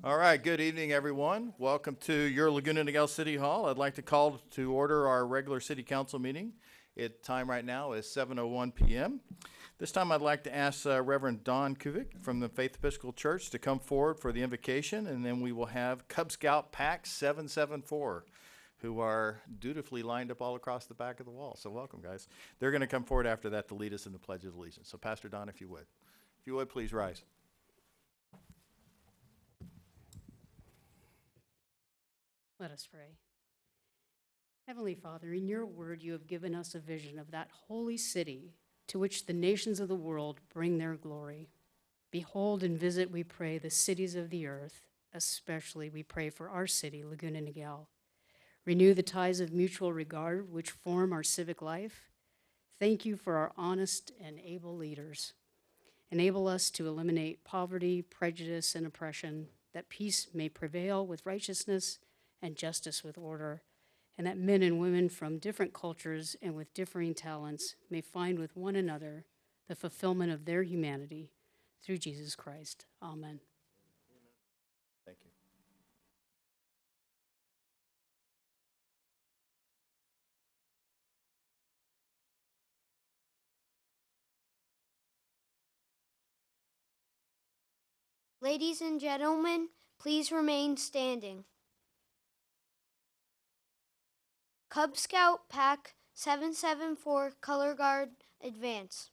All right, good evening, everyone. Welcome to your Laguna Niguel City Hall. I'd like to call to order our regular city council meeting. Time right now is 7:01 p.m. This time I'd like to ask Reverend Don Kuvik from the Faith Fiscal Church to come forward for the invocation, and then we will have Cub Scout Pack 774, who are dutifully lined up all across the back of the wall. So welcome, guys. They're going to come forward after that to lead us in the Pledge of Allegiance. So Pastor Don, if you would please rise. Let us pray. Heavenly Father, in your word you have given us a vision of that holy city to which the nations of the world bring their glory. Behold and visit, we pray, the cities of the earth, especially we pray for our city, Laguna Niguel. Renew the ties of mutual regard which form our civic life. Thank you for our honest and able leaders. Enable us to eliminate poverty, prejudice, and oppression, that peace may prevail with righteousness and justice with order, and that men and women from different cultures and with differing talents may find with one another the fulfillment of their humanity through Jesus Christ. Amen. Thank you. Ladies and gentlemen, please remain standing. Cub Scout Pack 774 Color Guard advance.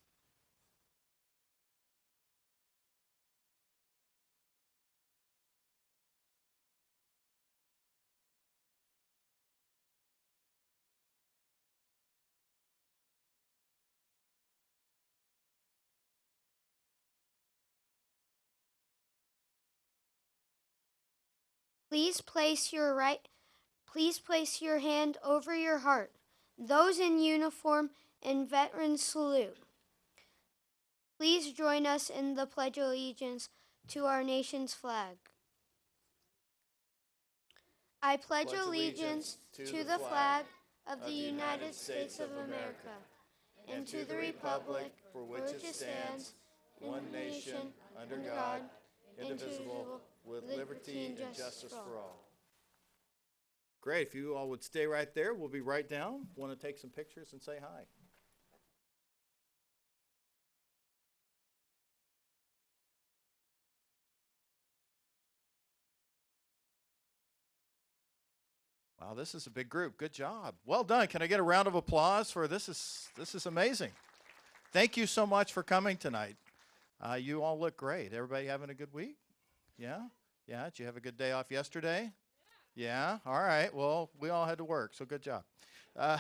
Please place your hand over your heart. Those in uniform and veterans salute. Please join us in the Pledge of Allegiance to our nation's flag. I pledge allegiance to the flag of the United States of America and to the republic for which it stands, one nation, under God, indivisible, with liberty and justice for all. Great. If you all would stay right there, we'll be right down. Want to take some pictures and say hi. Wow, this is a big group. Good job. Well done. Can I get a round of applause for this? This is amazing. Thank you so much for coming tonight. You all look great. Everybody having a good week? Yeah? Yeah? Did you have a good day off yesterday? Yeah? All right. Well, we all had to work, so good job. Uh,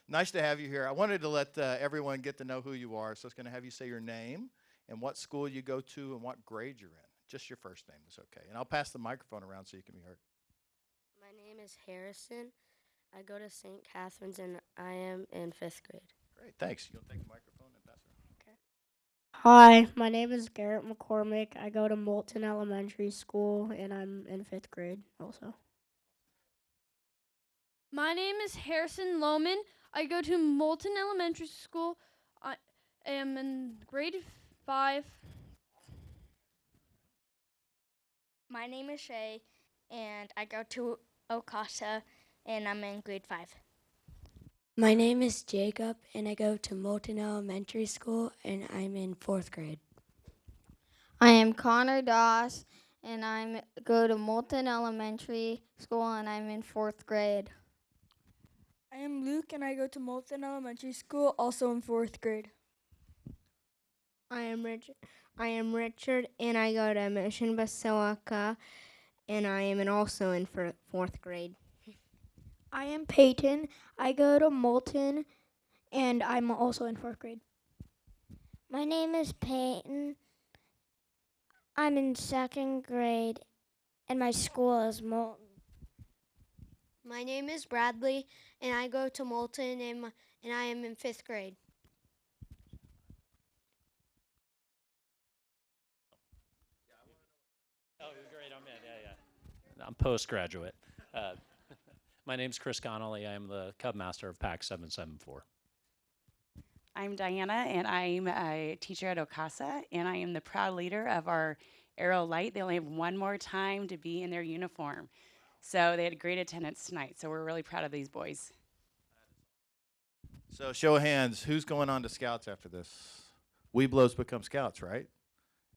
nice to have you here. I wanted to let everyone get to know who you are, so it's going to have you say your name and what school you go to and what grade you're in. Just your first name is okay. And I'll pass the microphone around so you can be heard. My name is Harrison. I go to St. Catherine's and I am in 5th grade. Great. Thanks. You'll take the microphone and pass it around. Hi, my name is Garrett McCormick. I go to Moulton Elementary School and I'm in 5th grade also. My name is Harrison Lohman. I go to Moulton Elementary School. I am in grade 5. My name is Shay, and I go to Okasa, and I'm in grade 5. My name is Jacob, and I go to Moulton Elementary School, and I'm in 4th grade. I am Connor Doss, and I go to Moulton Elementary School, and I'm in 4th grade. I am Luke, and I go to Moulton Elementary School, also in 4th grade. I am Richard, and I go to Mission Basilica, and I am also in 4th grade. I am Peyton. I go to Moulton, and I'm also in 4th grade. My name is Peyton. I'm in 2nd grade, and my school is Moulton. My name is Bradley, and I go to Moulton, and I am in 5th grade. Oh, great, I'm in, yeah. I'm postgraduate. My name's Chris Connolly. I'm the Cub Master of Pack 774. I'm Diana, and I'm a teacher at Okasa, and I am the proud leader of our Arrow Light. They only have one more time to be in their uniform. So they had great attendance tonight. So we're really proud of these boys. So show of hands, who's going on to Scouts after this? Weeblos become Scouts, right?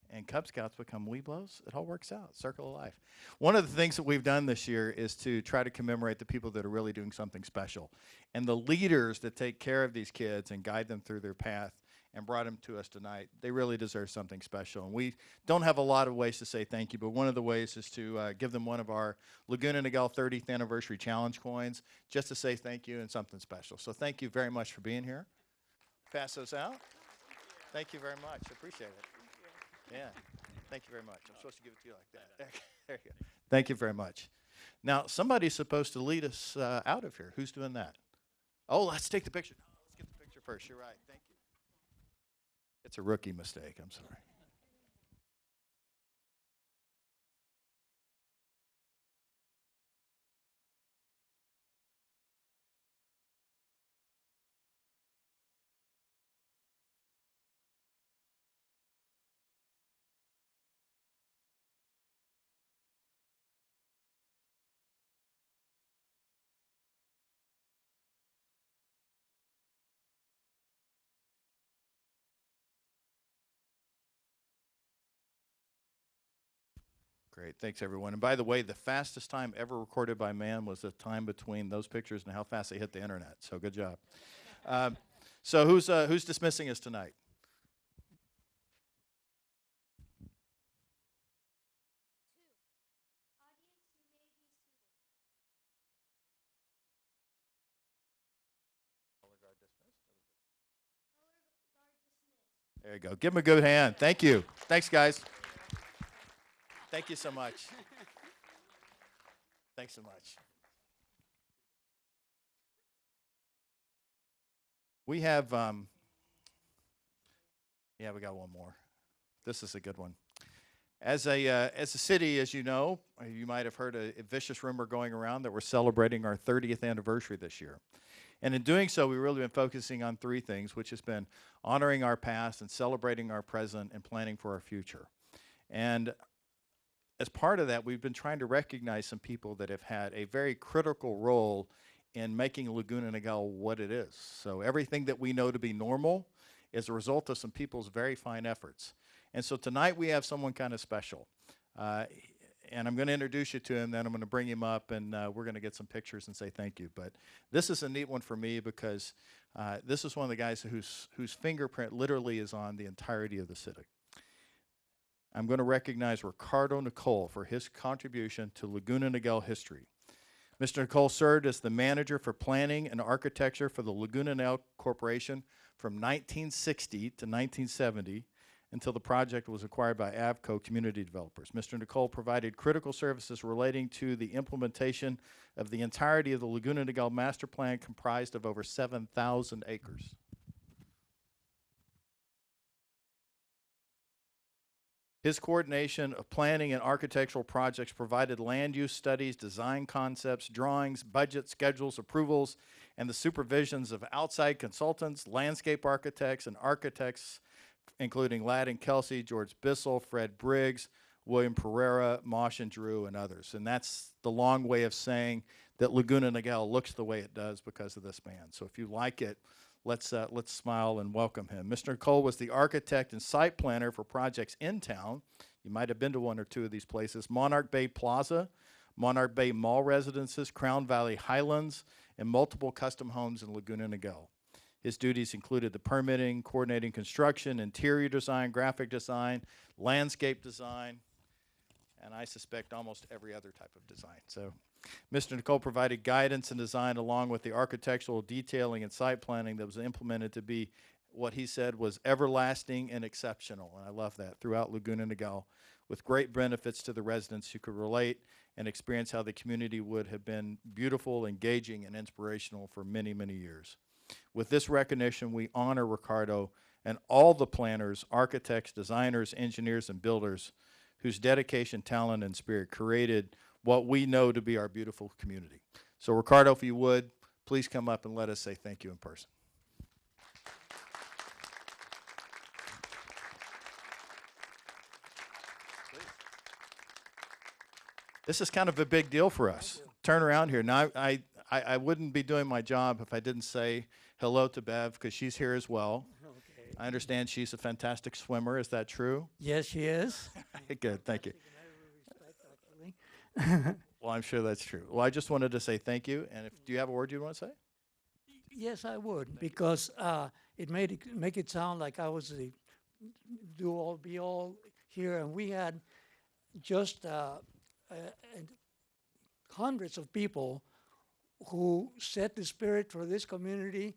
And Cub Scouts become Weeblos. It all works out. Circle of life. One of the things that we've done this year is to try to commemorate the people that are really doing something special. And the leaders that take care of these kids and guide them through their path and brought them to us tonight, they really deserve something special. And we don't have a lot of ways to say thank you, but one of the ways is to give them one of our Laguna Niguel 30th Anniversary Challenge coins just to say thank you and something special. So thank you very much for being here. Pass those out. Thank you very much. Appreciate it. Yeah. Thank you very much. I'm supposed to give it to you like that. There you go. Thank you very much. Now, somebody's supposed to lead us out of here. Who's doing that? Oh, let's take the picture. No, let's get the picture first. You're right. Thank you. It's a rookie mistake. I'm sorry. Great, thanks everyone. And by the way, the fastest time ever recorded by man was the time between those pictures and how fast they hit the internet. So good job. So who's dismissing us tonight? There you go. Give them a good hand. Thank you. Thanks, guys. Thank you so much. Thanks so much. We have, yeah, we got one more. This is a good one. As a city, as you know, you might have heard a vicious rumor going around that we're celebrating our 30th anniversary this year. And in doing so, we've really been focusing on three things, which has been honoring our past and celebrating our present and planning for our future. And as part of that, we've been trying to recognize some people that have had a very critical role in making Laguna Niguel what it is. So everything that we know to be normal is a result of some people's very fine efforts. And so tonight we have someone kind of special. And I'm going to introduce you to him, then I'm going to bring him up, and we're going to get some pictures and say thank you. But this is a neat one for me because this is one of the guys whose fingerprint literally is on the entirety of the city. I'm going to recognize Ricardo Nicole for his contribution to Laguna Niguel history. Mr. Nicole served as the manager for planning and architecture for the Laguna Niguel Corporation from 1960 to 1970 until the project was acquired by Avco Community Developers. Mr. Nicole provided critical services relating to the implementation of the entirety of the Laguna Niguel Master Plan, comprised of over 7,000 acres. His coordination of planning and architectural projects provided land use studies, design concepts, drawings, budget schedules, approvals, and the supervisions of outside consultants, landscape architects, and architects, including Ladd and Kelsey, George Bissell, Fred Briggs, William Pereira, Mosh and Drew, and others. And that's the long way of saying that Laguna Niguel looks the way it does because of this man. So if you like it, let's smile and welcome him. Mr. Nicole was the architect and site planner for projects in town. You might have been to one or two of these places: Monarch Bay Plaza, Monarch Bay Mall Residences, Crown Valley Highlands, and multiple custom homes in Laguna Niguel. His duties included the permitting, coordinating construction, interior design, graphic design, landscape design, and I suspect almost every other type of design. So Mr. Nicole provided guidance and design along with the architectural detailing and site planning that was implemented to be what he said was everlasting and exceptional. And I love that, throughout Laguna Niguel, with great benefits to the residents who could relate and experience how the community would have been beautiful, engaging, and inspirational for many, many years. With this recognition, we honor Ricardo and all the planners, architects, designers, engineers, and builders whose dedication, talent, and spirit created what we know to be our beautiful community. So Ricardo, if you would, please come up and let us say thank you in person. Please. This is kind of a big deal for us. Turn around here. Now, I wouldn't be doing my job if I didn't say hello to Bev, because she's here as well. Okay. I understand she's a fantastic swimmer. Is that true? Yes, she is. Good, thank you. Actually. Well, I'm sure that's true. Well, I just wanted to say thank you. And do you have a word you want to say? Yes, I would, because it make it sound like I was the be all here, and we had just hundreds of people who set the spirit for this community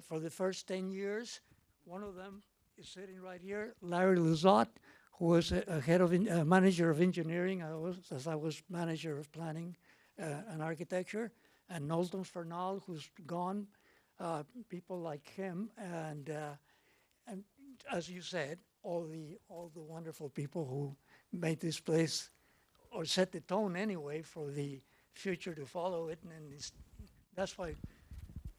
for the first 10 years. One of them is sitting right here, Larry Luzot, who was a head of manager of engineering. I was manager of planning and architecture, and Knowlton Fernald, who's gone. People like him, and as you said, all the wonderful people who made this place or set the tone anyway for the future to follow it, and that's why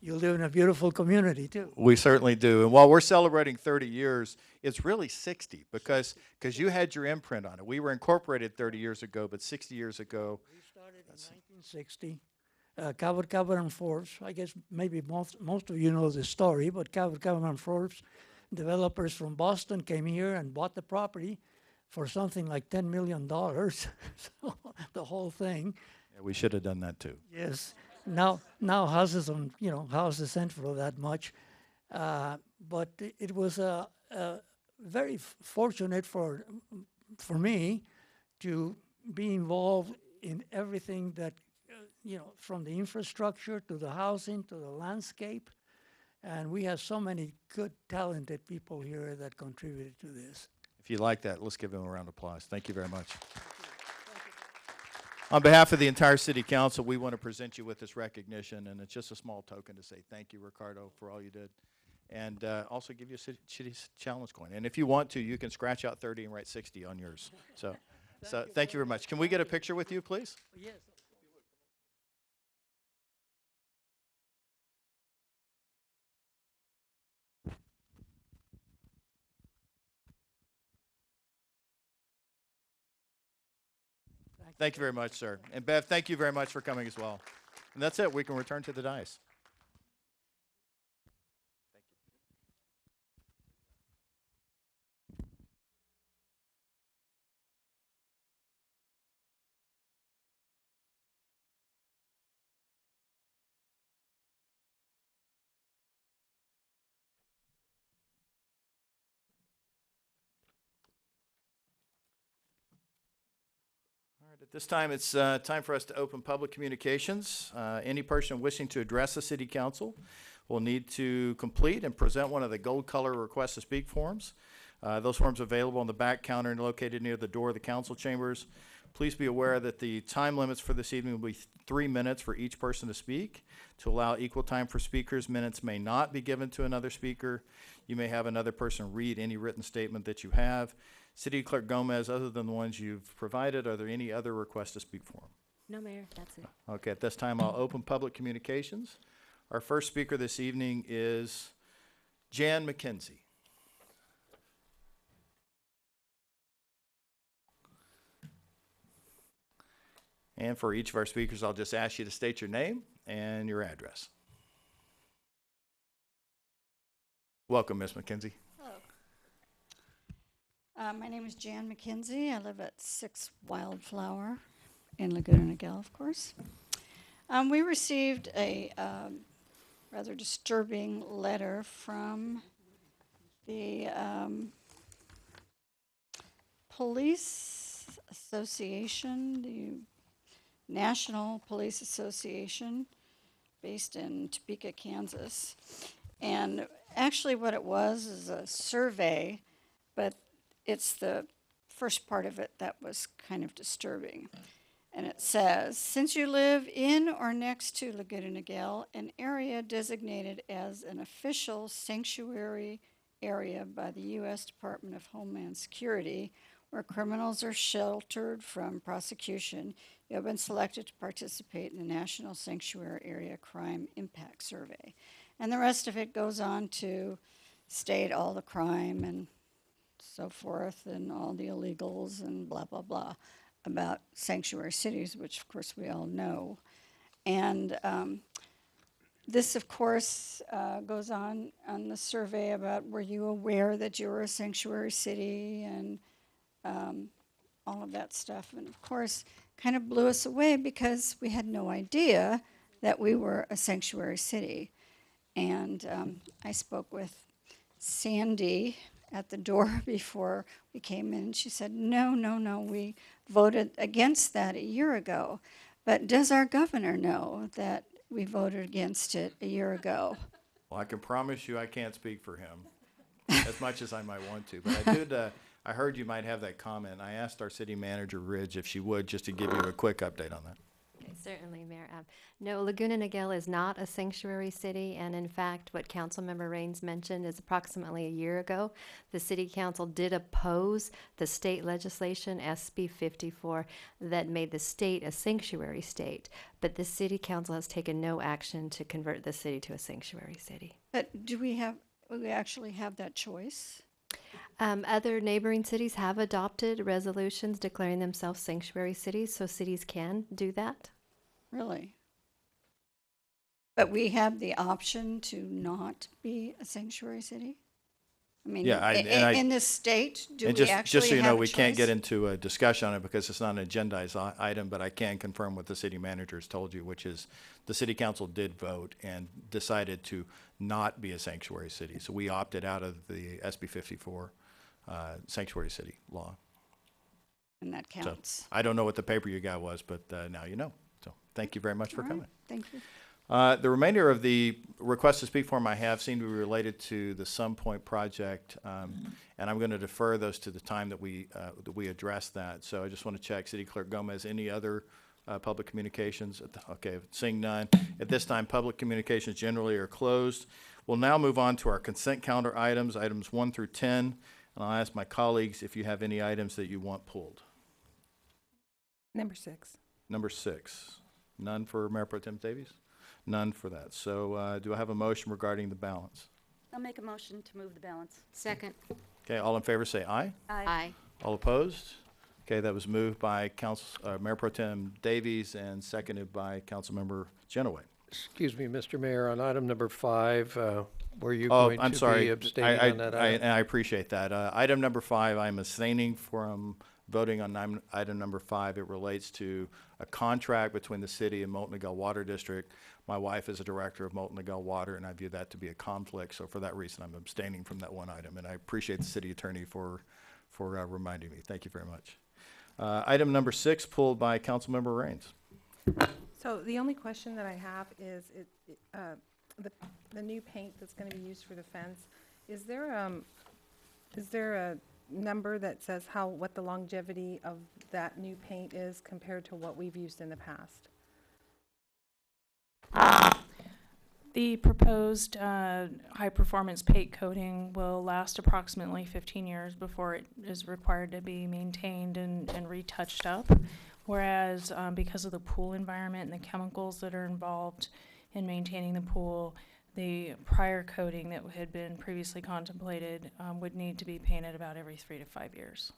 you live in a beautiful community too. We certainly do. And while we're celebrating 30 years, it's really 60 because you had your imprint on it. We were incorporated 30 years ago, but 60 years ago. We started in 1960. Cabot and Forbes, I guess maybe most of you know the story, but Cabot and Forbes, developers from Boston came here and bought the property for something like $10 million, so the whole thing. Yeah, we should have done that too. Yes. Now houses houses sent for that much, but it was very fortunate for me to be involved in everything that, from the infrastructure to the housing to the landscape, and we have so many good, talented people here that contributed to this. If you like that, let's give them a round of applause. Thank you very much. On behalf of the entire City Council, we want to present you with this recognition, and it's just a small token to say thank you, Ricardo, for all you did, and also give you a City Challenge coin. And if you want to, you can scratch out 30 and write 60 on yours. So thank you very much. Can we get a picture with you, please? Yes. Thank you very much, sir. And Bev, thank you very much for coming as well. And that's it. We can return to the dais. At this time, it's time for us to open public communications. Any person wishing to address the City Council will need to complete and present one of the gold color request to speak forms. Those forms are available on the back counter and located near the door of the council chambers. Please be aware that the time limits for this evening will be 3 minutes for each person to speak. To allow equal time for speakers, minutes may not be given to another speaker. You may have another person read any written statement that you have. City Clerk Gomez, other than the ones you've provided, are there any other requests to speak for? No, Mayor, that's it. Okay, at this time, I'll open public communications. Our first speaker this evening is Jan Mckenzie. And for each of our speakers, I'll just ask you to state your name and your address. Welcome, Ms. Mckenzie. My name is Jan Mckenzie. I live at 6 Wildflower in Laguna Niguel, of course. We received a rather disturbing letter from the Police Association, the National Police Association, based in Topeka, Kansas. And actually what it was is a survey, but it's the first part of it that was kind of disturbing. And it says, since you live in or next to Laguna Niguel, an area designated as an official sanctuary area by the U.S. Department of Homeland Security, where criminals are sheltered from prosecution, you have been selected to participate in the National Sanctuary Area Crime Impact Survey. And the rest of it goes on to state all the crime and so forth and all the illegals and blah, blah, blah. about sanctuary cities, which of course we all know. And this, of course, goes on the survey about were you aware that you were a sanctuary city and all of that stuff. And of course, kind of blew us away because we had no idea that we were a sanctuary city. And I spoke with Sandy at the door before we came in. She said, no, we voted against that a year ago. But does our governor know that we voted against it a year ago? Well, I can promise you I can't speak for him as much as I might want to. But I did. I heard you might have that comment. I asked our city manager, Ridge, if she would, just to give you a quick update on that. Okay, certainly, Mayor. No, Laguna Niguel is not a sanctuary city, and in fact, what Councilmember Raines mentioned is approximately a year ago, the City Council did oppose the state legislation, SB 54, that made the state a sanctuary state, but the City Council has taken no action to convert the city to a sanctuary city. But do we actually have that choice? Other neighboring cities have adopted resolutions declaring themselves sanctuary cities, so cities can do that. Really? But we have the option to not be a sanctuary city? I mean, Yeah, in this state, do we just, actually just so you know, have a we can't get choice? into a discussion on it because it's not an agendized item, but I can confirm what the city manager has told you, which is the city council did vote and decided to not be a sanctuary city. So we opted out of the SB 54 sanctuary city law. And that counts. So I don't know what the paper you got was, but now you know. So thank you very much for All right, coming. thank you. The remainder of the requests to speak form I have seem to be related to the Sun Point project, and I'm going to defer those to the time that we address that. So I just want to check, City Clerk Gomez, any other public communications? Okay, seeing none. At this time, public communications generally are closed. We'll now move on to our consent calendar items 1 through 10, and I'll ask my colleagues if you have any items that you want pulled. Number 6. Number 6. None for Mayor Pro Tem Davies? None for that. So do I have a motion regarding the balance? I'll make a motion to move the balance. Second. Okay, all in favor say aye. Aye. All opposed? Okay, that was moved by Mayor Pro Tem Davies and seconded by Councilmember Genoway. Excuse me, Mr. Mayor, on item number 5, were you going I'm to sorry. be abstaining on that item? I appreciate that. Item number 5, I'm abstaining from voting on item number 5. It relates to a contract between the city and Molten Niguel Water District. My wife is a director of Molten Niguel Water, and I view that to be a conflict. So for that reason, I'm abstaining from that one item. And I appreciate the city attorney for reminding me. Thank you very much. Item number 6, pulled by Councilmember Raines. So the only question that I have is the new paint that's going to be used for the fence. Is there a number that says what the longevity of that new paint is compared to what we've used in the past? The proposed high-performance paint coating will last approximately 15 years before it is required to be maintained and retouched up, whereas because of the pool environment and the chemicals that are involved in maintaining the pool, the prior coating that had been previously contemplated would need to be painted about every 3 to 5 years.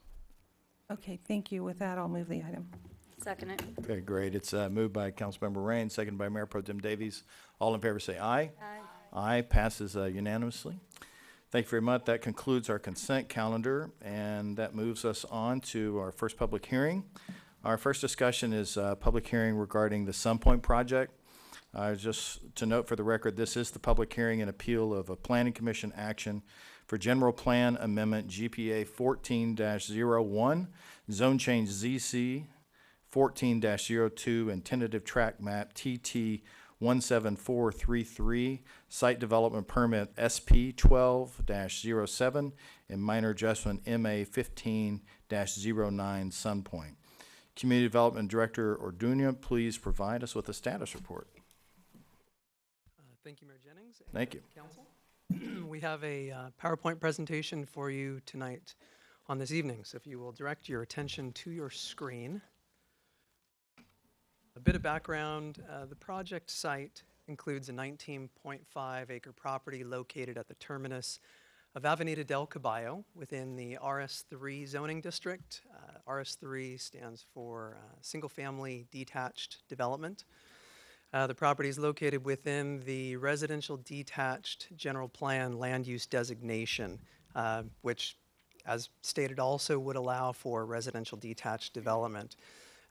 Okay, thank you. With that, I'll move the item. Second it. Okay, great. It's moved by Councilmember Raines, seconded by Mayor Pro Tem Davies. All in favor say aye. Aye. Aye, passes unanimously. Thank you very much. That concludes our consent calendar, and that moves us on to our first public hearing. Our first discussion is a public hearing regarding the Sun Point project. Just to note for the record, this is the public hearing and appeal of a Planning Commission action for General Plan Amendment GPA 14-01, Zone Change ZC 14-02, and Tentative Track Map TT 17433, Site Development Permit SP 12-07, and Minor Adjustment MA 15-09, Sun Point. Community Development Director Orduña, please provide us with a status report. Thank you, Mayor Jennings. Thank you. Council. We have a PowerPoint presentation for you tonight on this evening. So if you will direct your attention to your screen. A bit of background, the project site includes a 19.5 acre property located at the terminus of Avenida del Caballo within the RS3 zoning district. RS3 stands for Single Family Detached Development. The property is located within the Residential Detached General Plan Land Use Designation, which, as stated, also would allow for residential detached development.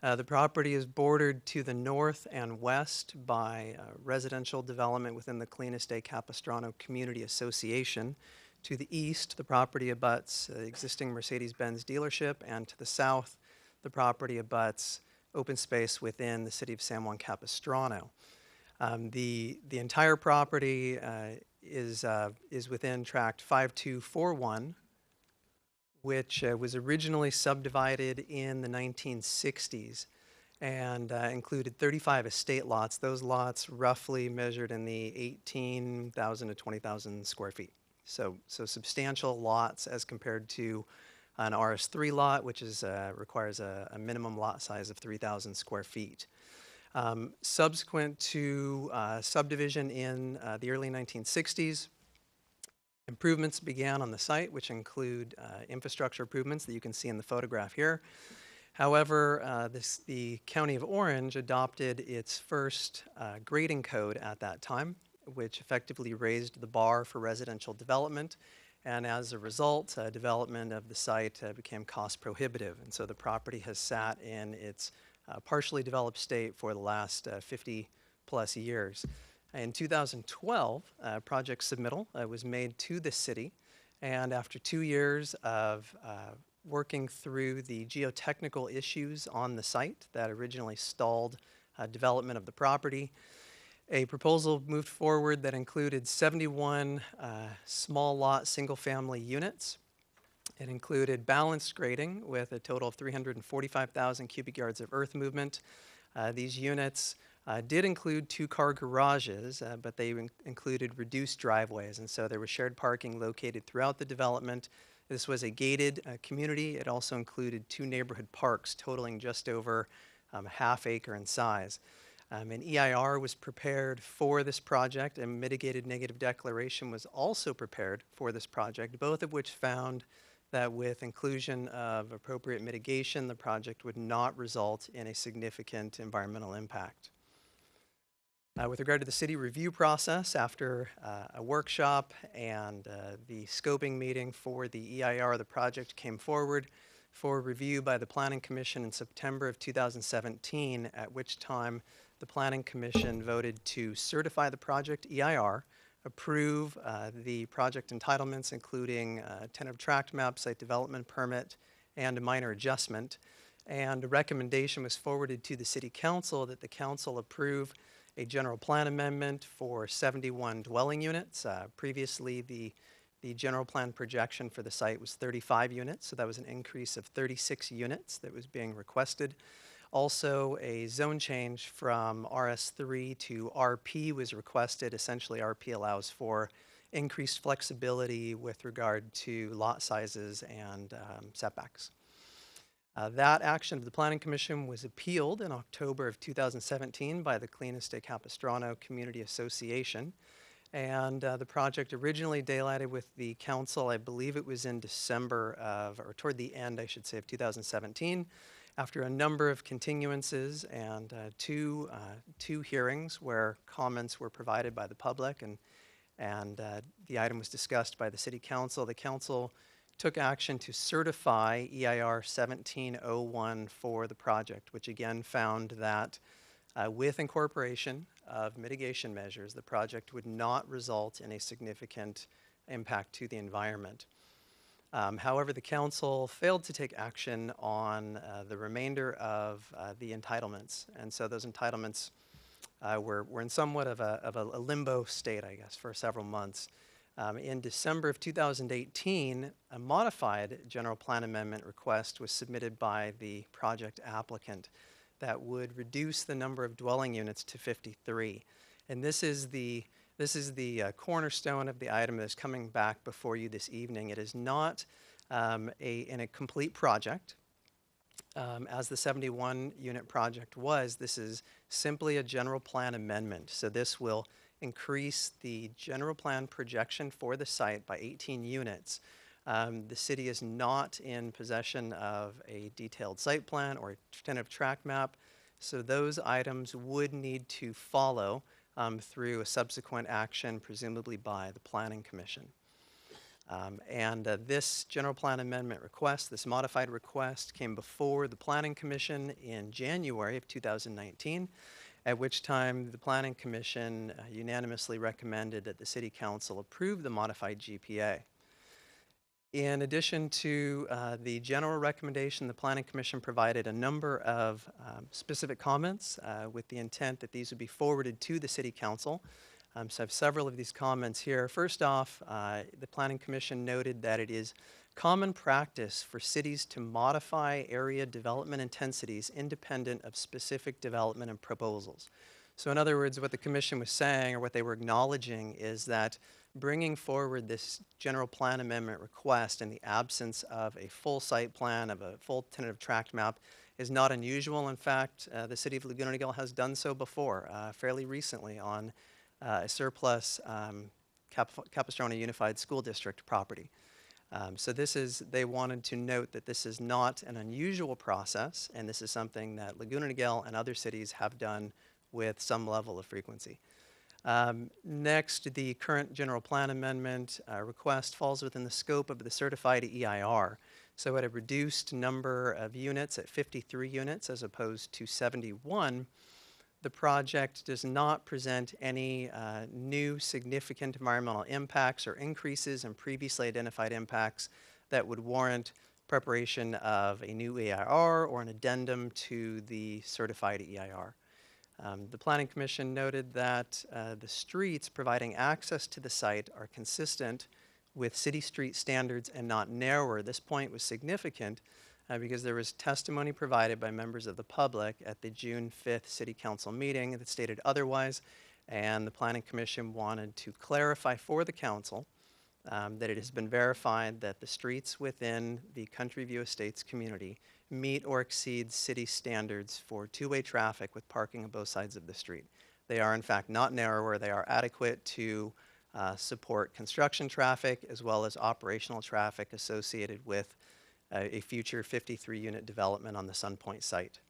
The property is bordered to the north and west by residential development within the Clean Estate Capistrano Community Association. To the east, the property abuts existing Mercedes-Benz dealership, and to the south, the property abuts open space within the city of San Juan Capistrano. The entire property is within Tract 5241, which was originally subdivided in the 1960s and included 35 estate lots. Those lots roughly measured in the 18,000 to 20,000 square feet. So substantial lots as compared to an RS3 lot, which requires a minimum lot size of 3,000 square feet. Subsequent to subdivision in the early 1960s, improvements began on the site, which include infrastructure improvements that you can see in the photograph here. However, the County of Orange adopted its first grading code at that time, which effectively raised the bar for residential development. And as a result, development of the site became cost prohibitive. And so the property has sat in its partially developed state for the last 50 plus years. In 2012, project submittal was made to the city. And after 2 years of working through the geotechnical issues on the site that originally stalled development of the property, a proposal moved forward that included 71 small lot single-family units. It included balanced grading with a total of 345,000 cubic yards of earth movement. These units did include 2-car garages, but they included reduced driveways, and so there was shared parking located throughout the development. This was a gated community. It also included 2 neighborhood parks totaling just over a half acre in size. An EIR was prepared for this project, and mitigated negative declaration was also prepared for this project, both of which found that with inclusion of appropriate mitigation, the project would not result in a significant environmental impact. With regard to the city review process, after a workshop and the scoping meeting for the EIR, the project came forward for review by the Planning Commission in September of 2017, at which time the Planning Commission voted to certify the project EIR, approve the project entitlements, including tentative tract map, site development permit, and a minor adjustment. And a recommendation was forwarded to the City Council that the Council approve a general plan amendment for 71 dwelling units. Previously, the general plan projection for the site was 35 units, so that was an increase of 36 units that was being requested. Also, a zone change from RS3 to RP was requested. Essentially, RP allows for increased flexibility with regard to lot sizes and setbacks. That action of the Planning Commission was appealed in October of 2017 by the Clean Estate Capistrano Community Association. And the project originally daylighted with the council, I believe it was in December of, or toward the end, I should say, of 2017. After a number of continuances and two hearings where comments were provided by the public and the item was discussed by the City Council, the Council took action to certify EIR 1701 for the project, which again found that with incorporation of mitigation measures, the project would not result in a significant impact to the environment. However, the Council failed to take action on the remainder of the entitlements, and so those entitlements were in somewhat of a limbo state, I guess, for several months. In December of 2018, a modified general plan amendment request was submitted by the project applicant that would reduce the number of dwelling units to 53. And this is the cornerstone of the item that's coming back before you this evening. It is not in a complete project, as the 71 unit project was. This is simply a general plan amendment. So this will increase the general plan projection for the site by 18 units. The city is not in possession of a detailed site plan or a tentative tract map, so those items would need to follow through a subsequent action, presumably by the Planning Commission. This general plan amendment request, this modified request, came before the Planning Commission in January of 2019, at which time the Planning Commission unanimously recommended that the City Council approve the modified GPA. In addition to the general recommendation, the Planning Commission provided a number of specific comments with the intent that these would be forwarded to the City Council. So I have several of these comments here. First off, the Planning Commission noted that it is common practice for cities to modify area development intensities independent of specific development and proposals. So in other words, what the Commission was saying, or what they were acknowledging, is that bringing forward this general plan amendment request in the absence of a full site plan, of a full tentative tract map, is not unusual. In fact, the City of Laguna Niguel has done so before, fairly recently on a surplus Capistrano Unified School District property. So they wanted to note that this is not an unusual process, and this is something that Laguna Niguel and other cities have done with some level of frequency. Next, the current general plan amendment request falls within the scope of the certified EIR. So at a reduced number of units, at 53 units as opposed to 71, the project does not present any new significant environmental impacts or increases in previously identified impacts that would warrant preparation of a new EIR or an addendum to the certified EIR. The Planning Commission noted that the streets providing access to the site are consistent with city street standards and not narrower. This point was significant because there was testimony provided by members of the public at the June 5th City Council meeting that stated otherwise, and the Planning Commission wanted to clarify for the Council that it has been verified that the streets within the Country View Estates community meet or exceed city standards for two-way traffic with parking on both sides of the street. They are in fact not narrower, they are adequate to support construction traffic as well as operational traffic associated with a future 53-unit development on the Sun Point site.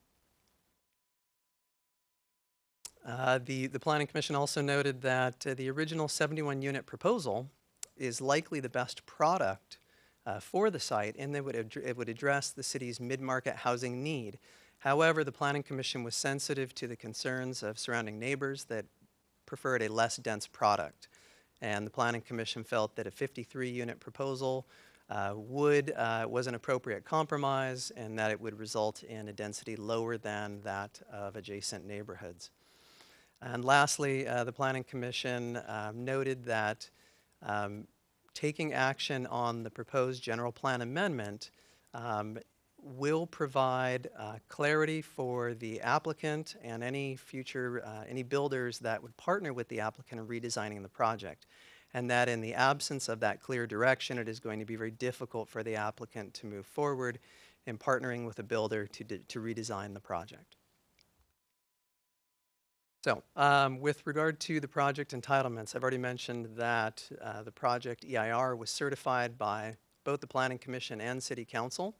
The Planning Commission also noted that the original 71-unit proposal is likely the best product for the site, and it would address the city's mid-market housing need. However, the Planning Commission was sensitive to the concerns of surrounding neighbors that preferred a less dense product. And the Planning Commission felt that a 53-unit proposal was an appropriate compromise, and that it would result in a density lower than that of adjacent neighborhoods. And lastly, the Planning Commission noted that taking action on the proposed general plan amendment will provide clarity for the applicant and any future, any builders that would partner with the applicant in redesigning the project. And that in the absence of that clear direction, it is going to be very difficult for the applicant to move forward in partnering with a builder to redesign the project. So with regard to the project entitlements, I've already mentioned that the project EIR was certified by both the Planning Commission and City Council.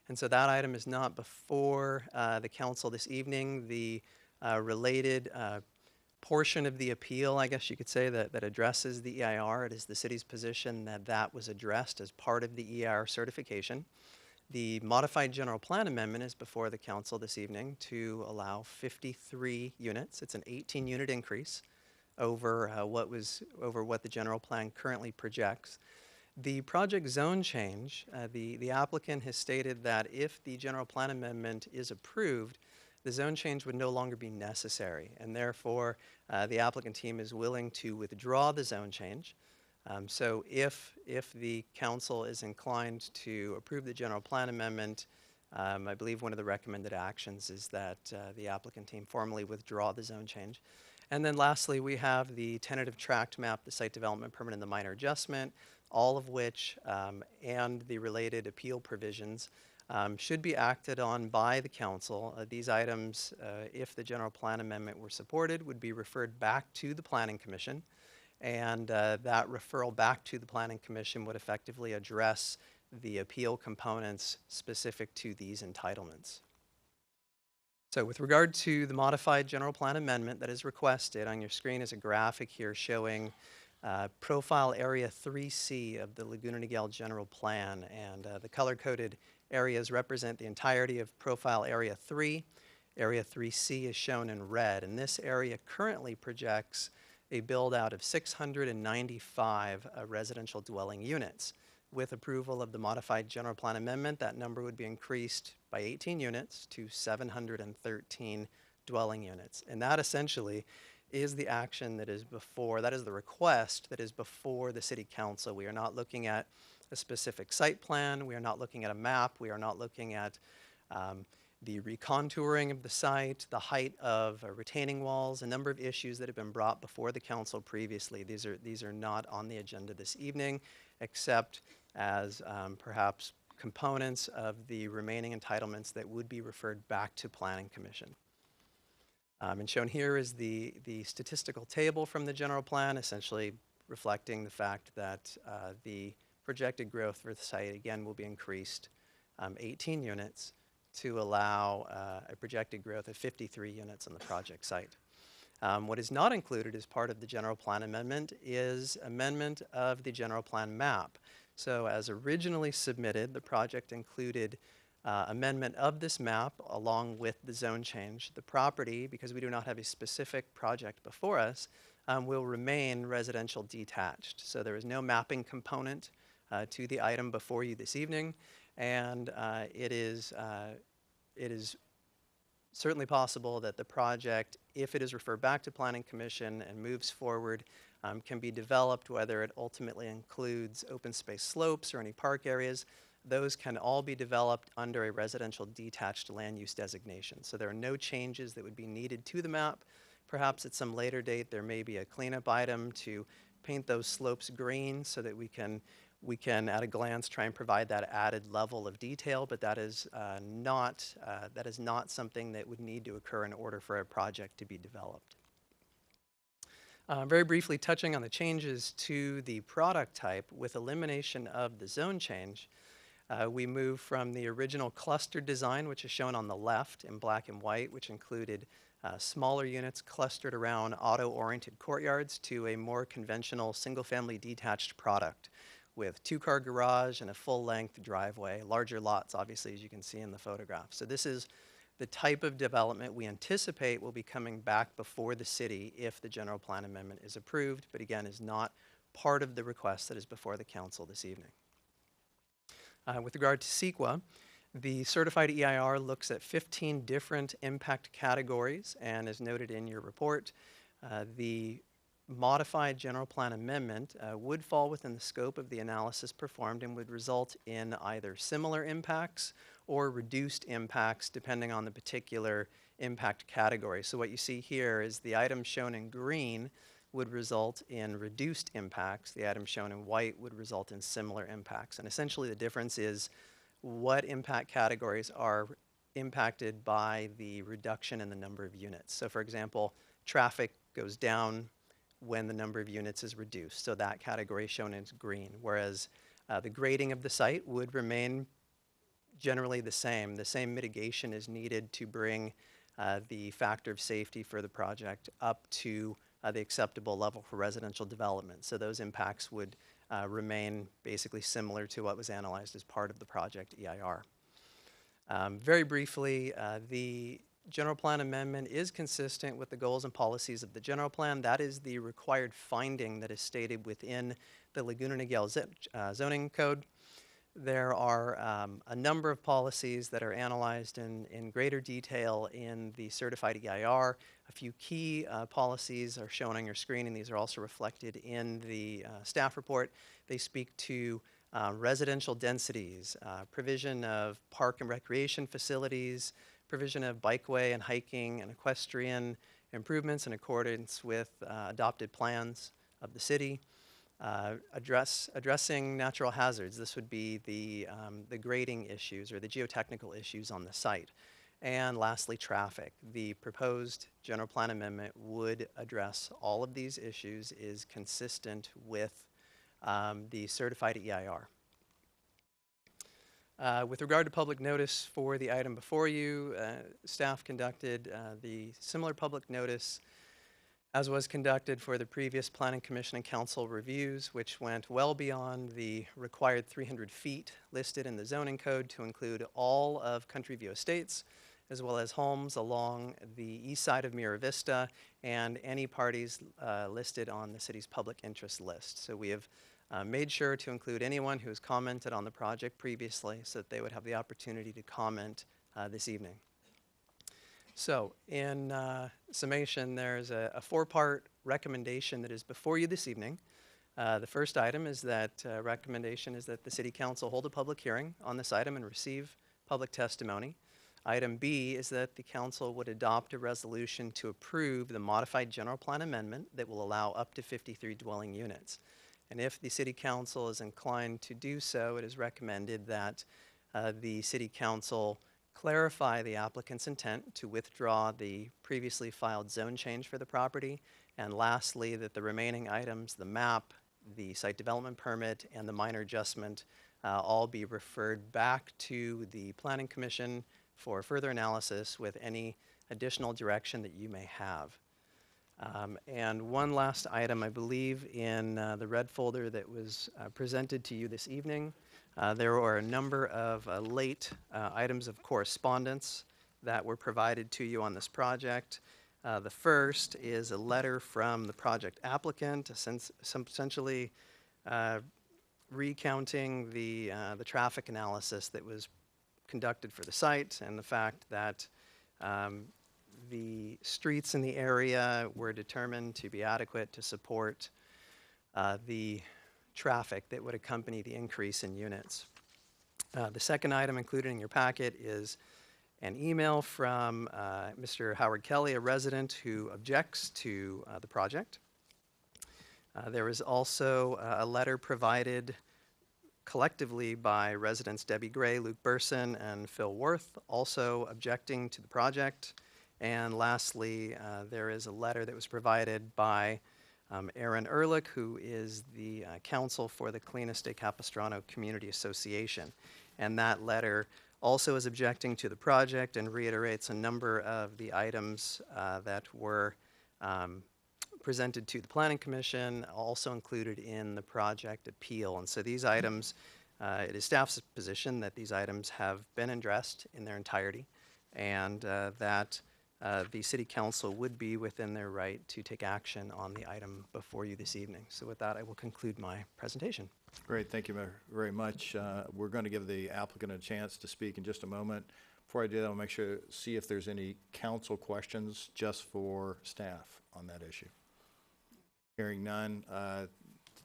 And so that item is not before the Council this evening. The related portion of the appeal, I guess you could say, that addresses the EIR, it is the city's position that that was addressed as part of the EIR certification. The modified general plan amendment is before the Council this evening to allow 53 units. It's an 18-unit increase over what the general plan currently projects. The project zone change, the applicant has stated that if the general plan amendment is approved, the zone change would no longer be necessary, and therefore the applicant team is willing to withdraw the zone change. So if the Council is inclined to approve the general plan amendment, I believe one of the recommended actions is that the applicant team formally withdraw the zone change. And then lastly, we have the tentative tract map, the site development permit, and the minor adjustment, all of which and the related appeal provisions should be acted on by the council. These items, if the general plan amendment were supported, would be referred back to the Planning Commission, and that referral back to the Planning Commission would effectively address the appeal components specific to these entitlements. So with regard to the modified general plan amendment that is requested, on your screen is a graphic here showing profile area 3C of the Laguna Niguel general plan, and the color-coded areas represent the entirety of profile area 3. Area 3C is shown in red, and this area currently projects a build-out of 695 residential dwelling units. With approval of the modified general plan amendment, that number would be increased by 18 units to 713 dwelling units. And that essentially is the action that is before, that is the request that is before the City Council. We are not looking at a specific site plan. We are not looking at a map. We are not looking at the recontouring of the site, the height of retaining walls, a number of issues that have been brought before the council previously. These are not on the agenda this evening, except as perhaps components of the remaining entitlements that would be referred back to Planning Commission. And shown here is the statistical table from the general plan, essentially reflecting the fact that the projected growth for the site, again, will be increased 18 units to allow a projected growth of 53 units on the project site. What is not included as part of the general plan amendment is amendment of the general plan map. So as originally submitted, the project included amendment of this map along with the zone change. The property, because we do not have a specific project before us, will remain residential detached. So there is no mapping component to the item before you this evening, and it is certainly possible that the project, if it is referred back to Planning Commission and moves forward, can be developed, whether it ultimately includes open space slopes or any park areas. Those can all be developed under a residential detached land use designation. So there are no changes that would be needed to the map. Perhaps at some later date there may be a cleanup item to paint those slopes green so that we can at a glance try and provide that added level of detail, but that is not something that would need to occur in order for a project to be developed. Very briefly touching on the changes to the product type, with elimination of the zone change, we move from the original cluster design, which is shown on the left in black and white, which included smaller units clustered around auto-oriented courtyards, to a more conventional single-family detached product with two-car garage and a full-length driveway, larger lots, obviously, as you can see in the photograph. So this is the type of development we anticipate will be coming back before the city if the general plan amendment is approved, but again, is not part of the request that is before the council this evening. With regard to CEQA, the certified EIR looks at 15 different impact categories, and as noted in your report, the modified general plan amendment would fall within the scope of the analysis performed and would result in either similar impacts or reduced impacts depending on the particular impact category. So what you see here is the items shown in green would result in reduced impacts. The items shown in white would result in similar impacts. And essentially the difference is what impact categories are impacted by the reduction in the number of units. So for example, traffic goes down when the number of units is reduced. So that category is shown as green, whereas the grading of the site would remain generally the same. The same mitigation is needed to bring the factor of safety for the project up to the acceptable level for residential development. So those impacts would remain basically similar to what was analyzed as part of the project EIR. Very briefly, the general plan amendment is consistent with the goals and policies of the general plan. That is the required finding that is stated within the Laguna Niguel zoning code. There are a number of policies that are analyzed in greater detail in the certified EIR. A few key policies are shown on your screen, and these are also reflected in the staff report. They speak to residential densities, provision of park and recreation facilities, provision of bikeway and hiking and equestrian improvements in accordance with adopted plans of the city, addressing natural hazards. This would be the grading issues or the geotechnical issues on the site. And lastly, traffic. The proposed general plan amendment would address all of these issues, is consistent with the certified EIR. With regard to public notice for the item before you, staff conducted the similar public notice as was conducted for the previous Planning Commission and Council reviews, which went well beyond the required 300 feet listed in the zoning code to include all of Country View Estates, as well as homes along the east side of Mira Vista and any parties listed on the city's public interest list. So we have made sure to include anyone who has commented on the project previously so that they would have the opportunity to comment this evening. So in summation, there's a four-part recommendation that is before you this evening. The first item is that recommendation is that the City Council hold a public hearing on this item and receive public testimony. Item B is that the Council would adopt a resolution to approve the modified general plan amendment that will allow up to 53 dwelling units. And if the City Council is inclined to do so, it is recommended that the City Council clarify the applicant's intent to withdraw the previously filed zone change for the property. And lastly, that the remaining items, the map, the site development permit, and the minor adjustment all be referred back to the Planning Commission for further analysis with any additional direction that you may have. And one last item, I believe in the red folder that was presented to you this evening, there were a number of late items of correspondence that were provided to you on this project. The first is a letter from the project applicant, essentially recounting the traffic analysis that was conducted for the site and the fact that the streets in the area were determined to be adequate to support the traffic that would accompany the increase in units. The second item included in your packet is an email from Mr. Howard Kelly, a resident who objects to the project. There is also a letter provided collectively by residents Debbie Gray, Luke Burson, and Phil Worth, also objecting to the project. And lastly, there is a letter that was provided by Aaron Ehrlich, who is the counsel for the Cleanest de Capistrano Community Association. And that letter also is objecting to the project and reiterates a number of the items that were presented to the Planning Commission, also included in the project appeal. And so these items, it is staff's position that these items have been addressed in their entirety and that the City Council would be within their right to take action on the item before you this evening. So with that, I will conclude my presentation. Great, thank you very much. We're going to give the applicant a chance to speak in just a moment. Before I do that, I'll make sure to see if there's any council questions just for staff on that issue. Hearing none, the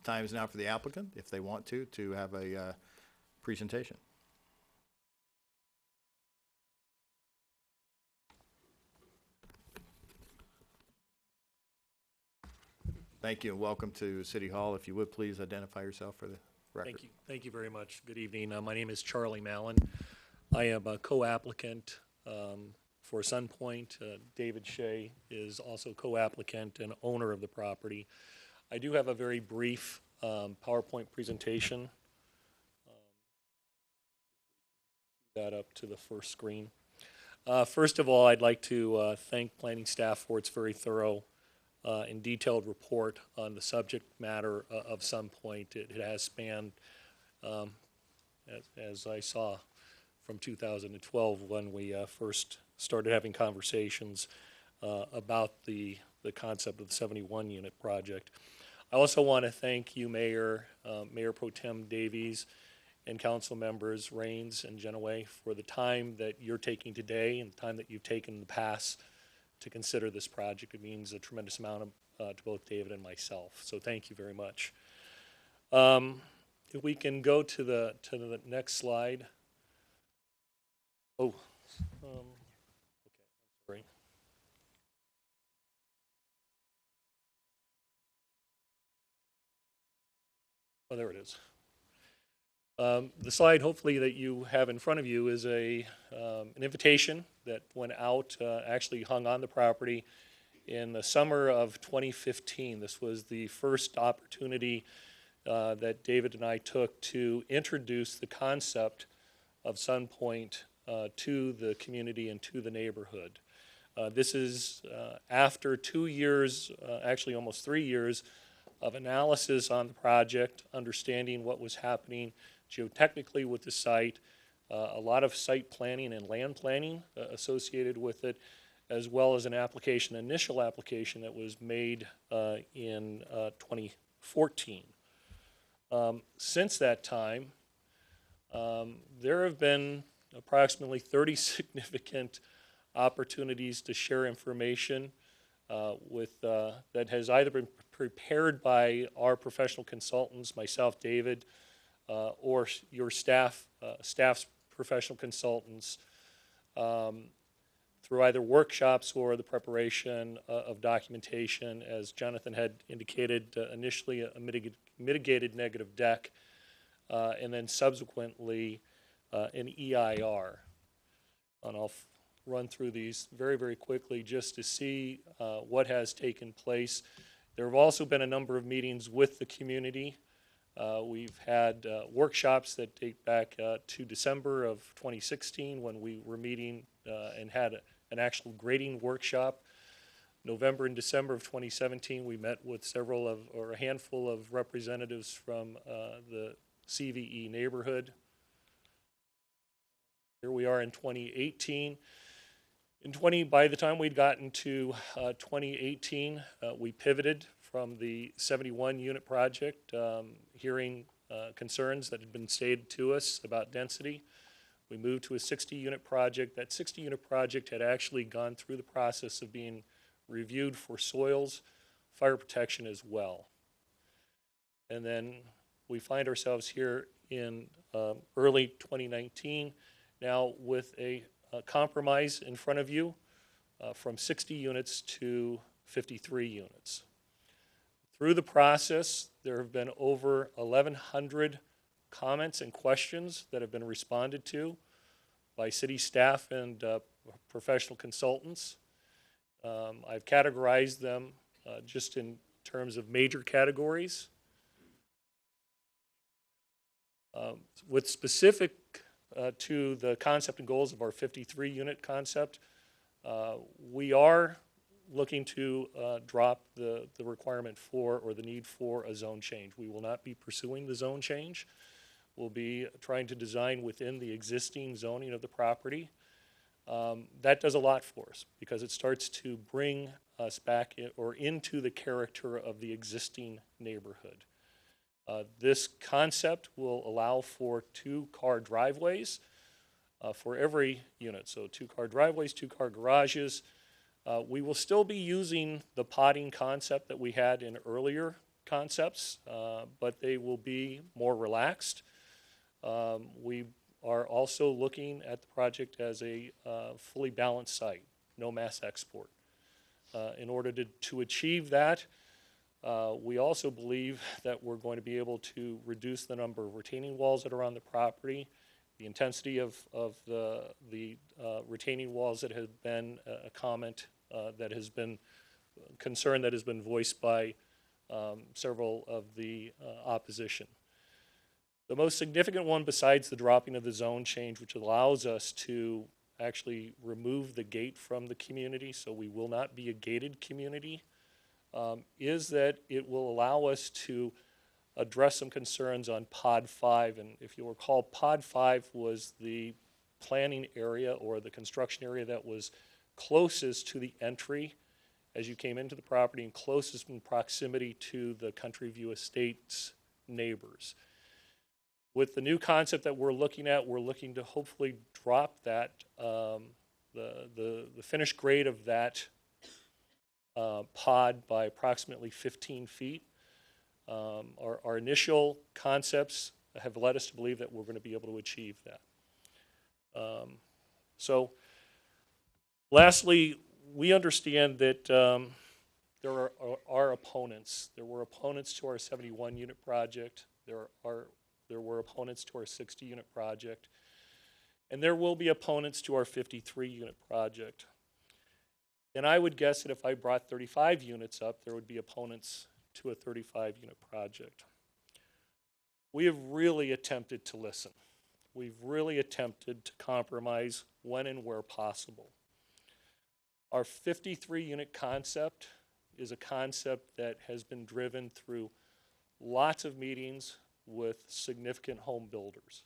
time is now for the applicant, if they want to have a presentation. Thank you and welcome to City Hall. If you would please identify yourself for the record. Thank you very much. Good evening. My name is Charlie Mallon. I am a co-applicant for Sunpoint. David Shea is also co-applicant and owner of the property. I do have a very brief PowerPoint presentation. That up to the first screen. First of all, I'd like to thank planning staff for its very thorough and detailed report on the subject matter of Sunpoint. It has spanned, as I saw, from 2012 when we first started having conversations about the concept of the 71 unit project. I also want to thank you, Mayor Pro Tem Davies, and council members Raines and Genoway for the time that you're taking today and the time that you've taken in the past to consider this project. It means a tremendous amount to both David and myself. So thank you very much. If we can go to the next slide. Oh, okay, sorry. Oh, there it is. The slide, hopefully, that you have in front of you is an invitation that went out, actually hung on the property in the summer of 2015. This was the first opportunity that David and I took to introduce the concept of Sunpoint to the community and to the neighborhood. This is after 2 years, actually almost 3 years, of analysis on the project, understanding what was happening geotechnically with the site, a lot of site planning and land planning associated with it, as well as an application, initial application that was made in 2014. Since that time, there have been approximately 30 significant opportunities to share information that has either been prepared by our professional consultants, myself, David, or your staff's professional consultants, through either workshops or the preparation of documentation, as Jonathan had indicated, initially a mitigated negative deck, and then subsequently an EIR. And I'll run through these very, very quickly just to see what has taken place. There have also been a number of meetings with the community. We've had workshops that date back to December of 2016 when we were meeting and had an actual grading workshop. November and December of 2017, we met with a handful of representatives from the CVE neighborhood. Here we are in 2018. By the time we'd gotten to 2018, we pivoted from the 71 unit project, hearing concerns that had been stated to us about density. We moved to a 60 unit project. That 60 unit project had actually gone through the process of being reviewed for soils, fire protection as well. And then we find ourselves here in early 2019, now with a compromise in front of you from 60 units to 53 units. Through the process, there have been over 1,100 comments and questions that have been responded to by city staff and professional consultants. I've categorized them just in terms of major categories. With specific to the concept and goals of our 53 unit concept, we are looking to drop the requirement for or the need for a zone change. We will not be pursuing the zone change. We'll be trying to design within the existing zoning of the property. That does a lot for us because it starts to bring us back into the character of the existing neighborhood. This concept will allow for 2-car driveways for every unit. So 2-car driveways, 2-car garages. We will still be using the potting concept that we had in earlier concepts, but they will be more relaxed. We are also looking at the project as a fully balanced site, no mass export. In order to achieve that, we also believe that we're going to be able to reduce the number of retaining walls that are on the property, the intensity of the retaining walls that have been a comment that has been concern that has been voiced by several of the opposition. The most significant one, besides the dropping of the zone change, which allows us to actually remove the gate from the community, so we will not be a gated community, is that it will allow us to address some concerns on Pod 5. And if you recall, Pod 5 was the planning area or the construction area that was closest to the entry as you came into the property and closest in proximity to the Country View Estates neighbors. With the new concept that we're looking at, we're looking to hopefully drop that, the finished grade of that pod by approximately 15 feet. Our initial concepts have led us to believe that we're going to be able to achieve that. So lastly, we understand that there are opponents. There were opponents to our 71 unit project. there were opponents to our 60-unit project, and there will be opponents to our 53-unit project. And I would guess that if I brought 35 units up, there would be opponents to a 35-unit project. We have really attempted to listen. We've really attempted to compromise when and where possible. Our 53-unit concept is a concept that has been driven through lots of meetings with significant home builders.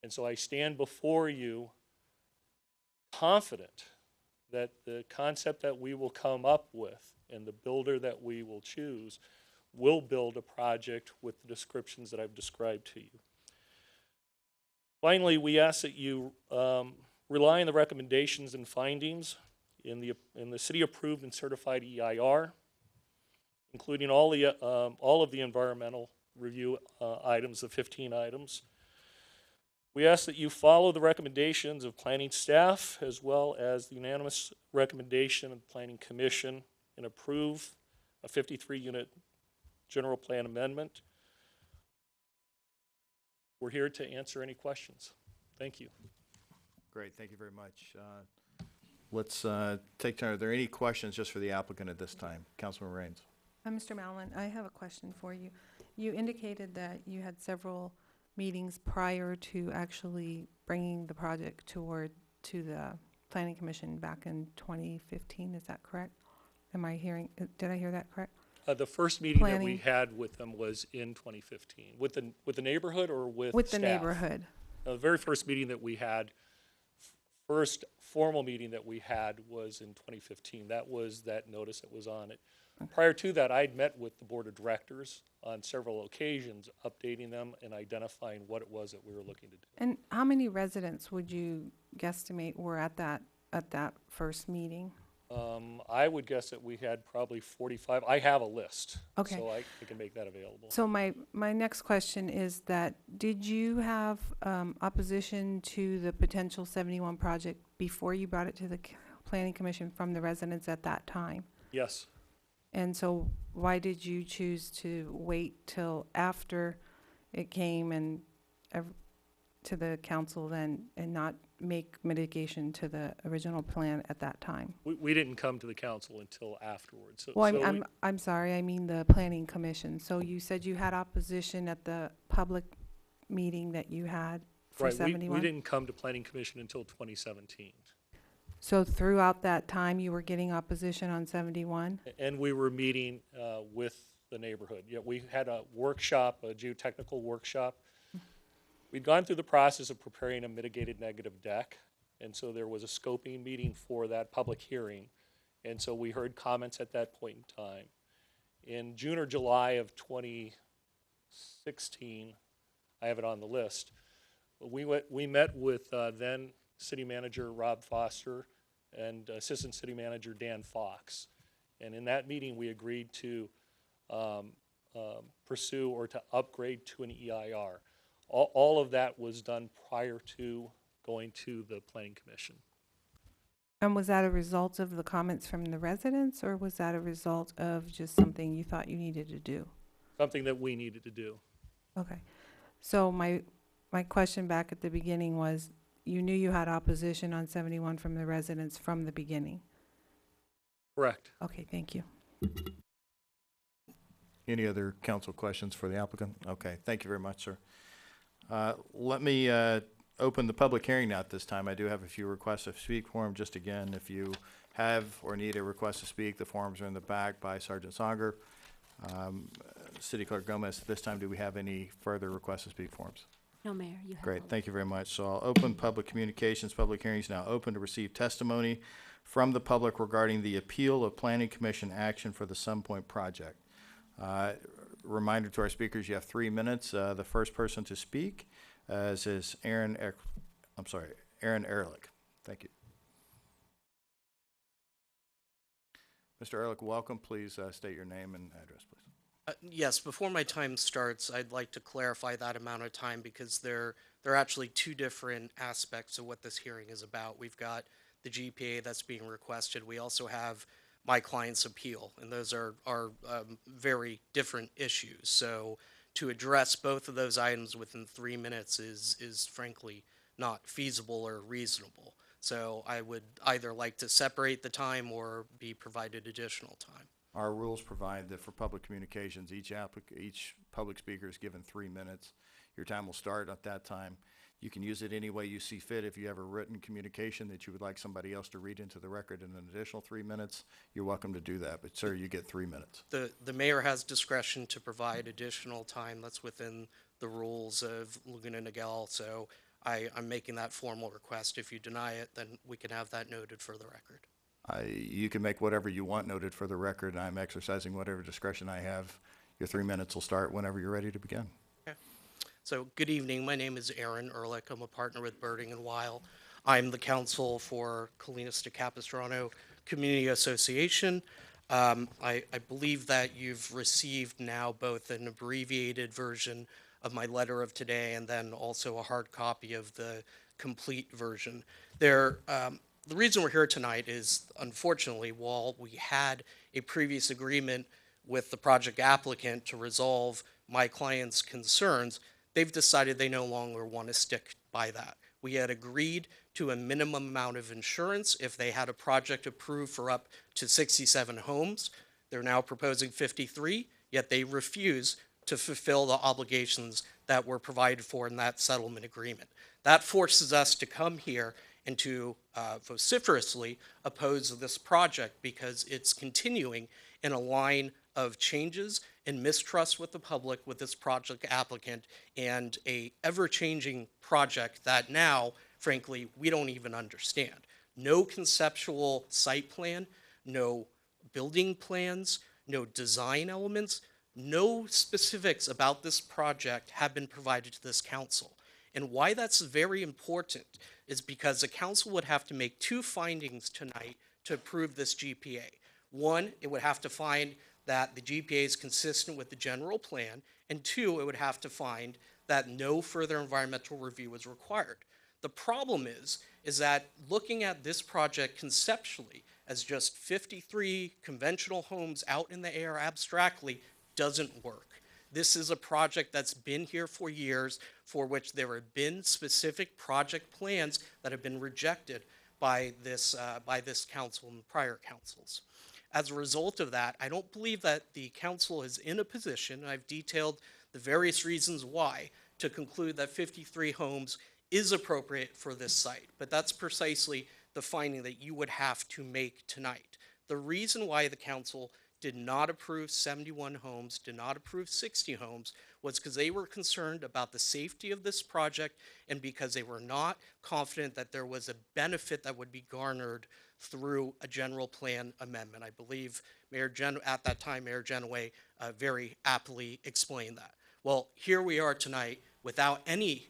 And so I stand before you confident that the concept that we will come up with and the builder that we will choose will build a project with the descriptions that I've described to you. Finally, we ask that you rely on the recommendations and findings in the city-approved and certified EIR, including all of the environmental review items, the 15 items. We ask that you follow the recommendations of planning staff as well as the unanimous recommendation of the Planning Commission and approve a 53-unit general plan amendment. We're here to answer any questions. Thank you. Great, thank you very much. Let's take turn. Are there any questions just for the applicant at this time? Councilman Raines. Mr. Mallon, I have a question for you. You indicated that you had several meetings prior to actually bringing the project to the Planning Commission back in 2015. Is that correct? Did I hear that correct? The first meeting that we had with them was in 2015. With the neighborhood or with With staff? the neighborhood. The very first meeting that we had, first formal meeting that we had was in 2015. That was that notice that was on it. Okay. Prior to that, I'd met with the board of directors on several occasions, updating them and identifying what it was that we were looking to do. And how many residents would you guesstimate were at that first meeting? I would guess that we had probably 45. I have a list, okay, so I can make that available. So my next question is that, did you have opposition to the potential 71 project before you brought it to the Planning Commission from the residents at that time? Yes. And so why did you choose to wait till after it came and to the council then and not make mitigation to the original plan at that time? We didn't come to the council until afterwards. So, well, I'm sorry, I mean the Planning Commission. So you said you had opposition at the public meeting that you had for 71? We didn't come to Planning Commission until 2017. So throughout that time, you were getting opposition on 71? And we were meeting with the neighborhood. Yeah, we had a workshop, a geotechnical workshop. We'd gone through the process of preparing a mitigated negative deck, and so there was a scoping meeting for that public hearing, and so we heard comments at that point in time. In June or July of 2016, I have it on the list, we met with then City Manager Rob Foster and Assistant City Manager Dan Fox, and in that meeting we agreed to pursue or to upgrade to an EIR. All of that was done prior to going to the Planning Commission. And was that a result of the comments from the residents, or was that a result of just something you thought you needed to do? Something that we needed to do. Okay. So my question back at the beginning was, you knew you had opposition on 71 from the residents from the beginning? Correct. Okay, thank you. Any other council questions for the applicant? Okay, thank you very much, sir. Let me open the public hearing now at this time. I do have a few requests to speak form. Just again, if you have or need a request to speak, the forms are in the back by Sergeant Songer. City Clerk Gomez, at this time, do we have any further requests to speak forms? No, Mayor, you have Great, one. thank you very much. So I'll open public communications. Public hearings now open to receive testimony from the public regarding the appeal of Planning Commission action for the Sun Point project. Reminder to our speakers, you have 3 minutes. The first person to speak is Aaron Ehrlich. Thank you. Mr. Ehrlich, welcome. Please state your name and address, please. Yes, before my time starts, I'd like to clarify that amount of time because there are actually two different aspects of what this hearing is about. We've got the GPA that's being requested. We also have my client's appeal, and those are very different issues. So to address both of those items within 3 minutes is frankly not feasible or reasonable. So I would either like to separate the time or be provided additional time. Our rules provide that for public communications, each public speaker is given 3 minutes. Your time will start at that time. You can use it any way you see fit. If you have a written communication that you would like somebody else to read into the record in an additional 3 minutes, you're welcome to do that. But sir, you get 3 minutes. The mayor has discretion to provide additional time. That's within the rules of Laguna Niguel. So I'm making that formal request. If you deny it, then we can have that noted for the record. You can make whatever you want noted for the record. I'm exercising whatever discretion I have. Your 3 minutes will start whenever you're ready to begin. Okay. So good evening. My name is Aaron Ehrlich. I'm a partner with Birding and Weil. I'm the counsel for Colinas de Capistrano Community Association. I believe that you've received now both an abbreviated version of my letter of today and then also a hard copy of the complete version. The reason we're here tonight is, unfortunately, while we had a previous agreement with the project applicant to resolve my client's concerns, they've decided they no longer want to stick by that. We had agreed to a minimum amount of insurance if they had a project approved for up to 67 homes. They're now proposing 53, yet they refuse to fulfill the obligations that were provided for in that settlement agreement. That forces us to come here and to vociferously oppose this project because it's continuing in a line of changes and mistrust with the public with this project applicant and a ever-changing project that now, frankly, we don't even understand. No conceptual site plan, no building plans, no design elements, no specifics about this project have been provided to this council. And why that's very important is because the council would have to make two findings tonight to approve this GPA. One, it would have to find that the GPA is consistent with the general plan, and two, it would have to find that no further environmental review is required. The problem is that looking at this project conceptually as just 53 conventional homes out in the air abstractly doesn't work. This is a project that's been here for years, for which there have been specific project plans that have been rejected by this council and prior councils. As a result of that, I don't believe that the council is in a position, and I've detailed the various reasons why, to conclude that 53 homes is appropriate for this site. But that's precisely the finding that you would have to make tonight. The reason why the council did not approve 71 homes, did not approve 60 homes, was because they were concerned about the safety of this project and because they were not confident that there was a benefit that would be garnered through a general plan amendment. I believe at that time, Mayor Genoway very aptly explained that. Well, here we are tonight without any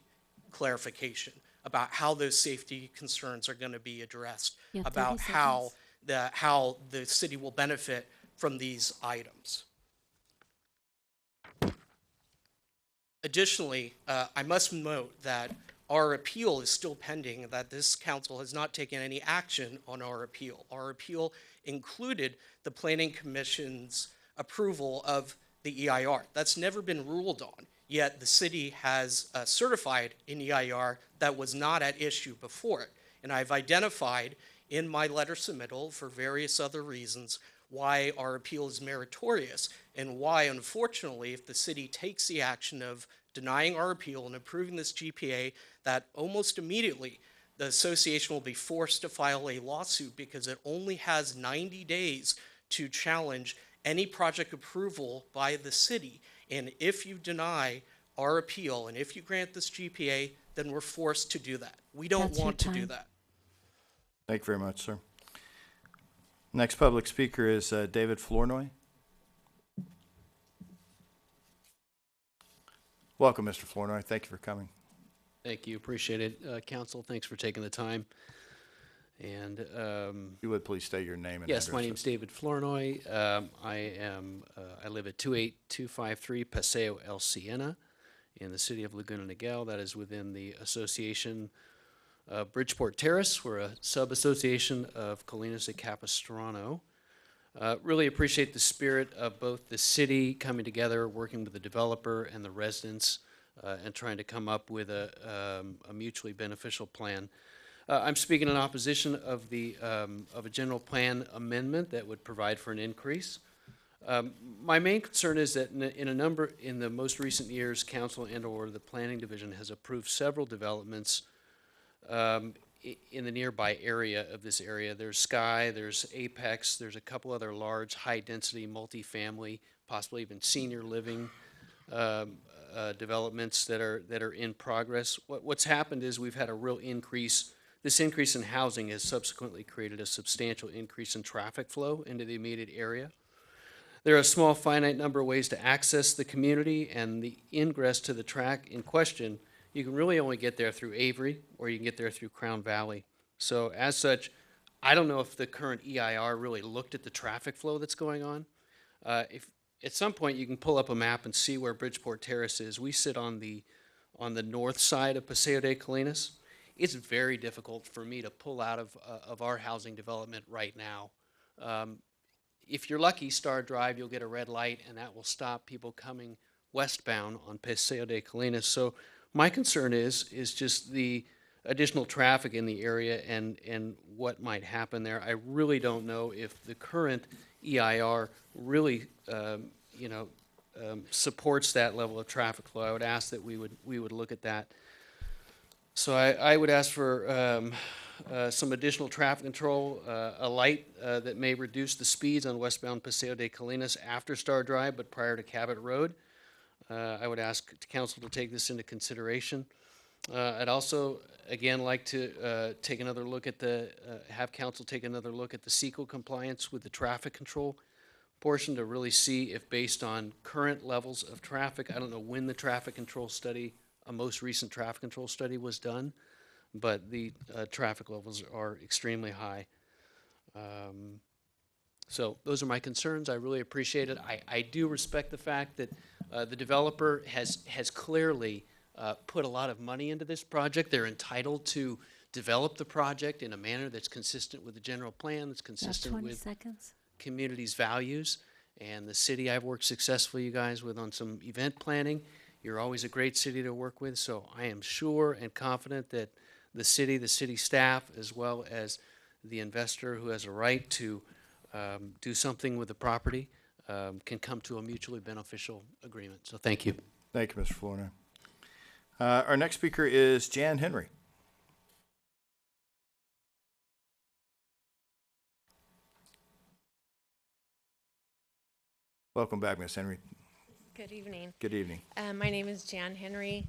clarification about how those safety concerns are going to be addressed, about how the city will benefit from these items. Additionally, I must note that our appeal is still pending, that this council has not taken any action on our appeal. Our appeal included the Planning Commission's approval of the EIR. That's never been ruled on, yet the city has certified an EIR that was not at issue before it. And I've identified in my letter submittal, for various other reasons, why our appeal is meritorious and why, unfortunately, if the city takes the action of denying our appeal and approving this GPA, that almost immediately the association will be forced to file a lawsuit because it only has 90 days to challenge any project approval by the city. And if you deny our appeal and if you grant this GPA, then we're forced to do that. We don't want to do that. Thank you very much, sir. Next public speaker is David Flournoy. Welcome, Mr. Flournoy. Thank you for coming. Thank you. Appreciate it. Council, thanks for taking the time. And you would please state your name and yes, address. my name is David Flournoy. I live at 28253 Paseo El Siena in the city of Laguna Niguel. That is within the association Bridgeport Terrace. We're a sub-association of Colinas de Capistrano. Really appreciate the spirit of both the city coming together, working with the developer and the residents, and trying to come up with a mutually beneficial plan. I'm speaking in opposition of a general plan amendment that would provide for an increase. My main concern is that in the most recent years, council and/or the planning division has approved several developments in the nearby area of this area. There's Sky, there's Apex, there's a couple other large, high-density, multifamily, possibly even senior living developments that are in progress. What's happened is we've had a real increase. This increase in housing has subsequently created a substantial increase in traffic flow into the immediate area. There are a small, finite number of ways to access the community, and the ingress to the track in question, you can really only get there through Avery, or you can get there through Crown Valley. So as such, I don't know if the current EIR really looked at the traffic flow that's going on. If at some point you can pull up a map and see where Bridgeport Terrace is. We sit on the north side of Paseo de Colinas. It's very difficult for me to pull out of our housing development right now. If you're lucky, Star Drive, you'll get a red light, and that will stop people coming westbound on Paseo de Colinas. So my concern is just the additional traffic in the area and what might happen there. I really don't know if the current EIR really, supports that level of traffic flow. I would ask that we would look at that. So I would ask for some additional traffic control, a light that may reduce the speeds on westbound Paseo de Colinas after Star Drive, but prior to Cabot Road. I would ask council to take this into consideration. I'd also, again, like to take another look at have council take another look at the CEQA compliance with the traffic control portion to really see if, based on current levels of traffic, I don't know when the traffic control study, a most recent traffic control study was done, but the traffic levels are extremely high. So those are my concerns. I really appreciate it. I do respect the fact that the developer has clearly put a lot of money into this project. They're entitled to develop the project in a manner that's consistent with the general plan, that's consistent with community's values. And the city I've worked successfully, you guys, with on some event planning. You're always a great city to work with, so I am sure and confident that the city staff, as well as the investor who has a right to do something with the property, can come to a mutually beneficial agreement. So thank you. Thank you, Mr. Florno. Our next speaker is Jan Henry. Welcome back, Ms. Henry. Good evening. Good evening. My name is Jan Henry.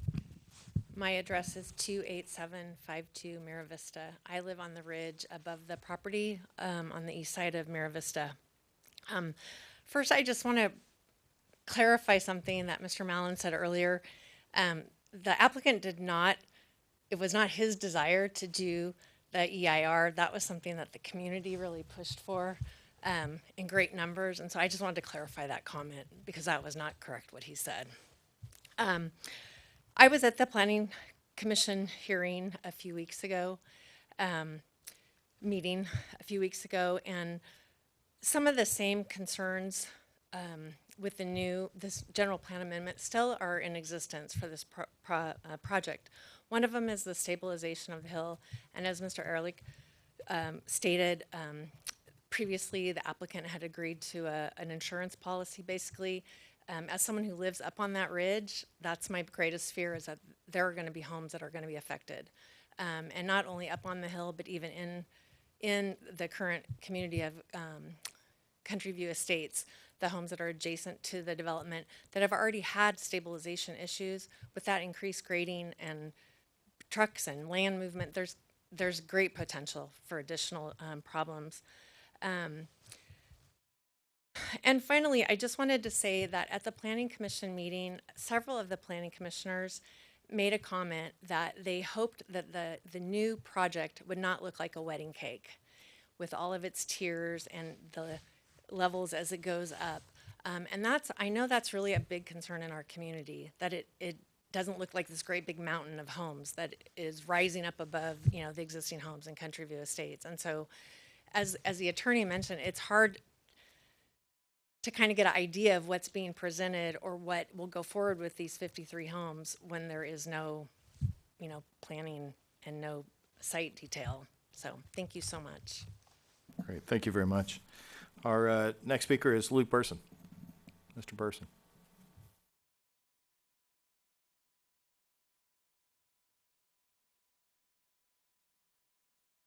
My address is 28752 Mira Vista. I live on the ridge above the property on the east side of Mira Vista. First, I just want to clarify something that Mr. Mallon said earlier. The applicant did not, it was not his desire to do the EIR. That was something that the community really pushed for in great numbers. And so I just wanted to clarify that comment because that was not correct what he said. I was at the Planning Commission hearing a few weeks ago, meeting a few weeks ago, and some of the same concerns with this general plan amendment still are in existence for this project. One of them is the stabilization of the hill, and as Mr. Ehrlich stated, previously the applicant had agreed to an insurance policy. Basically, as someone who lives up on that ridge, that's my greatest fear, is that there are going to be homes that are going to be affected, and not only up on the hill, but even in the current community of Country View Estates, the homes that are adjacent to the development that have already had stabilization issues. With that increased grading and trucks and land movement, there's great potential for additional problems. And finally, I just wanted to say that at the Planning Commission meeting, several of the planning commissioners made a comment that they hoped that the new project would not look like a wedding cake with all of its tiers and the levels as it goes up. And I know that's really a big concern in our community, that it doesn't look like this great big mountain of homes that is rising up above, the existing homes in Country View Estates. And so as the attorney mentioned, it's hard to kind of get an idea of what's being presented or what will go forward with these 53 homes when there is no, planning and no site detail. So thank you so much. Great, thank you very much. Our next speaker is Luke Burson. Mr. Burson.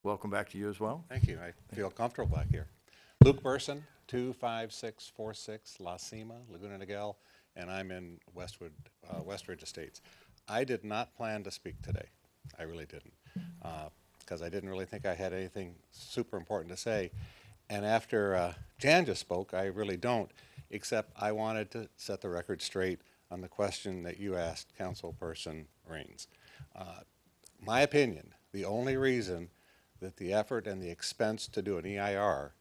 Welcome back to you as well. Thank you. I feel comfortable back here. Luke Burson, 25646 La Cima, Laguna Niguel, and I'm in Westridge Estates. I did not plan to speak today. I really didn't, because I didn't really think I had anything super important to say. And after Jan just spoke, I really don't, except I wanted to set the record straight on the question that you asked, Councilperson Raines. My opinion, the only reason that the effort and the expense to do an EIR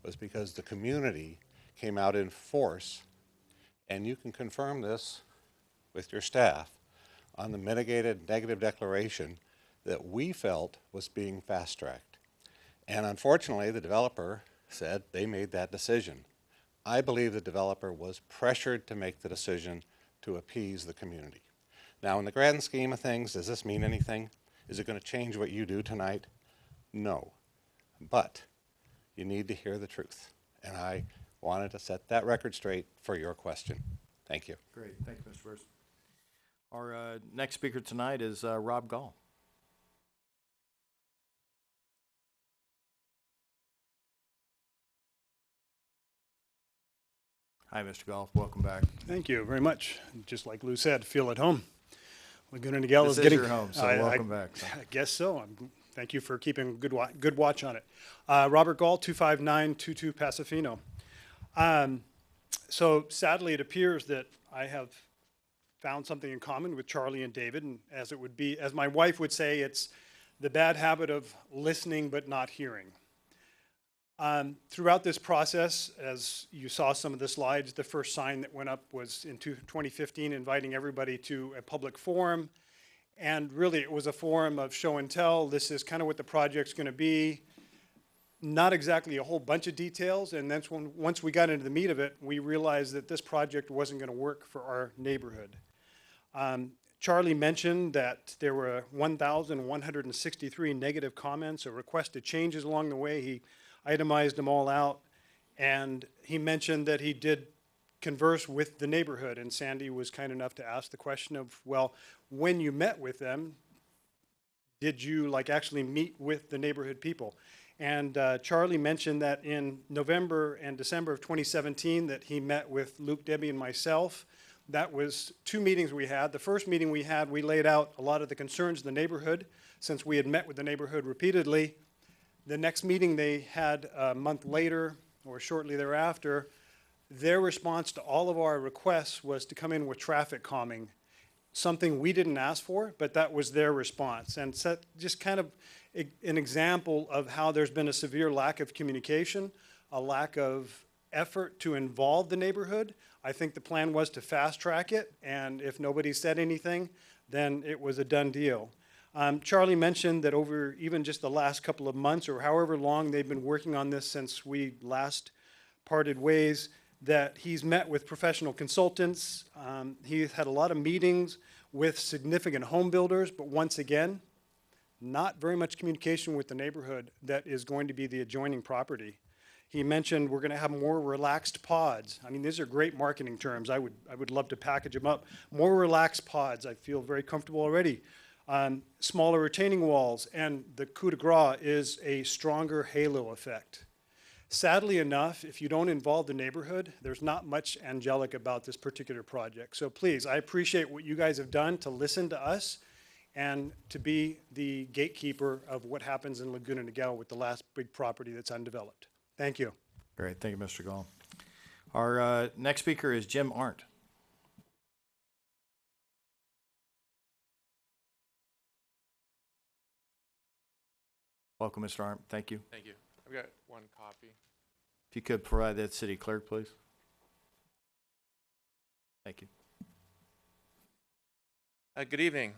was because the community came out in force, and you can confirm this with your staff, on the mitigated negative declaration that we felt was being fast-tracked. And unfortunately, the developer said they made that decision. I believe the developer was pressured to make the decision to appease the community. Now, in the grand scheme of things, does this mean anything? Is it going to change what you do tonight? No, but you need to hear the truth, and I wanted to set that record straight for your question. Thank you. Great, thank you, Mr. Burson. Our next speaker tonight is Rob Gall. Hi, Mr. Gall, welcome back. Thank you very much. Just like Lou said, feel at home. Laguna Niguel is This getting your home, so welcome back. So. I guess so. Thank you for keeping good watch on it. Robert Gall, 25922 Pasofino. So sadly, it appears that I have found something in common with Charlie and David, and as my wife would say, it's the bad habit of listening but not hearing. Throughout this process, as you saw some of the slides, the first sign that went up was in 2015, inviting everybody to a public forum. And really, it was a forum of show and tell. This is kind of what the project's going to be. Not exactly a whole bunch of details. And that's when, once we got into the meat of it, we realized that this project wasn't going to work for our neighborhood. Charlie mentioned that there were 1,163 negative comments or requested changes along the way. He itemized them all out. And he mentioned that he did converse with the neighborhood, and Sandy was kind enough to ask the question of, well, when you met with them, did you actually meet with the neighborhood people? And Charlie mentioned that in November and December of 2017 that he met with Luke, Debbie, and myself. That was 2 meetings we had. The first meeting we had, we laid out a lot of the concerns of the neighborhood, since we had met with the neighborhood repeatedly. The next meeting they had a month later, or shortly thereafter, their response to all of our requests was to come in with traffic calming, something we didn't ask for, but that was their response. And set just kind of an example of how there's been a severe lack of communication, a lack of effort to involve the neighborhood. I think the plan was to fast track it, and if nobody said anything, then it was a done deal. Charlie mentioned that over even just the last couple of months, or however long they've been working on this since we last parted ways, that he's met with professional consultants. He's had a lot of meetings with significant home builders, but once again, not very much communication with the neighborhood that is going to be the adjoining property. He mentioned we're going to have more relaxed pods. I mean, these are great marketing terms. I would love to package them up. More relaxed pods. I feel very comfortable already. Smaller retaining walls, and the coup de grace is a stronger halo effect. Sadly enough, if you don't involve the neighborhood, there's not much angelic about this particular project. So please, I appreciate what you guys have done to listen to us and to be the gatekeeper of what happens in Laguna Niguel with the last big property that's undeveloped. Thank you. Great, thank you, Mr. Gall. Our next speaker is Jim Arndt. Welcome, Mr. Arndt. Thank you. Thank you. I've got one copy. If you could provide that city clerk, please. Thank you. Good evening.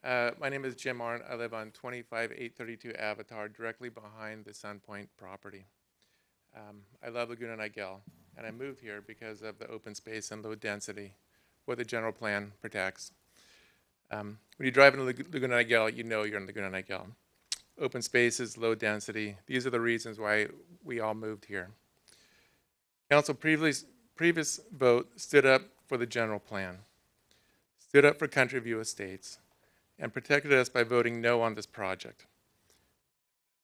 My name is Jim Arndt. I live on 25832 Avatar, directly behind the Sunpoint property. I love Laguna Niguel. and I moved here because of the open space and low density, what the general plan protects. When you drive into Laguna Niguel, you know you're in Laguna Niguel. Open spaces, low density, these are the reasons why we all moved here. Council previous vote stood up for the general plan, stood up for Country View Estates, and protected us by voting no on this project.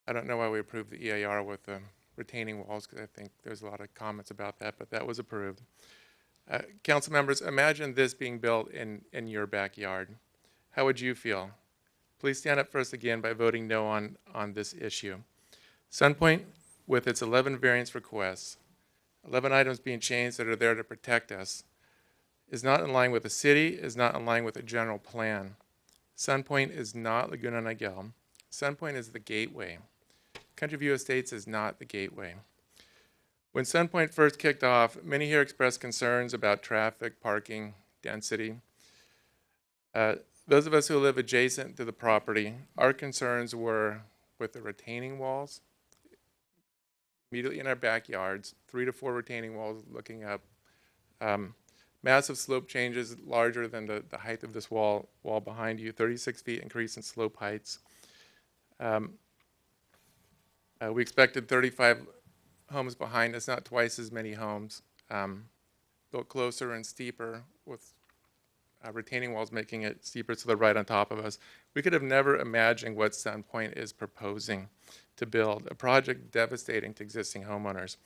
I don't know why we approved the EAR with the retaining walls, because I think there's a lot of comments about that, but that was approved. Council members, imagine this being built in your backyard. How would you feel? Please stand up first again by voting no on this issue. Sunpoint, with its 11 variance requests, 11 items being changed that are there to protect us, is not in line with the city, is not in line with the general plan. Sunpoint is not Laguna Niguel. Sunpoint is the gateway. Country View Estates is not the gateway. When Sunpoint first kicked off, many here expressed concerns about traffic, parking, density. Those of us who live adjacent to the property, our concerns were with the retaining walls, immediately in our backyards, 3 to 4 retaining walls looking up, massive slope changes larger than the height of this wall behind you, 36 feet increase in slope heights. We expected 35 homes behind us, not twice as many homes, built closer and steeper with retaining walls making it steeper to the right on top of us. We could have never imagined what Sunpoint is proposing to build, a project devastating to existing homeowners.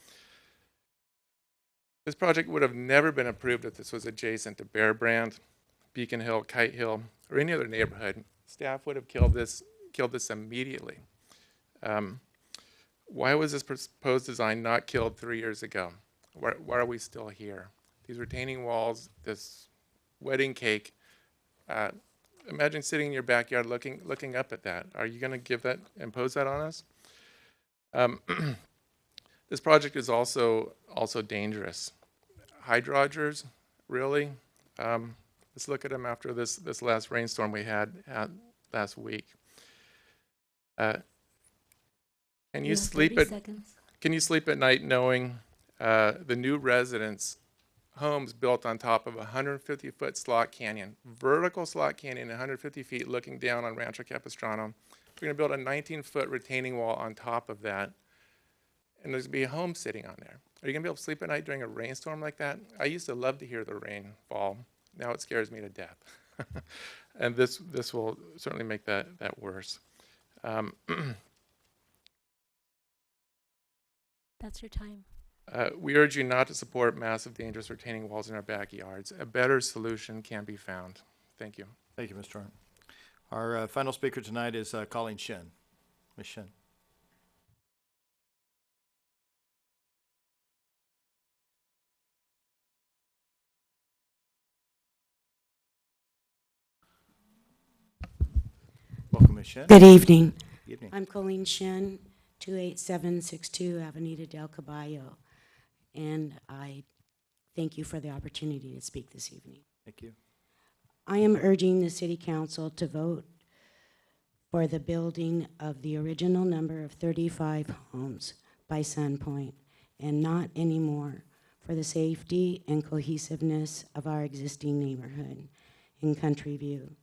This project would have never been approved if this was adjacent to Bear Brand, Beacon Hill, Kite Hill, or any other neighborhood. Staff would have killed this immediately. Why was this proposed design not killed 3 years ago? Why are we still here? These retaining walls, this wedding cake. Imagine sitting in your backyard looking up at that. Are you going to impose that on us? This project is also dangerous. Hydrologers, really? Let's look at them after this last rainstorm we had last week. Can you sleep at night knowing the new residents' homes built on top of a 150-foot slot canyon, vertical slot canyon, 150 feet looking down on Rancho Capistrano? We're going to build a 19-foot retaining wall on top of that, and there's going to be a home sitting on there. Are you going to be able to sleep at night during a rainstorm like that? I used to love to hear the rain fall. Now it scares me to death. And this will certainly make that worse. That's your time. We urge you not to support massive, dangerous retaining walls in our backyards. A better solution can be found. Thank you. Thank you, Mr. Arndt. Our final speaker tonight is Colleen Shin. Ms. Shin. Welcome, Ms. Shin. Good evening. Good evening. I'm Colleen Shin, 28762 Avenida del Caballo, and I thank you for the opportunity to speak this evening. Thank you. I am urging the City Council to vote for the building of the original number of 35 homes by Sunpoint, and not anymore, for the safety and cohesiveness of our existing neighborhood in Country View.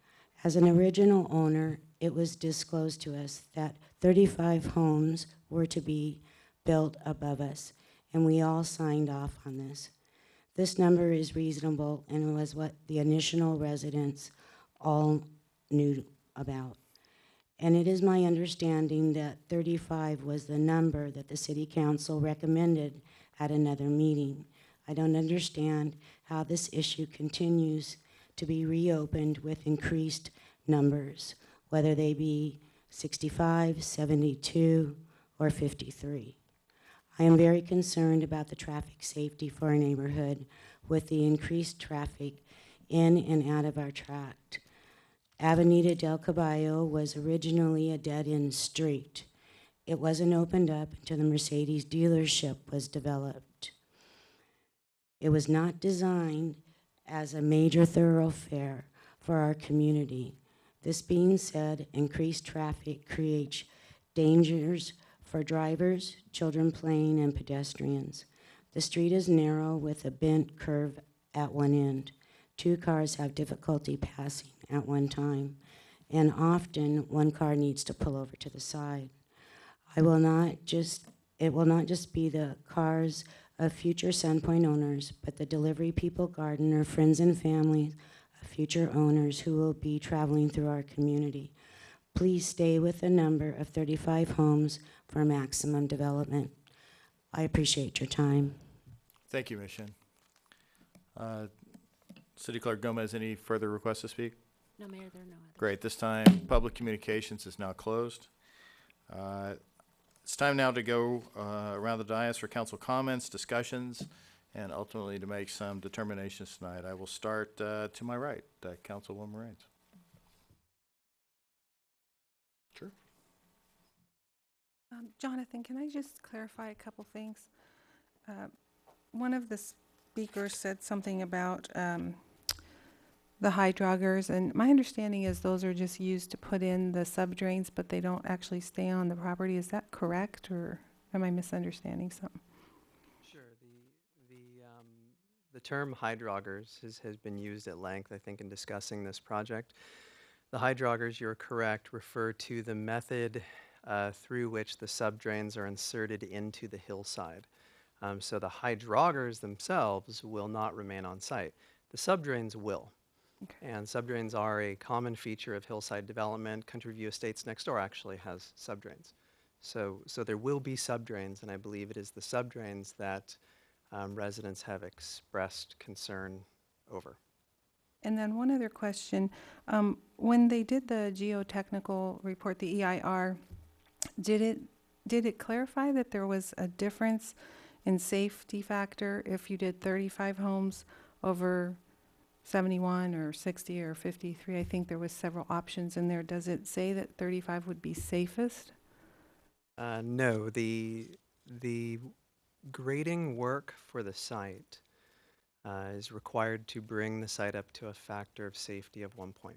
As an original owner, it was disclosed to us that 35 homes were to be built above us, and we all signed off on this. This number is reasonable and was what the initial residents all knew about. And it is my understanding that 35 was the number that the City Council recommended at another meeting. I don't understand how this issue continues to be reopened with increased numbers, whether they be 65, 72, or 53. I am very concerned about the traffic safety for our neighborhood with the increased traffic in and out of our tract. Avenida del Caballo was originally a dead-end street. It wasn't opened up until the Mercedes dealership was developed. It was not designed as a major thoroughfare for our community. This being said, increased traffic creates dangers for drivers, children playing, and pedestrians. The street is narrow with a bent curve at one end. 2 cars have difficulty passing at one time, and often one car needs to pull over to the side. It will not just be the cars of future Sandpoint owners, but the delivery people, gardener, friends and family of future owners who will be traveling through our community. Please stay with the number of 35 homes for maximum development. I appreciate your time. Thank you, Ms. Shin. City Clerk Gomez, any further requests to speak? No, Mayor, there are no others. Great. This time, public communications is now closed. It's time now to go around the dais for council comments, discussions, and ultimately to make some determinations tonight. I will start to my right, Councilwoman Raines. Sure. Jonathan, can I just clarify a couple things? One of the speakers said something about the hydroggers, and my understanding is those are just used to put in the subdrains, but they don't actually stay on the property. Is that correct, or am I misunderstanding something? Sure. The term hydroggers has been used at length, I think, in discussing this project. The hydroggers, you're correct, refer to the method through which the subdrains are inserted into the hillside. So the hydroggers themselves will not remain on site. The subdrains will. Okay. And subdrains are a common feature of hillside development. Country View Estates next door actually has subdrains. So there will be subdrains, and I believe it is the subdrains that residents have expressed concern over. And then one other question. When they did the geotechnical report, the EIR, did it clarify that there was a difference in safety factor if you did 35 homes over 71 or 60 or 53? I think there was several options in there. Does it say that 35 would be safest? No, the grading work for the site is required to bring the site up to a factor of safety of 1.5.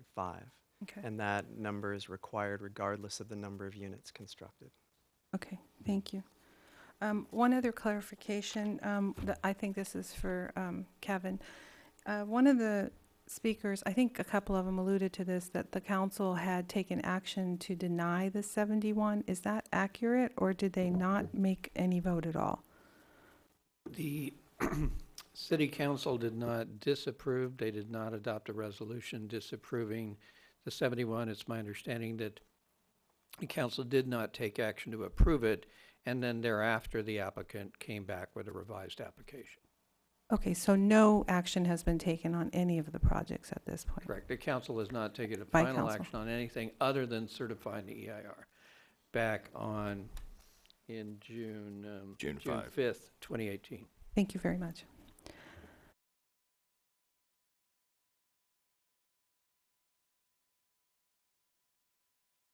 Okay. And that number is required regardless of the number of units constructed. Okay, thank you. One other clarification, I think this is for Kevin. One of the speakers, I think a couple of them alluded to this, that the council had taken action to deny the 71. Is that accurate, or did they not make any vote at all? The City Council did not disapprove. They did not adopt a resolution disapproving the 71. It's my understanding that the council did not take action to approve it, and then thereafter the applicant came back with a revised application. Okay, so no action has been taken on any of the projects at this point? Correct. The council has not taken a By final council. action on anything other than certifying the EIR back in June 5th, 2018. Thank you very much.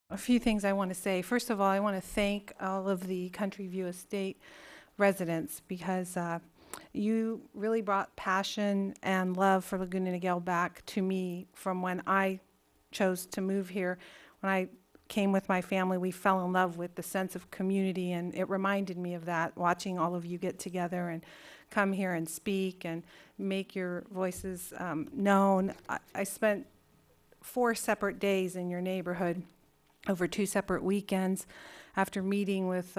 A few things I want to say. First of all, I want to thank all of the Country View Estate residents, because you really brought passion and love for Laguna Niguel back to me from when I chose to move here. When I came with my family, we fell in love with the sense of community, and it reminded me of that, watching all of you get together and come here and speak and make your voices known. I spent 4 separate days in your neighborhood over 2 separate weekends after meeting with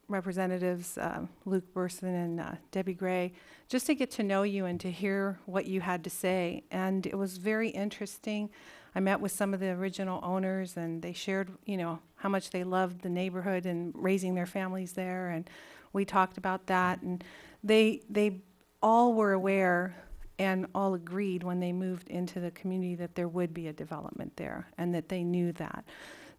Representatives Luke Burson and Debbie Gray, just to get to know you and to hear what you had to say. And it was very interesting. I met with some of the original owners, and they shared, how much they loved the neighborhood and raising their families there. And we talked about that. And they all were aware and all agreed when they moved into the community that there would be a development there, and that they knew that.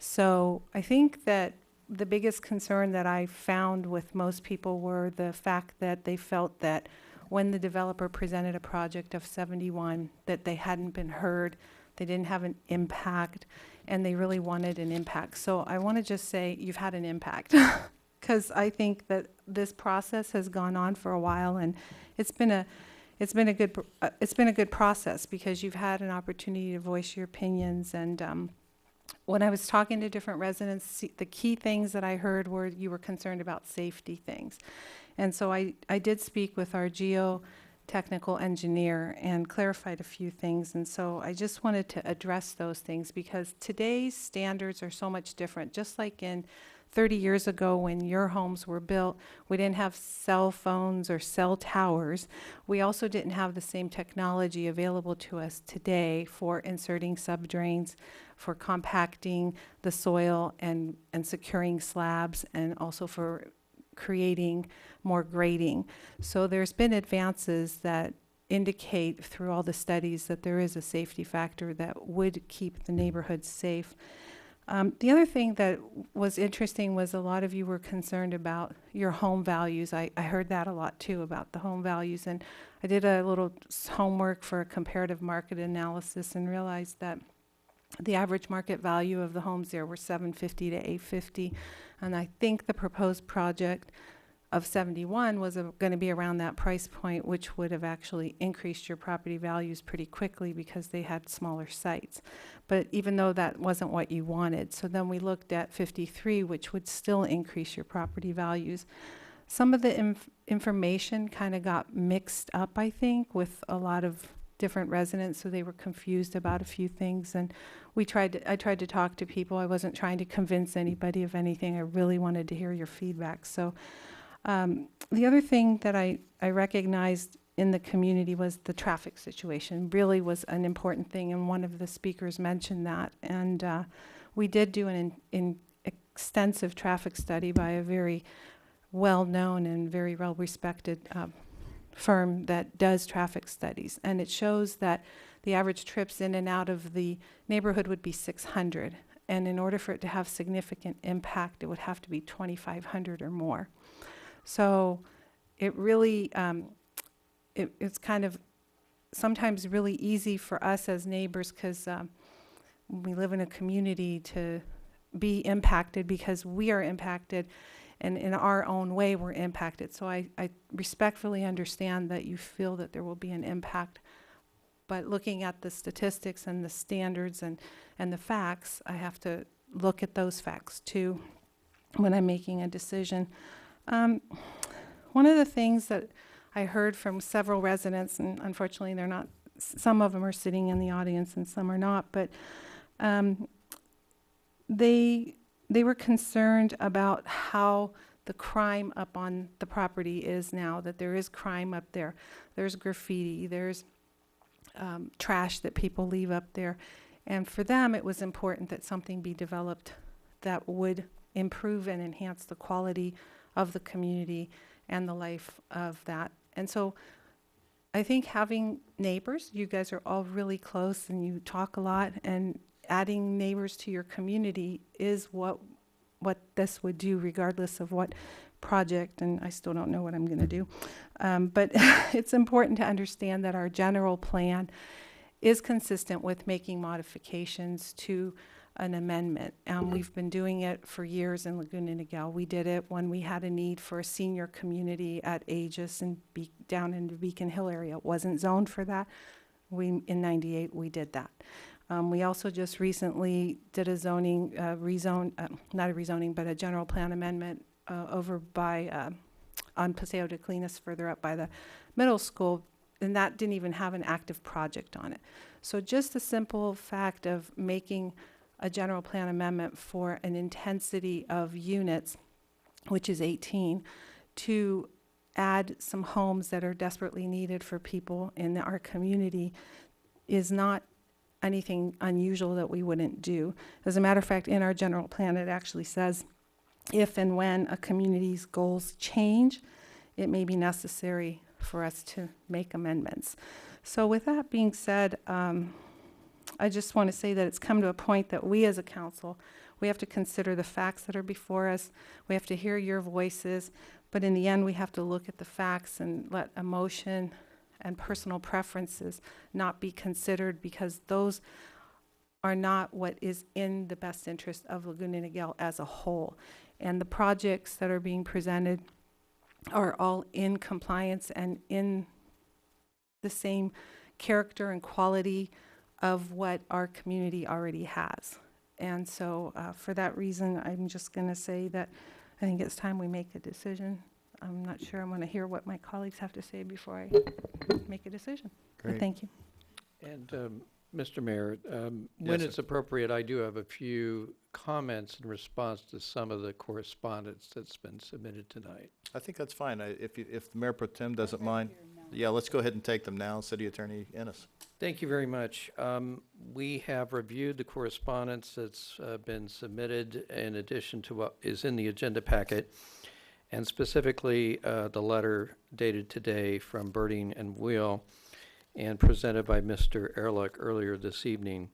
So I think that the biggest concern that I found with most people were the fact that they felt that when the developer presented a project of 71, that they hadn't been heard, they didn't have an impact, and they really wanted an impact. So I want to just say you've had an impact, because I think that this process has gone on for a while, and it's been a good process, because you've had an opportunity to voice your opinions. And when I was talking to different residents, the key things that I heard were you were concerned about safety things. And so I did speak with our geotechnical engineer and clarified a few things. And so I just wanted to address those things because today's standards are so much different. Just like in 30 years ago when your homes were built, we didn't have cell phones or cell towers. We also didn't have the same technology available to us today for inserting subdrains, for compacting the soil and securing slabs, and also for creating more grading. So there's been advances that indicate through all the studies that there is a safety factor that would keep the neighborhood safe. The other thing that was interesting was a lot of you were concerned about your home values. I heard that a lot too, about the home values. And I did a little homework for a comparative market analysis and realized that the average market value of the homes there were $750 to $850. And I think the proposed project of 71 was going to be around that price point, which would have actually increased your property values pretty quickly because they had smaller sites. But even though that wasn't what you wanted, so then we looked at 53, which would still increase your property values. Some of the information kind of got mixed up, I think, with a lot of different residents, so they were confused about a few things. And I tried to talk to people. I wasn't trying to convince anybody of anything. I really wanted to hear your feedback. So the other thing that I recognized in the community was the traffic situation really was an important thing, and one of the speakers mentioned that. And we did do an extensive traffic study by a very well-known and very well-respected firm that does traffic studies. And it shows that the average trips in and out of the neighborhood would be 600. And in order for it to have significant impact, it would have to be 2,500 or more. So it really, it's kind of sometimes really easy for us as neighbors, because we live in a community, to be impacted because we are impacted, and in our own way we're impacted. So I respectfully understand that you feel that there will be an impact, but looking at the statistics and the standards and the facts, I have to look at those facts too when I'm making a decision. One of the things that I heard from several residents, and unfortunately they're not, some of them are sitting in the audience and some are not, but they were concerned about how the crime up on the property is now, that there is crime up there. There's graffiti, there's trash that people leave up there. And for them, it was important that something be developed that would improve and enhance the quality of the community and the life of that. And so I think having neighbors, you guys are all really close and you talk a lot, and adding neighbors to your community is what this would do, regardless of what project, and I still don't know what I'm going to do. But it's important to understand that our general plan is consistent with making modifications to an amendment. We've been doing it for years in Laguna Niguel. We did it when we had a need for a senior community at Aegis and down in the Beacon Hill area. It wasn't zoned for that. In '98, we did that. We also just recently did a zoning not a rezoning, but a general plan amendment over by on Paseo de Clinas, further up by the middle school, and that didn't even have an active project on it. So just the simple fact of making a general plan amendment for an intensity of units, which is 18, to add some homes that are desperately needed for people in our community is not anything unusual that we wouldn't do. As a matter of fact, in our general plan, it actually says if and when a community's goals change, it may be necessary for us to make amendments. So with that being said, I just want to say that it's come to a point that we as a council, we have to consider the facts that are before us. We have to hear your voices, but in the end, we have to look at the facts and let emotion and personal preferences not be considered, because those are not what is in the best interest of Laguna Niguel as a whole. And the projects that are being presented are all in compliance and in the same character and quality of what our community already has. And so for that reason, I'm just going to say that I think it's time we make a decision. I'm not sure. I'm going to hear what my colleagues have to say before I make a decision. But Great. thank you. And Mr. Mayor, when Yes, it's appropriate, I do have a few comments in response to some of the correspondence that's been submitted tonight. I think that's fine. If the Mayor Pro Tem doesn't mind. Yeah, let's go ahead and take them now. City Attorney Ennis. Thank you very much. We have reviewed the correspondence that's been submitted in addition to what is in the agenda packet, and specifically the letter dated today from Birding and Wheel and presented by Mr. Ehrlich earlier this evening.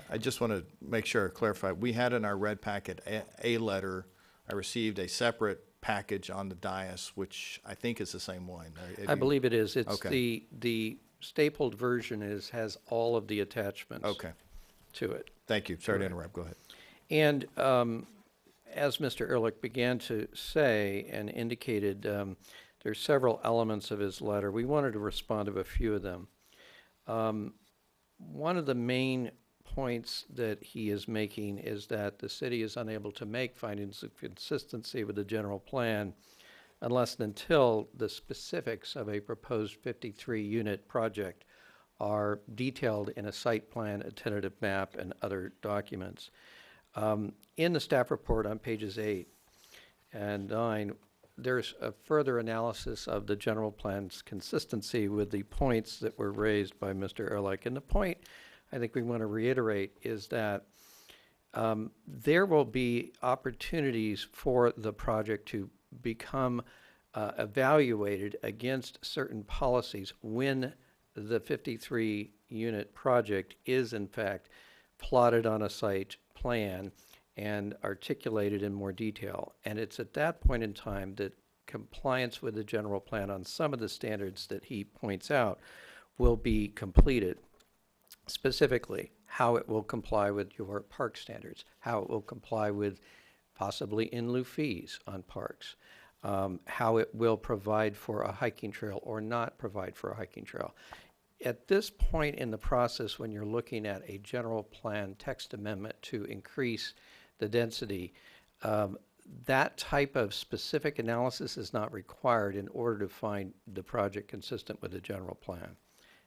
I just want to make sure I clarify. We had in our red packet a letter. I received a separate package on the dais, which I think is the same one. I believe it is. It's Okay. the stapled version has all of the attachments Okay. to it. Thank you. Sorry to Correct. interrupt. Go ahead. And as Mr. Ehrlich began to say and indicated, there's several elements of his letter. We wanted to respond to a few of them. One of the main points that he is making is that the city is unable to make findings of consistency with the general plan unless and until the specifics of a proposed 53-unit project are detailed in a site plan, a tentative map, and other documents. In the staff report on pages 8 and 9, there's a further analysis of the general plan's consistency with the points that were raised by Mr. Ehrlich. And the point I think we want to reiterate is that there will be opportunities for the project to become evaluated against certain policies when the 53-unit project is in fact plotted on a site plan and articulated in more detail. And it's at that point in time that compliance with the general plan on some of the standards that he points out will be completed. Specifically, how it will comply with your park standards, how it will comply with possibly in lieu fees on parks, how it will provide for a hiking trail or not provide for a hiking trail. At this point in the process, when you're looking at a general plan text amendment to increase the density, that type of specific analysis is not required in order to find the project consistent with the general plan.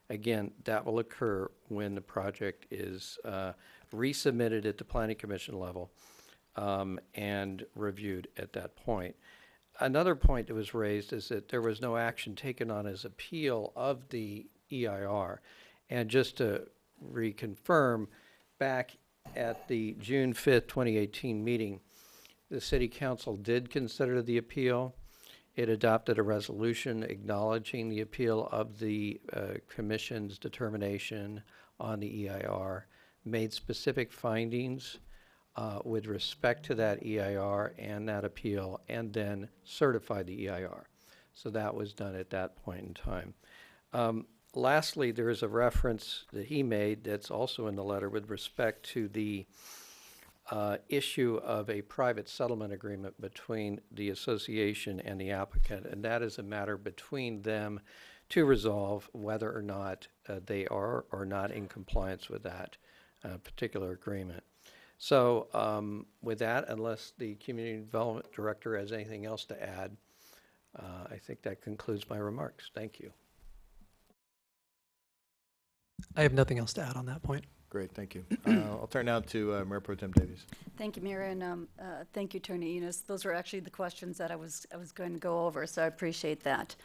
Again, that will occur when the project is resubmitted at the Planning Commission level and reviewed at that point. Another point that was raised is that there was no action taken on his appeal of the EIR. And just to reconfirm, back at the June 5th, 2018 meeting, the City Council did consider the appeal. It adopted a resolution acknowledging the appeal of the Commission's determination on the EIR, made specific findings with respect to that EIR and that appeal, and then certified the EIR. So that was done at that point in time. Lastly, there is a reference that he made that's also in the letter with respect to the issue of a private settlement agreement between the association and the applicant, and that is a matter between them to resolve whether or not they are or not in compliance with that particular agreement. So with that, unless the Community Development Director has anything else to add, I think that concludes my remarks. Thank you. I have nothing else to add on that point. Great, thank you. I'll turn now to Mayor Pro Tem Davies. Thank you, Mayor, and thank you, Attorney Enos. Those were actually the questions that I was going to go over, so I appreciate that.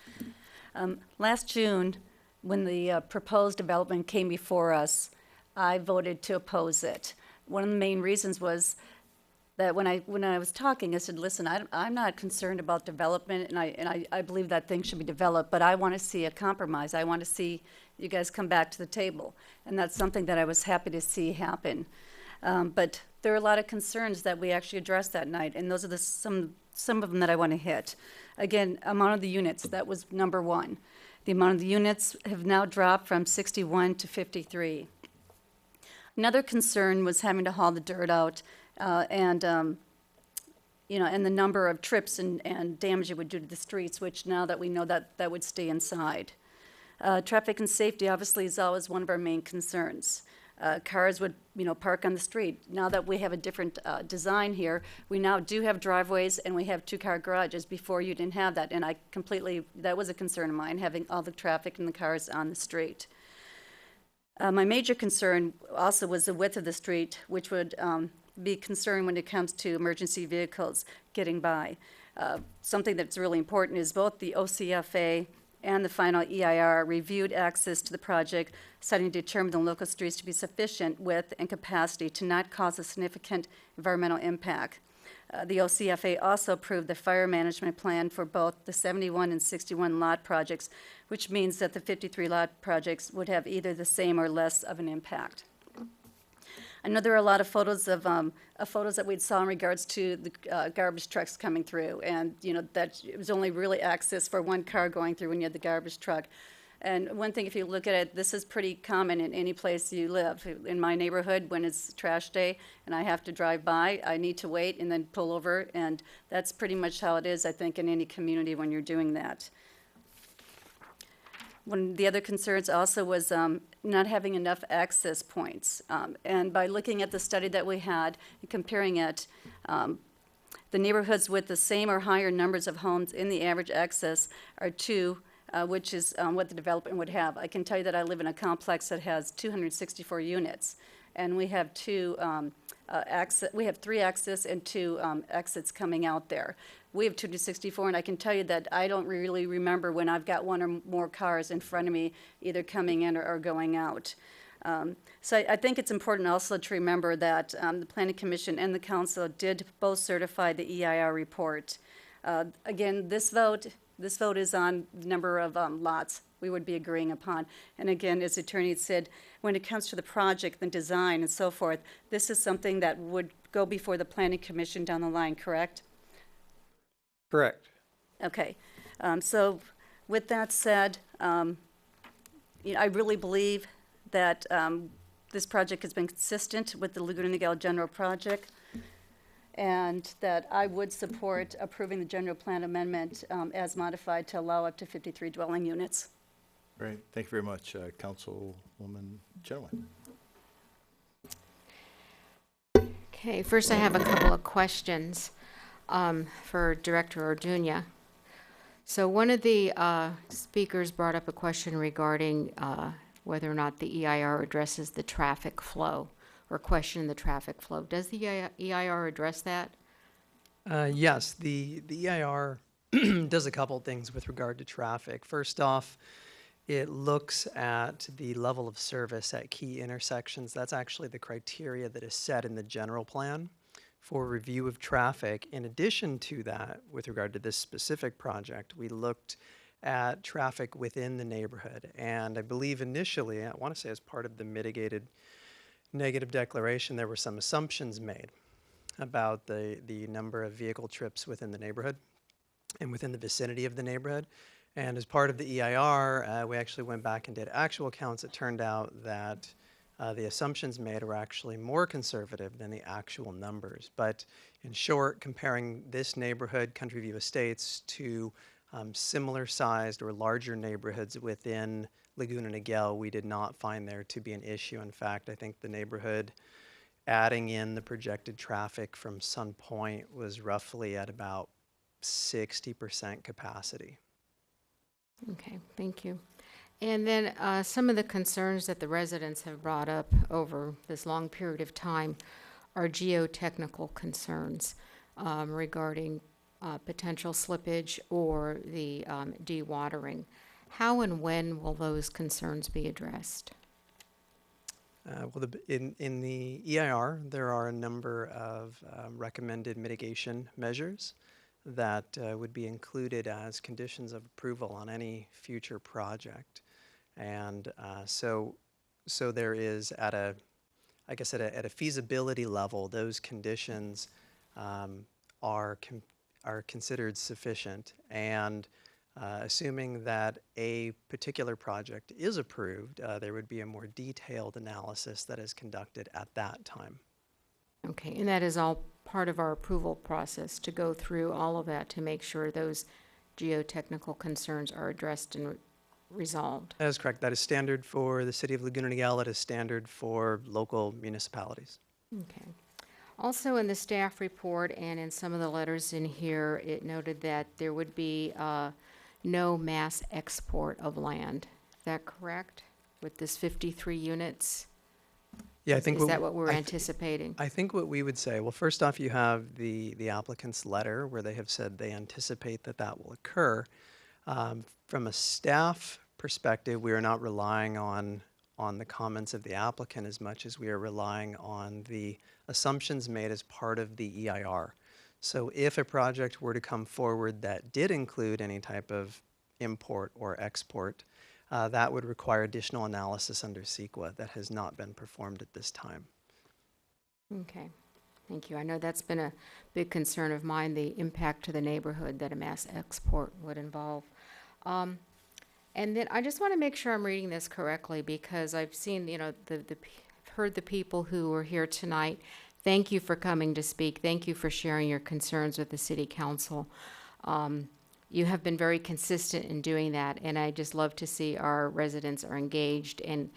Last June, when the proposed development came before us, I voted to oppose it. One of the main reasons was that when I was talking, I said, listen, I'm not concerned about development, and I believe that things should be developed, but I want to see a compromise. I want to see you guys come back to the table, and that's something that I was happy to see happen. But there are a lot of concerns that we actually addressed that night, and those are some of them that I want to hit. Again, amount of the units, that was number one. The amount of the units have now dropped from 61 to 53. Another concern was having to haul the dirt out, and the number of trips and damage it would do to the streets, which now that we know that would stay inside. Traffic and safety obviously is always one of our main concerns. Cars would, park on the street. Now that we have a different design here, we now do have driveways and we have two-car garages. Before you didn't have that, and that was a concern of mine, having all the traffic and the cars on the street. My major concern also was the width of the street, which would be concerned when it comes to emergency vehicles getting by. Something that's really important is both the OCFA and the final EIR reviewed access to the project, citing determined the local streets to be sufficient width and capacity to not cause a significant environmental impact. The OCFA also approved the fire management plan for both the 71 and 61 lot projects, which means that the 53 lot projects would have either the same or less of an impact. I know there are a lot of photos that we saw in regards to the garbage trucks coming through, and that it was only really access for one car going through when you had the garbage truck. And one thing, if you look at it, this is pretty common in any place you live. In my neighborhood, when it's trash day and I have to drive by, I need to wait and then pull over, and that's pretty much how it is, I think, in any community when you're doing that. One of the other concerns also was not having enough access points. And by looking at the study that we had and comparing it, the neighborhoods with the same or higher numbers of homes in the average access are 2, which is what the development would have. I can tell you that I live in a complex that has 264 units, and we have 3 access and 2 exits coming out there. We have 264, and I can tell you that I don't really remember when I've got one or more cars in front of me, either coming in or going out. So I think it's important also to remember that the Planning Commission and the Council did both certify the EIR report. Again, this vote is on the number of lots we would be agreeing upon. And again, as the attorney said, when it comes to the project, the design, and so forth, this is something that would go before the Planning Commission down the line, correct? Correct. Okay. So with that said, I really believe that this project has been consistent with the Laguna Niguel General Project, and that I would support approving the general plan amendment as modified to allow up to 53 dwelling units. Great. Thank you very much, Councilwoman Chenoweth. Okay, first I have a couple of questions for Director Orduña. So one of the speakers brought up a question regarding whether or not the EIR addresses the traffic flow, or question the traffic flow. Does the EIR address that? Yes, the EIR does a couple things with regard to traffic. First off, it looks at the level of service at key intersections. That's actually the criteria that is set in the general plan for review of traffic. In addition to that, with regard to this specific project, we looked at traffic within the neighborhood. And I believe initially, I want to say as part of the mitigated negative declaration, there were some assumptions made about the number of vehicle trips within the neighborhood and within the vicinity of the neighborhood. And as part of the EIR, we actually went back and did actual counts. It turned out that the assumptions made were actually more conservative than the actual numbers. But in short, comparing this neighborhood, Country View Estates, to similar sized or larger neighborhoods within Laguna Niguel, we did not find there to be an issue. In fact, I think the neighborhood, adding in the projected traffic from Sun Point, was roughly at about 60% capacity. Okay, thank you. And then some of the concerns that the residents have brought up over this long period of time are geotechnical concerns regarding potential slippage or the dewatering. How and when will those concerns be addressed? Well, in the EIR, there are a number of recommended mitigation measures that would be included as conditions of approval on any future project. And so there is at a feasibility level, those conditions are considered sufficient. And assuming that a particular project is approved, there would be a more detailed analysis that is conducted at that time. Okay, and that is all part of our approval process, to go through all of that to make sure those geotechnical concerns are addressed resolved. That is correct. That is standard for the city of Laguna Niguel. It is standard for local municipalities. Okay. Also in the staff report and in some of the letters in here, it noted that there would be no mass export of land. Is that correct? With this 53 units? Yeah, I think Is that what we're anticipating? I think what we would say, well, first off, you have the applicant's letter where they have said they anticipate that that will occur. From a staff perspective, we are not relying on the comments of the applicant as much as we are relying on the assumptions made as part of the EIR. So if a project were to come forward that did include any type of import or export, that would require additional analysis under CEQA that has not been performed at this time. Okay, thank you. I know that's been a big concern of mine, the impact to the neighborhood that a mass export would involve. And then I just want to make sure I'm reading this correctly, because I've seen, you know, heard the people who were here tonight. Thank you for coming to speak. Thank you for sharing your concerns with the city council. You have been very consistent in doing that, and I just love to see our residents are engaged and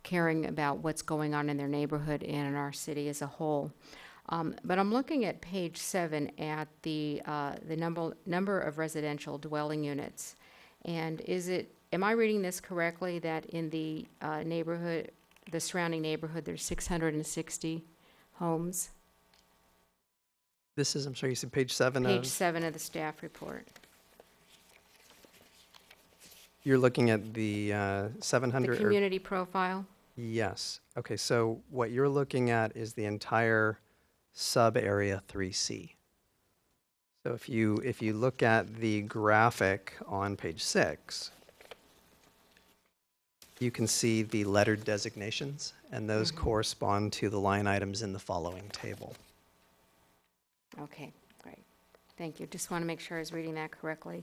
caring about what's going on in their neighborhood and in our city as a whole. But I'm looking at page 7 at the number of residential dwelling units. And am I reading this correctly, that in the neighborhood, the surrounding neighborhood, there's 660 homes? This is, I'm sorry, you said page 7 Page 7 of the staff report. You're looking at the 700? The community profile? Yes. Okay, so what you're looking at is the entire sub-area 3C. So if you look at the graphic on page 6, you can see the lettered designations, and those correspond to the line items in the following table. Okay, great. Thank you. Just want to make sure I was reading that correctly.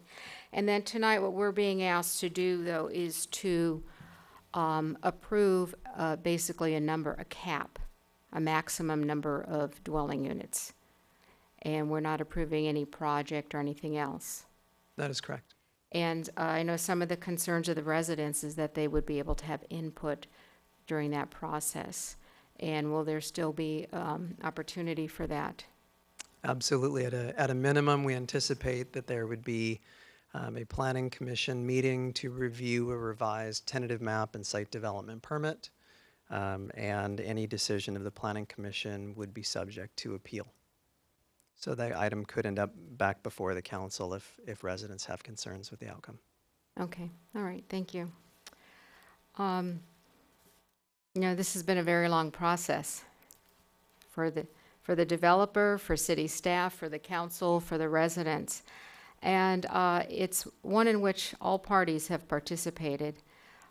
And then tonight, what we're being asked to do, though, is to approve basically a cap, a maximum number of dwelling units. And we're not approving any project or anything else. That is correct. And I know some of the concerns of the residents is that they would be able to have input during that process. And will there still be opportunity for that? Absolutely. At a minimum, we anticipate that there would be a planning commission meeting to review a revised tentative map and site development permit. And any decision of the planning commission would be subject to appeal. So that item could end up back before the council if residents have concerns with the outcome. Okay, all right, thank you. You know, this has been a very long process for the developer, for city staff, for the council, for the residents. And it's one in which all parties have participated.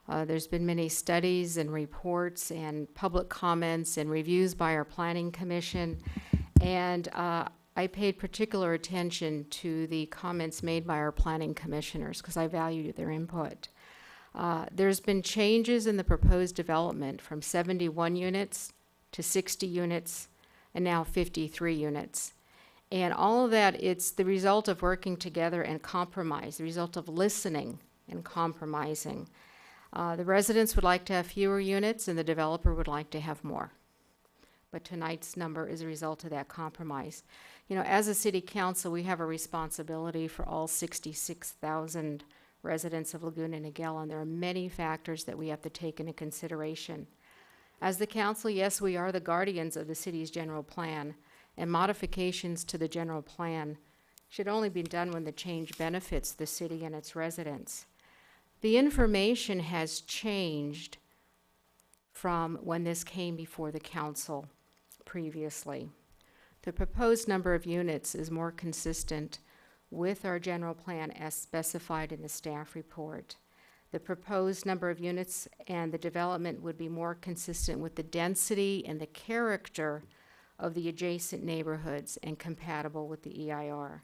There's been many studies and reports and public comments and reviews by our planning commission. And I paid particular attention to the comments made by our planning commissioners because I valued their input. There's been changes in the proposed development from 71 units to 60 units and now 53 units. And all of that, it's the result of working together and compromise, the result of listening and compromising. The residents would like to have fewer units and the developer would like to have more. But tonight's number is a result of that compromise. You know, as a city council, we have a responsibility for all 66,000 residents of Laguna Niguel, and there are many factors that we have to take into consideration. As the council, yes, we are the guardians of the city's general plan, and modifications to the general plan should only be done when the change benefits the city and its residents. The information has changed from when this came before the council previously. The proposed number of units is more consistent with our general plan as specified in the staff report. The proposed number of units and the development would be more consistent with the density and the character of the adjacent neighborhoods and compatible with the EIR.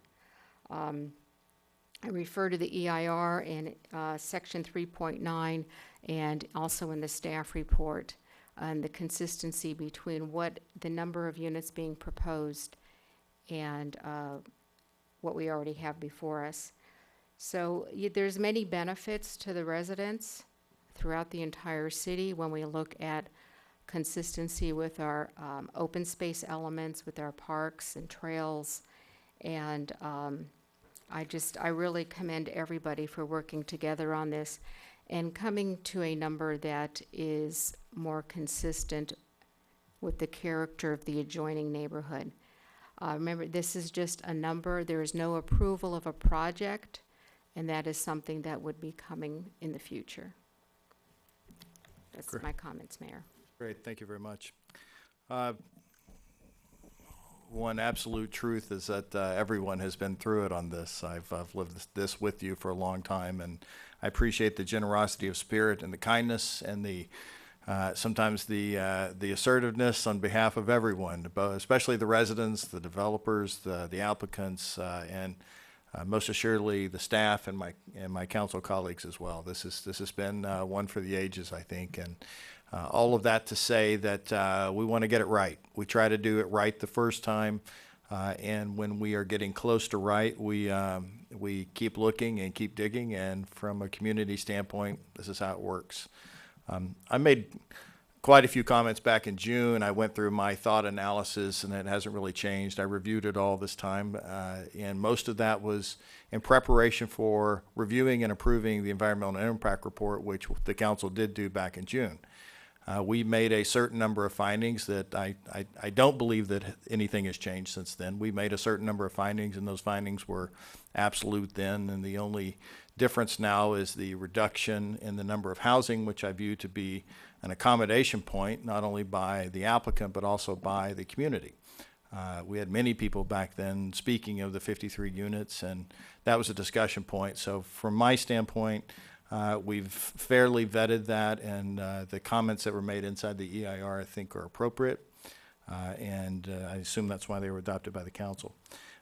I refer to the EIR in section 3.9 and also in the staff report on the consistency between what the number of units being proposed and what we already have before us. So there's many benefits to the residents throughout the entire city when we look at consistency with our open space elements, with our parks and trails. And I really commend everybody for working together on this and coming to a number that is more consistent with the character of the adjoining neighborhood. Remember, this is just a number. There is no approval of a project, and that is something that would be coming in the future. That's Great. my comments, Mayor. Great, thank you very much. One absolute truth is that everyone has been through it on this. I've lived this with you for a long time, and I appreciate the generosity of spirit and the kindness and the sometimes the assertiveness on behalf of everyone, especially the residents, the developers, the applicants, and most assuredly the staff and my council colleagues as well. This has been one for the ages, I think, and all of that to say that we want to get it right. We try to do it right the first time, and when we are getting close to right, we keep looking and keep digging. And from a community standpoint, this is how it works. I made quite a few comments back in June. I went through my thought analysis, and it hasn't really changed. I reviewed it all this time, and most of that was in preparation for reviewing and approving the environmental impact report, which the council did do back in June. We made a certain number of findings that I don't believe that anything has changed since then. We made a certain number of findings, and those findings were absolute then, and the only difference now is the reduction in the number of housing, which I view to be an accommodation point, not only by the applicant, but also by the community. We had many people back then speaking of the 53 units, and that was a discussion point. So from my standpoint, we've fairly vetted that, and the comments that were made inside the EIR I think are appropriate, and I assume that's why they were adopted by the council.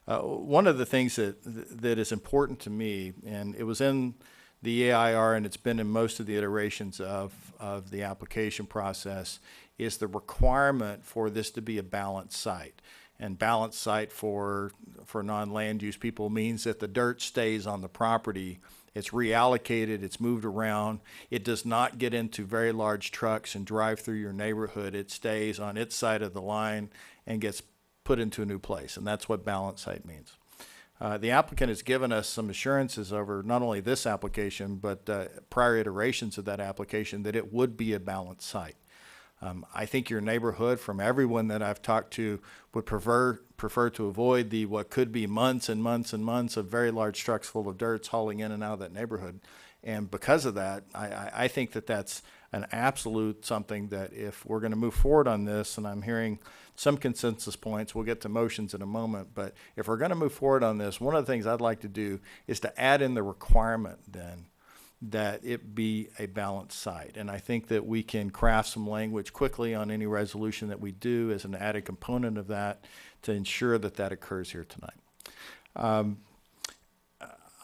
One of the things that is important to me, and it was in the EIR and it's been in most of the iterations of the application process, is the requirement for this to be a balanced site. And balanced site for non-land use people means that the dirt stays on the property. It's reallocated, it's moved around. It does not get into very large trucks and drive through your neighborhood. It stays on its side of the line and gets put into a new place, and that's what balanced site means. The applicant has given us some assurances over not only this application, but prior iterations of that application that it would be a balanced site. I think your neighborhood, from everyone that I've talked to, would prefer to avoid what could be months and months and months of very large trucks full of dirt hauling in and out of that neighborhood. And because of that, I think that that's an absolute something that if we're going to move forward on this, and I'm hearing some consensus points, we'll get to motions in a moment, but if we're going to move forward on this, one of the things I'd like to do is to add in the requirement then that it be a balanced site. And I think that we can craft some language quickly on any resolution that we do as an added component of that to ensure that that occurs here tonight.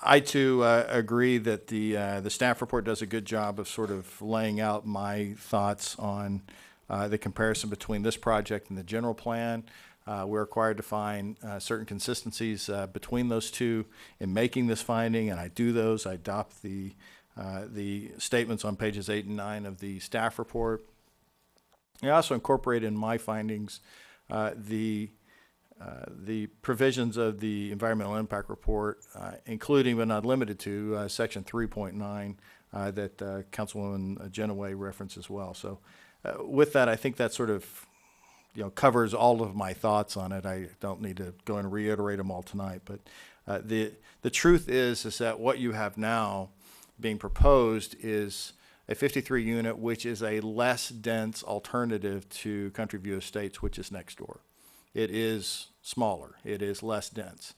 I too agree that the staff report does a good job of sort of laying out my thoughts on the comparison between this project and the general plan. We're required to find certain consistencies between those two in making this finding, and I do those. I adopt the statements on pages 8 and 9 of the staff report. I also incorporate in my findings the provisions of the environmental impact report, including but not limited to section 3.9 that Councilwoman Genoway referenced as well. So with that, I think that sort of covers all of my thoughts on it. I don't need to go and reiterate them all tonight, but the truth is that what you have now being proposed is a 53 unit, which is a less dense alternative to Country View Estates, which is next door. It is smaller, it is less dense.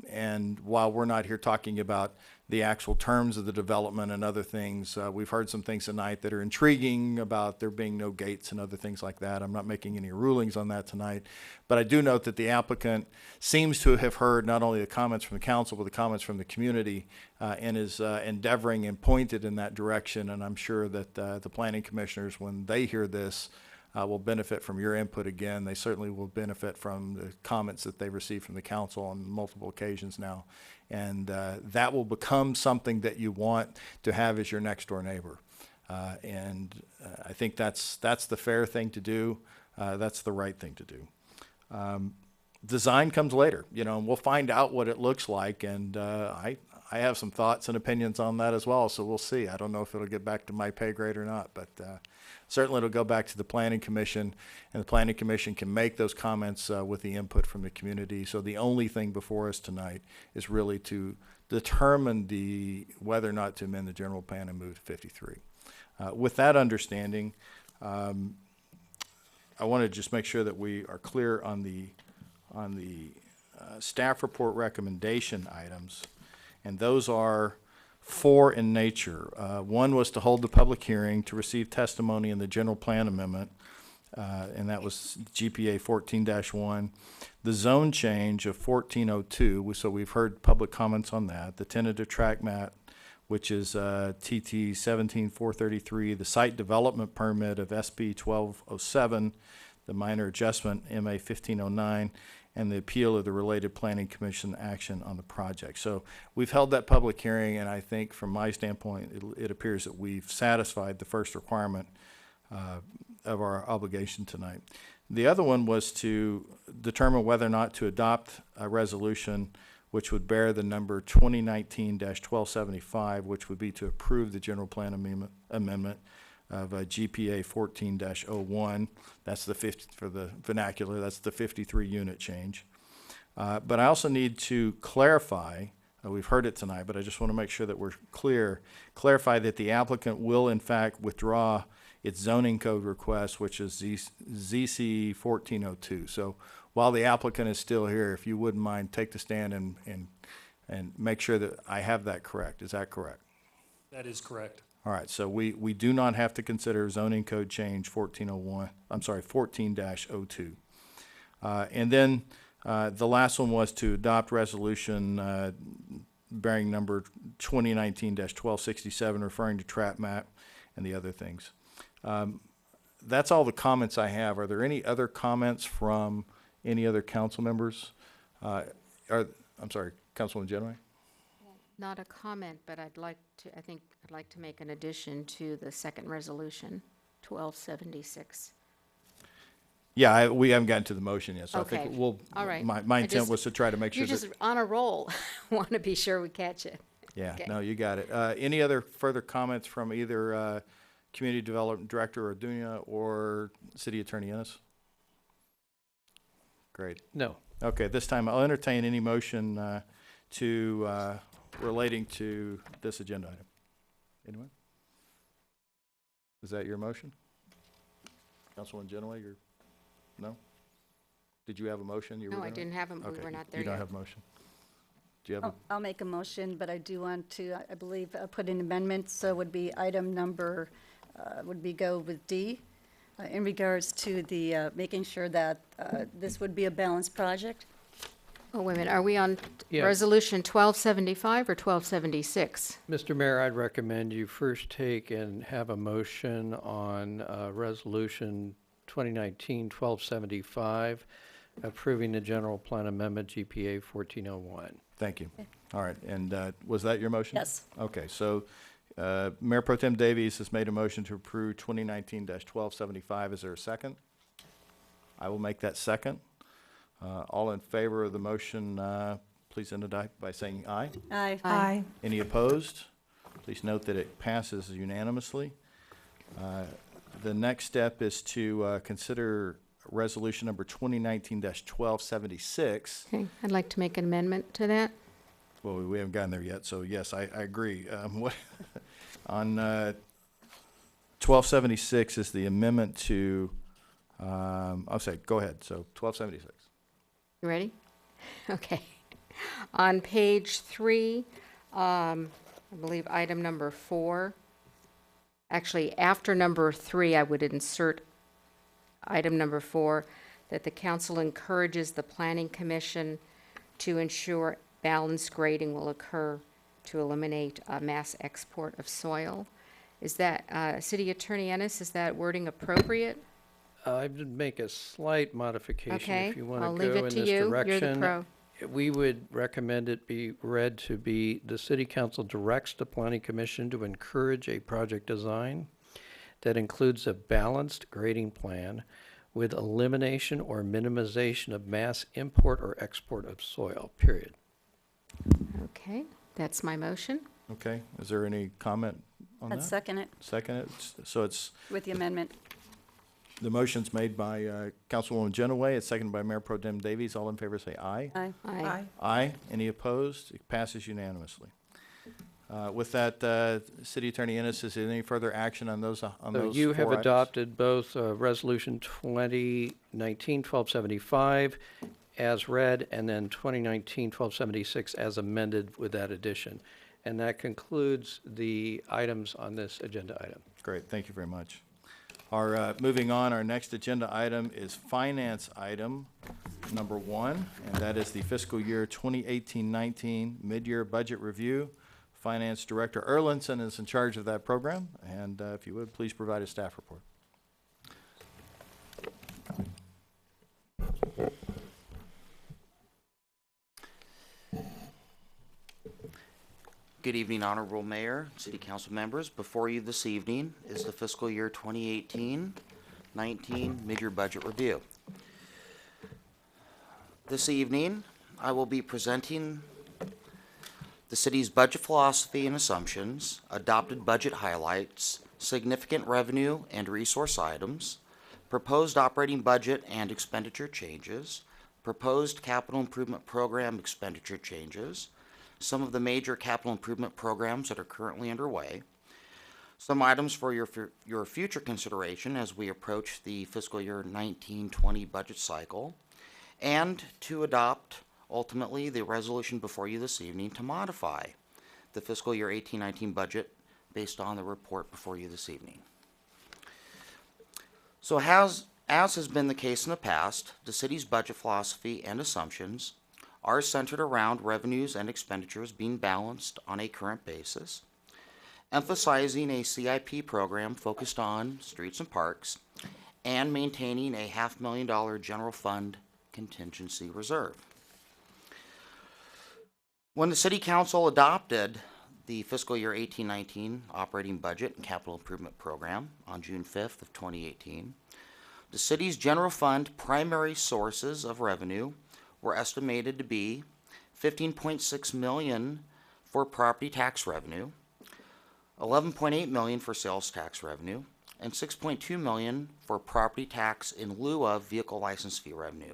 And while we're not here talking about the actual terms of the development and other things, we've heard some things tonight that are intriguing about there being no gates and other things like that. I'm not making any rulings on that tonight, but I do note that the applicant seems to have heard not only the comments from the council, but the comments from the community, and is endeavoring and pointed in that direction. And I'm sure that the planning commissioners, when they hear this, will benefit from your input again. They certainly will benefit from the comments that they received from the council on multiple occasions now. And that will become something that you want to have as your next door neighbor. I think that's the fair thing to do. That's the right thing to do. Design comes later, and we'll find out what it looks like. And I have some thoughts and opinions on that as well, so we'll see. I don't know if it'll get back to my pay grade or not, but certainly it'll go back to the Planning Commission, and the Planning Commission can make those comments with the input from the community. So the only thing before us tonight is really to determine whether or not to amend the general plan and move to 53. With that understanding, I want to just make sure that we are clear on the staff report recommendation items, and those are 4 in nature. One was to hold the public hearing to receive testimony in the general plan amendment, and that was GPA 14-1. The zone change of 1402, so we've heard public comments on that. The tentative track map, which is TT 17433, the site development permit of SB 1207, the minor adjustment MA 1509, and the appeal of the related Planning Commission action on the project. So we've held that public hearing, and I think from my standpoint, it appears that we've satisfied the first requirement of our obligation tonight. The other one was to determine whether or not to adopt a resolution which would bear the number 2019-1275, which would be to approve the general plan amendment of GPA 14-01. That's the 50, for the vernacular, that's the 53 unit change. But I also need to clarify, we've heard it tonight, but I just want to make sure that we're clarify that the applicant will in fact withdraw its zoning code request, which is ZC 1402. So while the applicant is still here, if you wouldn't mind, take the stand and make sure that I have that correct. Is that correct? That is correct. All right, so we do not have to consider zoning code change 14-02. And then the last one was to adopt resolution bearing number 2019-1267, referring to trap map and the other things. That's all the comments I have. Are there any other comments from any other council members? I'm sorry, Councilwoman Genoway? Not a comment, but I'd like to make an addition to the second resolution, 1276. Yeah, we haven't gotten to the motion yet, so Okay. I think we'll, All right. my intent was to try to make sure You're that. just on a roll. Want to be sure we catch it. Yeah, Okay. no, you got it. Any other further comments from either Community Development Director Orduña or City Attorney Ennis? Great. No. Okay, this time I'll entertain any motion relating to this agenda item. Anyone? Is that your motion? Councilwoman Genoway, no? Did you have a motion? No, I didn't have a, we were not there You don't yet. have a motion? Do you have I'll make a motion, but I do want to, I believe, put an amendment, so it would be item number, go with D, in regards to the, making sure that this would be a balanced project. Oh, wait a minute, are we on Yeah. resolution 1275 or 1276? Mr. Mayor, I'd recommend you first take and have a motion on resolution 2019-1275, approving the general plan amendment GPA 1401. Thank you. All right, and was that your motion? Yes. Okay, so Mayor Pro Tem Davies has made a motion to approve 2019-1275. Is there a second? I will make that second. All in favor of the motion, please indicate by saying aye. Aye. Aye. Any opposed? Please note that it passes unanimously. The next step is to consider resolution number 2019-1276. Okay, I'd like to make an amendment to that. Well, we haven't gotten there yet, so yes, I agree. On 1276 is the amendment to, I'll say, go ahead, so 1276. You ready? Okay. On page 3, I believe item number 4, actually after number 3, I would insert item number 4, that the council encourages the Planning Commission to ensure balanced grading will occur to eliminate mass export of soil. Is that, City Attorney Ennis, is that wording appropriate? I would make a slight modification Okay, if you want I'll to leave go it in to this you. direction. You're the pro. we would recommend it be read to be, the city council directs the planning commission to encourage a project design that includes a balanced grading plan with elimination or minimization of mass import or export of soil, period. Okay, that's my motion. Okay, is there any comment on that? I'd second it Second it, so it's, with the amendment. the motion's made by Councilwoman Genoway, it's seconded by Mayor Pro Tem Davies. All in favor say aye. Aye. Aye. Aye. Any opposed? It passes unanimously. With that, City Attorney Ennis, is there any further action on those So you have four items? adopted both Resolution 2019-1275 as read, and then 2019-1276 as amended with that addition. And that concludes the items on this agenda item. Great, thank you very much. Our, moving on, our next agenda item is finance item number 1, and that is the fiscal year 2018-19 mid-year budget review. Finance Director Erlinson is in charge of that program, and if you would, please provide a staff report. Good evening, Honorable Mayor, City Council members. Before you this evening is the fiscal year 2018-19 mid-year budget review. This evening, I will be presenting the city's budget philosophy and assumptions, adopted budget highlights, significant revenue and resource items, proposed operating budget and expenditure changes, proposed capital improvement program expenditure changes, some of the major capital improvement programs that are currently underway, some items for your future consideration as we approach the fiscal year 19-20 budget cycle, and to adopt ultimately the resolution before you this evening to modify the fiscal year 18-19 budget based on the report before you this evening. So as has been the case in the past, the city's budget philosophy and assumptions are centered around revenues and expenditures being balanced on a current basis, emphasizing a CIP program focused on streets and parks, and maintaining a $500,000 general fund contingency reserve. When the City Council adopted the fiscal year 18-19 operating budget and capital improvement program on June 5th of 2018, the city's general fund primary sources of revenue were estimated to be $15.6 million for property tax revenue, $11.8 million for sales tax revenue, and $6.2 million for property tax in lieu of vehicle license fee revenue.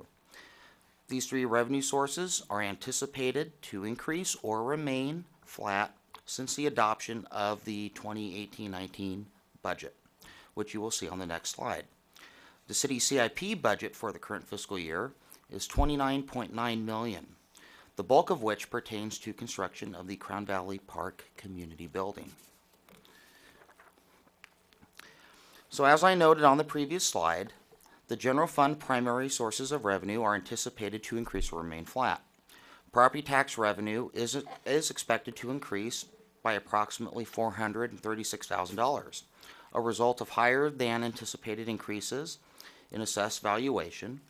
These three revenue sources are anticipated to increase or remain flat since the adoption of the 2018-19 budget, which you will see on the next slide. The city CIP budget for the current fiscal year is $29.9 million, the bulk of which pertains to construction of the Crown Valley Park Community Building. So as I noted on the previous slide, the general fund primary sources of revenue are anticipated to increase or remain flat. Property tax revenue is expected to increase by approximately $436,000, a result of higher than anticipated increases in assessed valuation.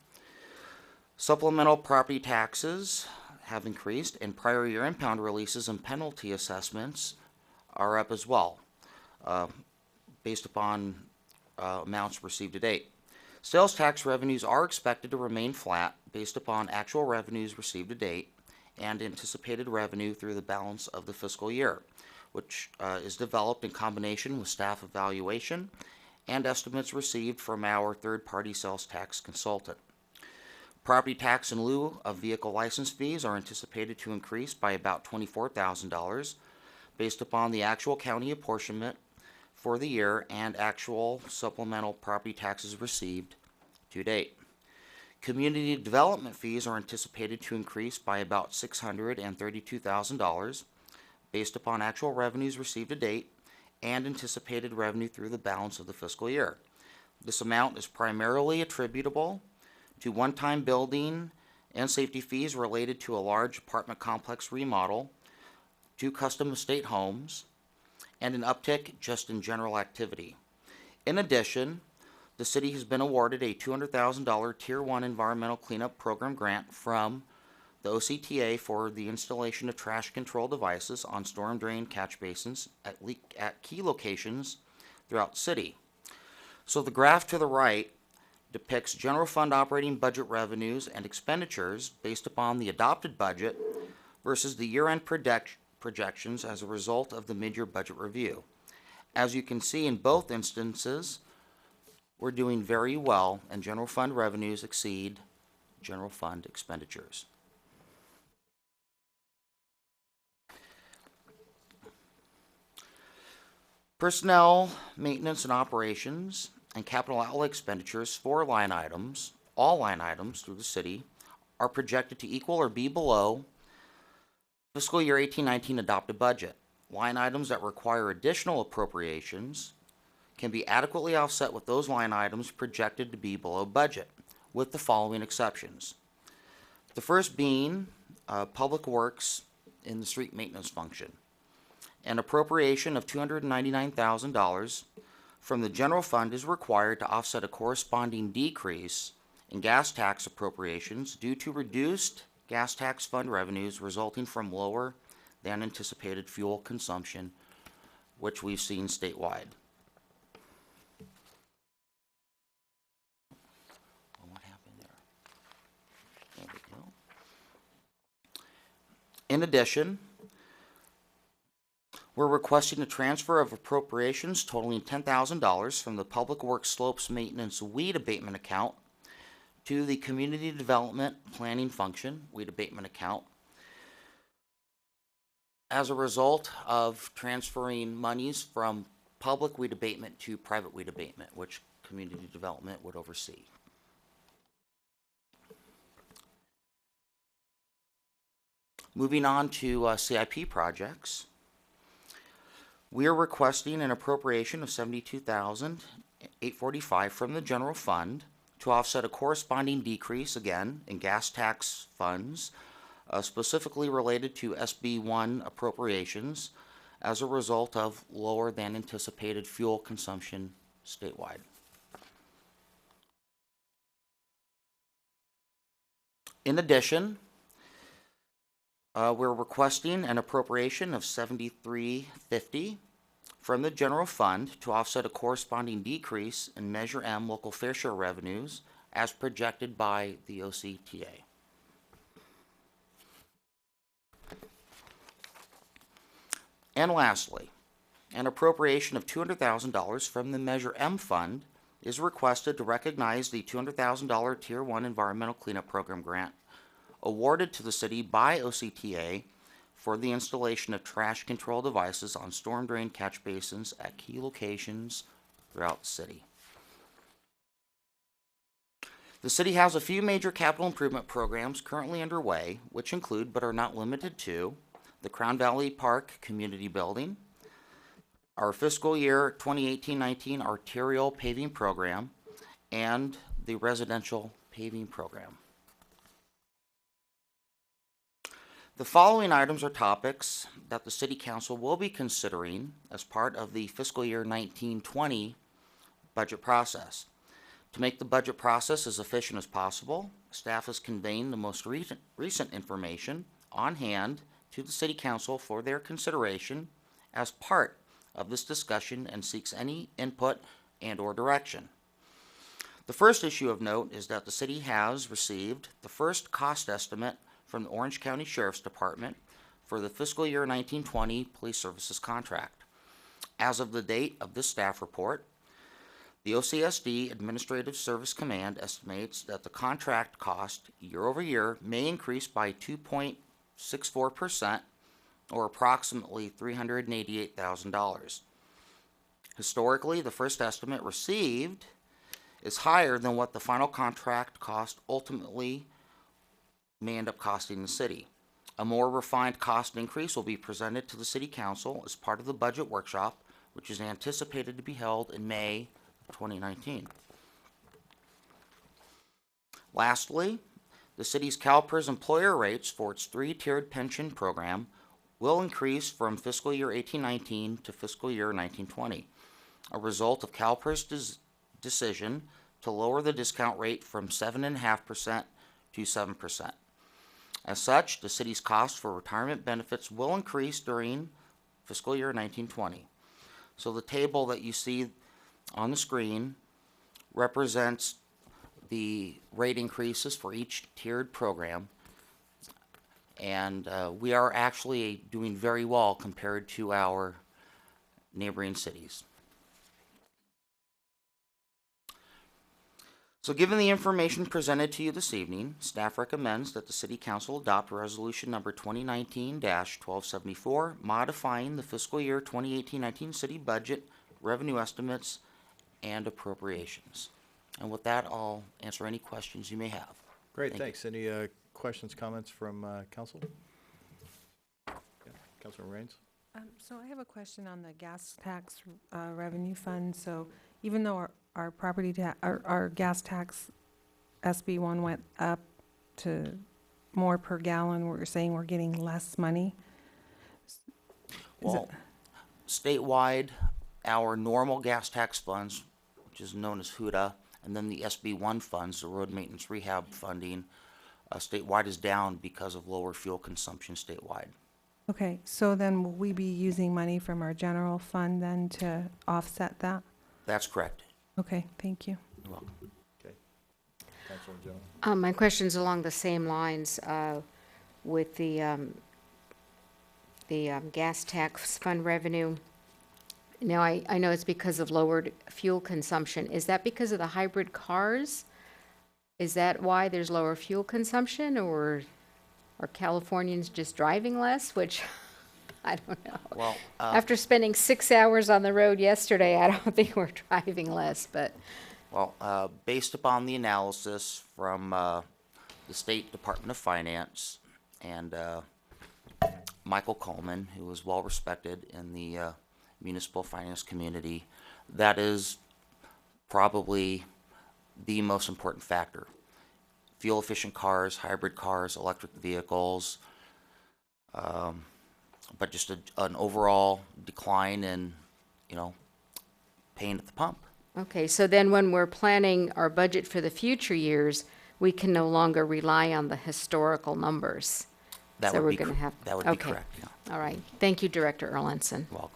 Supplemental property taxes have increased, and prior year impound releases and penalty assessments are up as well, based upon amounts received to date. Sales tax revenues are expected to remain flat based upon actual revenues received to date and anticipated revenue through the balance of the fiscal year, which is developed in combination with staff evaluation and estimates received from our third-party sales tax consultant. Property tax in lieu of vehicle license fees are anticipated to increase by about $24,000 based upon the actual county apportionment for the year and actual supplemental property taxes received to date. Community development fees are anticipated to increase by about $632,000 based upon actual revenues received to date and anticipated revenue through the balance of the fiscal year. This amount is primarily attributable to one-time building and safety fees related to a large apartment complex remodel, 2 custom estate homes, and an uptick just in general activity. In addition, the city has been awarded a $200,000 Tier 1 environmental cleanup program grant from the OCTA for the installation of trash control devices on storm drain catch basins at key locations throughout the city. So the graph to the right depicts general fund operating budget revenues and expenditures based upon the adopted budget versus the year-end projections as a result of the mid-year budget review. As you can see in both instances, we're doing very well, and general fund revenues exceed general fund expenditures. Personnel, maintenance, and operations, and capital outlay expenditures for line items, all line items through the city, are projected to equal or be below fiscal year 18-19 adopted budget. Line items that require additional appropriations can be adequately offset with those line items projected to be below budget, with the following exceptions. The first being public works in the street maintenance function. An appropriation of $299,000 from the general fund is required to offset a corresponding decrease in gas tax appropriations due to reduced gas tax fund revenues resulting from lower than anticipated fuel consumption, which we've seen statewide. What happened there? There we go. In addition, we're requesting a transfer of appropriations totaling $10,000 from the Public Works Slopes Maintenance Weed Abatement account to the Community Development Planning Function Weed Abatement account as a result of transferring monies from public weed abatement to private weed abatement, which community development would oversee. Moving on to CIP projects. We are requesting an appropriation of $72,845 from the general fund to offset a corresponding decrease, again, in gas tax funds, specifically related to SB1 appropriations as a result of lower than anticipated fuel consumption statewide. In addition, we're requesting an appropriation of $73.50 from the general fund to offset a corresponding decrease in Measure M local fair share revenues as projected by the OCTA. And lastly, an appropriation of $200,000 from the Measure M fund is requested to recognize the $200,000 Tier 1 Environmental Cleanup Program grant awarded to the city by OCTA for the installation of trash control devices on storm drain catch basins at key locations throughout the city. The city has a few major capital improvement programs currently underway, which include, but are not limited to, the Crown Valley Park Community Building, our fiscal year 2018-19 arterial paving program, and the residential paving program. The following items are topics that the City Council will be considering as part of the fiscal year 19-20 budget process. To make the budget process as efficient as possible, staff is conveying the most recent information on hand to the City Council for their consideration as part of this discussion and seeks any input and or direction. The first issue of note is that the City has received the first cost estimate from the Orange County Sheriff's Department for the fiscal year 19-20 police services contract. As of the date of this staff report, the OCSD Administrative Service Command estimates that the contract cost year over year may increase by 2.64%, or approximately $388,000. Historically, the first estimate received is higher than what the final contract cost ultimately may end up costing the city. A more refined cost increase will be presented to the City Council as part of the budget workshop, which is anticipated to be held in May of 2019. Lastly, the city's CalPERS employer rates for its three-tiered pension program will increase from fiscal year 18-19 to fiscal year 19-20, a result of CalPERS' decision to lower the discount rate from 7.5% to 7%. As such, the city's cost for retirement benefits will increase during fiscal year 1920. So the table that you see on the screen represents the rate increases for each tiered program. And we are actually doing very well compared to our neighboring cities. So given the information presented to you this evening, staff recommends that the City Council adopt Resolution Number 2019-1274, modifying the fiscal year 2018-19 city budget, revenue estimates, and appropriations. And with that, I'll answer any questions you may have. Great, Thank thanks. Any questions, comments from council? Yeah, Councilman Raines? So I have a question on the gas tax revenue fund. So even though our property our gas tax SB1 went up to more per gallon, we're saying we're getting less money? Well, statewide, our normal gas tax funds, which is known as HUDA, and then the SB1 funds, the road maintenance rehab funding, statewide is down because of lower fuel consumption statewide. Okay, so then will we be using money from our general fund then to offset that? That's correct. Okay, thank you. You're welcome. Okay. Councilman Jones? My question's along the same lines with the gas tax fund revenue. Now, I know it's because of lowered fuel consumption. Is that because of the hybrid cars? Is that why there's lower fuel consumption, or are Californians just driving less? Which, I don't know. Well, after spending 6 hours on the road yesterday, I don't think we're driving less, but. Well, based upon the analysis from the State Department of Finance and Michael Coleman, who is well respected in the municipal finance community, that is probably the most important factor. Fuel efficient cars, hybrid cars, electric vehicles, but just an overall decline in, paying at the pump. Okay, so then when we're planning our budget for the future years, we can no longer rely on the historical numbers. That So would we're be gonna have. that would be Okay. correct. Yeah. All right. Thank you, Director Erlandson. Welcome.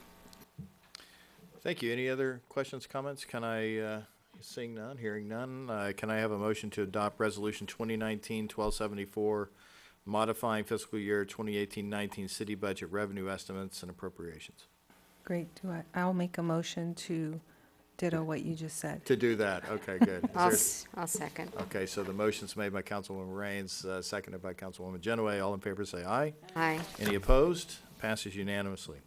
Thank you. Any other questions, comments? Can I, seeing none, hearing none, can I have a motion to adopt Resolution 2019-1274, modifying fiscal year 2018-19 city budget revenue estimates and appropriations? Great, I'll make a motion to ditto what you just said. To do that, okay, good. I'll second. Okay, so the motion's made by Councilwoman Raines, seconded by Councilwoman Genoway. All in favor say aye. Aye. Any opposed? Passes unanimously.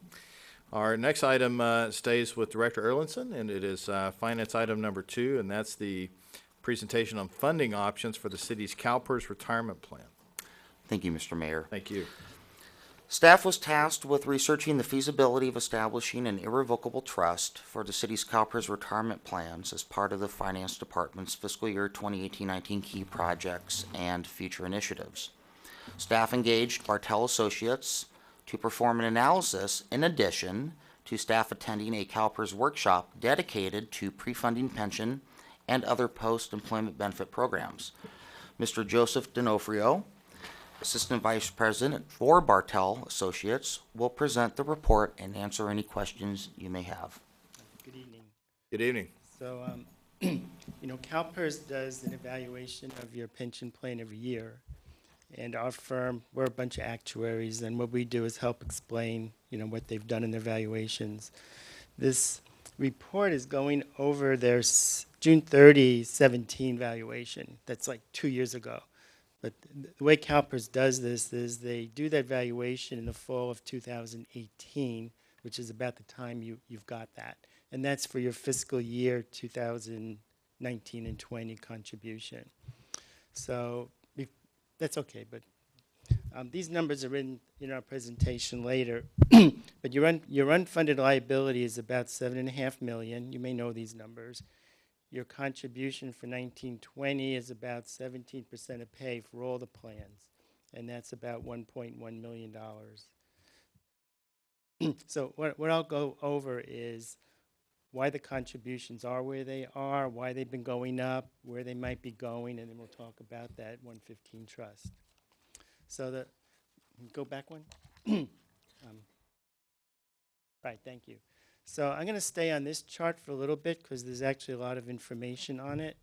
Our next item stays with Director Erlandson, and it is finance item number 2, and that's the presentation on funding options for the city's CalPERS retirement plan. Thank you, Mr. Mayor. Thank you. Staff was tasked with researching the feasibility of establishing an irrevocable trust for the city's CalPERS retirement plans as part of the Finance Department's fiscal year 2018-19 key projects and future initiatives. Staff engaged Bartell Associates to perform an analysis in addition to staff attending a CalPERS workshop dedicated to pre-funding pension and other post-employment benefit programs. Mr. Joseph D'Onofrio, Assistant Vice President for Bartell Associates, will present the report and answer any questions you may have. Good evening. Good evening. So, CalPERS does an evaluation of your pension plan every year. And our firm, we're a bunch of actuaries, and what we do is help explain, what they've done in their evaluations. This report is going over their June 30, 17 valuation. That's like 2 years ago. But the way CalPERS does this is they do that valuation in the fall of 2018, which is about the time you've got that. And that's for your fiscal year 2019 and 20 contribution. So that's okay, but these numbers are in our presentation later. But your unfunded liability is about $7.5 million. You may know these numbers. Your contribution for 1920 is about 17% of pay for all the plans, and that's about $1.1 million. So what I'll go over is why the contributions are where they are, why they've been going up, where they might be going, and then we'll talk about that 115 trust. So go back one. Right, thank you. So I'm going to stay on this chart for a little bit because there's actually a lot of information on it.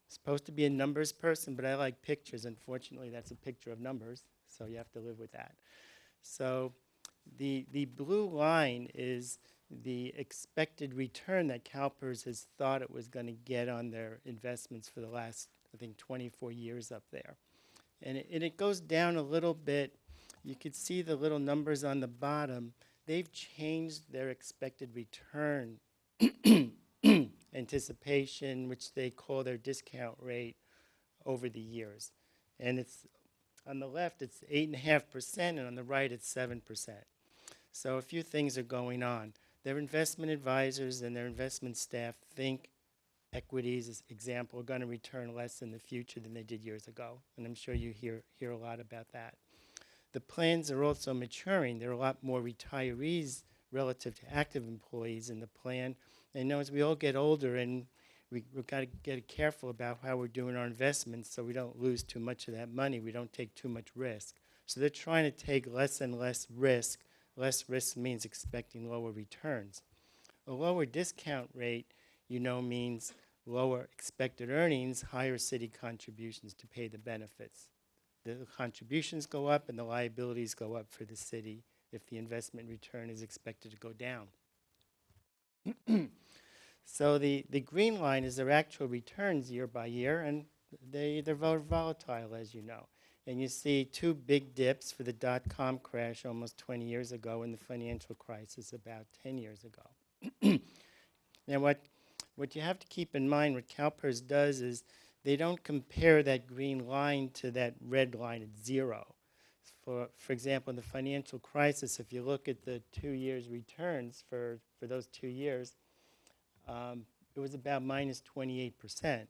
Supposed to be a numbers person, but I like pictures. Unfortunately, that's a picture of numbers, so you have to live with that. So the blue line is the expected return that CalPERS has thought it was going to get on their investments for the last, I think, 24 years up there. And it goes down a little bit. You can see the little numbers on the bottom. They've changed their expected return anticipation, which they call their discount rate, over the years. And it's on the left, it's 8.5%, and on the right, it's 7%. So a few things are going on. Their investment advisors and their investment staff think equities, as example, are going to return less in the future than they did years ago. And I'm sure you hear a lot about that. The plans are also maturing. There are a lot more retirees relative to active employees in the plan. And as we all get older, and we've got to get careful about how we're doing our investments so we don't lose too much of that money. We don't take too much risk. So they're trying to take less and less risk. Less risk means expecting lower returns. A lower discount rate, means lower expected earnings, higher city contributions to pay the benefits. The contributions go up and the liabilities go up for the city if the investment return is expected to go down. So the green line is their actual returns year by year, and they're volatile, as you know. And you see two big dips for the dot-com crash almost 20 years ago and the financial crisis about 10 years ago. Now what you have to keep in mind, what CalPERS does is they don't compare that green line to that red line at zero. For example, in the financial crisis, if you look at the 2 years returns for those 2 years, it was about minus 28%.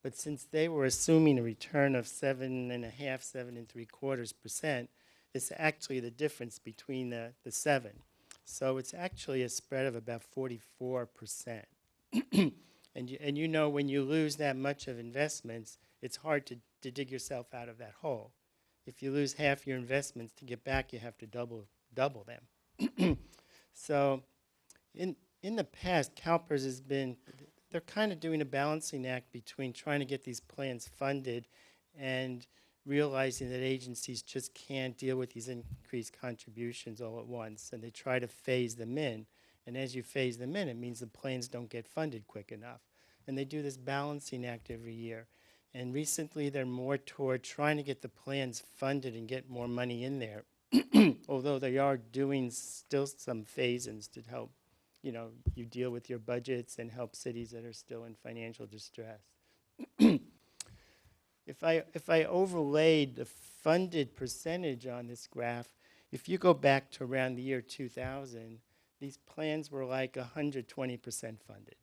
But since they were assuming a return of 7.5%, 7.75%, it's actually the difference between the 7. So it's actually a spread of about 44%. And you know when you lose that much of investments, it's hard to dig yourself out of that hole. If you lose half your investments, to get back, you have to double them. So in the past, CalPERS has been, they're kind of doing a balancing act between trying to get these plans funded and realizing that agencies just can't deal with these increased contributions all at once, and they try to phase them in. And as you phase them in, it means the plans don't get funded quick enough. And they do this balancing act every year. And recently, they're more toward trying to get the plans funded and get more money in there, although they are doing still some phase-ins to help, you deal with your budgets and help cities that are still in financial distress. If I overlaid the funded percentage on this graph, if you go back to around the year 2000, these plans were like 120% funded.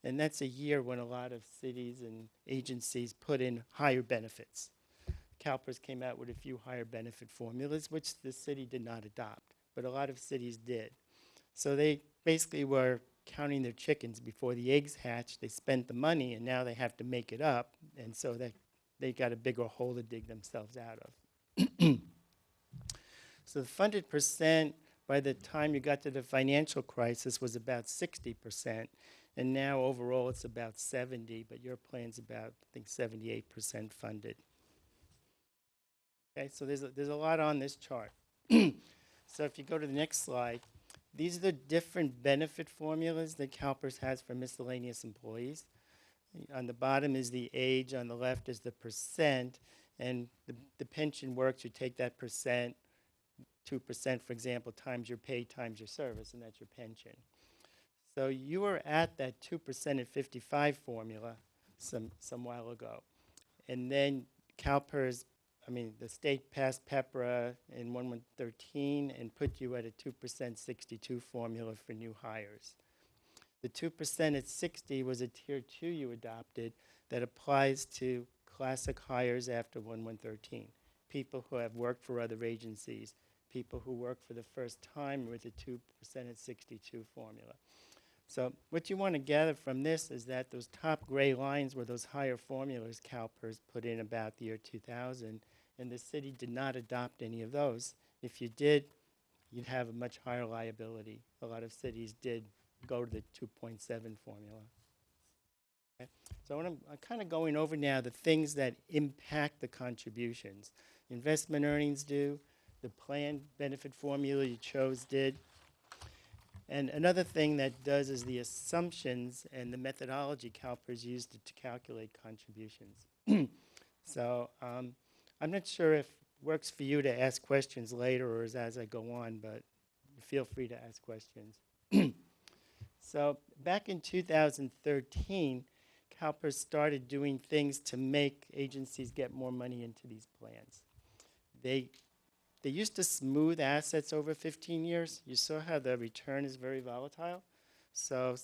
And that's a year when a lot of cities and agencies put in higher benefits. CalPERS came out with a few higher benefit formulas, which the city did not adopt, but a lot of cities did. So they basically were counting their chickens before the eggs hatched. They spent the money, and now they have to make it up, and so they got a bigger hole to dig themselves out of. So the funded percent, by the time you got to the financial crisis, was about 60%, and now overall it's about 70%, but your plan's about, I think, 78% funded. Okay, so there's a lot on this chart. So if you go to the next slide, these are the different benefit formulas that CalPERS has for miscellaneous employees. On the bottom is the age, on the left is the percent, and the pension works, you take that percent, 2%, for example, times your pay times your service, and that's your pension. So you were at that 2% at 55 formula some while ago. And then CalPERS, the state passed PEPRA in 1113 and put you at a 2% 62 formula for new hires. The 2% at 60 was a tier 2 you adopted that applies to classic hires after 1113. People who have worked for other agencies, people who work for the first time with a 2% at 62 formula. So what you want to gather from this is that those top gray lines were those higher formulas CalPERS put in about the year 2000, and the city did not adopt any of those. If you did, you'd have a much higher liability. A lot of cities did go to the 2.7 formula. Okay. So I'm kind of going over now the things that impact the contributions. Investment earnings do, the plan benefit formula you chose did. And another thing that does is the assumptions and the methodology CalPERS used to calculate contributions. So I'm not sure if it works for you to ask questions later or as I go on, but feel free to ask questions. So back in 2013, CalPERS started doing things to make agencies get more money into these plans. They used to smooth assets over 15 years. You saw how the return is very volatile. So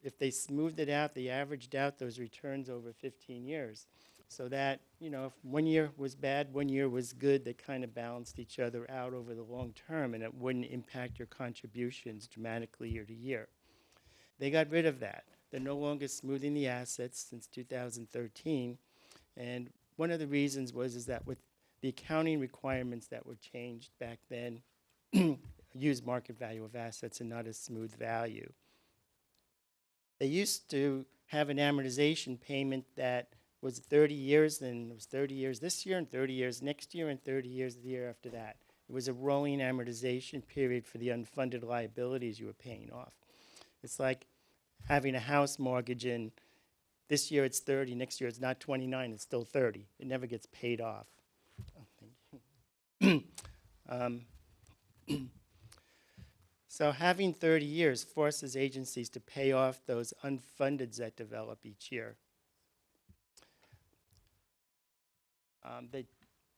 if they smoothed it out, they averaged out those returns over 15 years. So that, you know, if 1 year was bad, 1 year was good, they kind of balanced each other out over the long term, and it wouldn't impact your contributions dramatically year to year. They got rid of that. They're no longer smoothing the assets since 2013. And one of the reasons is that with the accounting requirements that were changed back then, use market value of assets and not a smooth value. They used to have an amortization payment that was 30 years, and it was 30 years this year, and 30 years next year, and 30 years the year after that. It was a rolling amortization period for the unfunded liabilities you were paying off. It's like having a house mortgage, and this year it's 30, next year it's not 29, it's still 30. It never gets paid off. So having 30 years forces agencies to pay off those unfundeds that develop each year.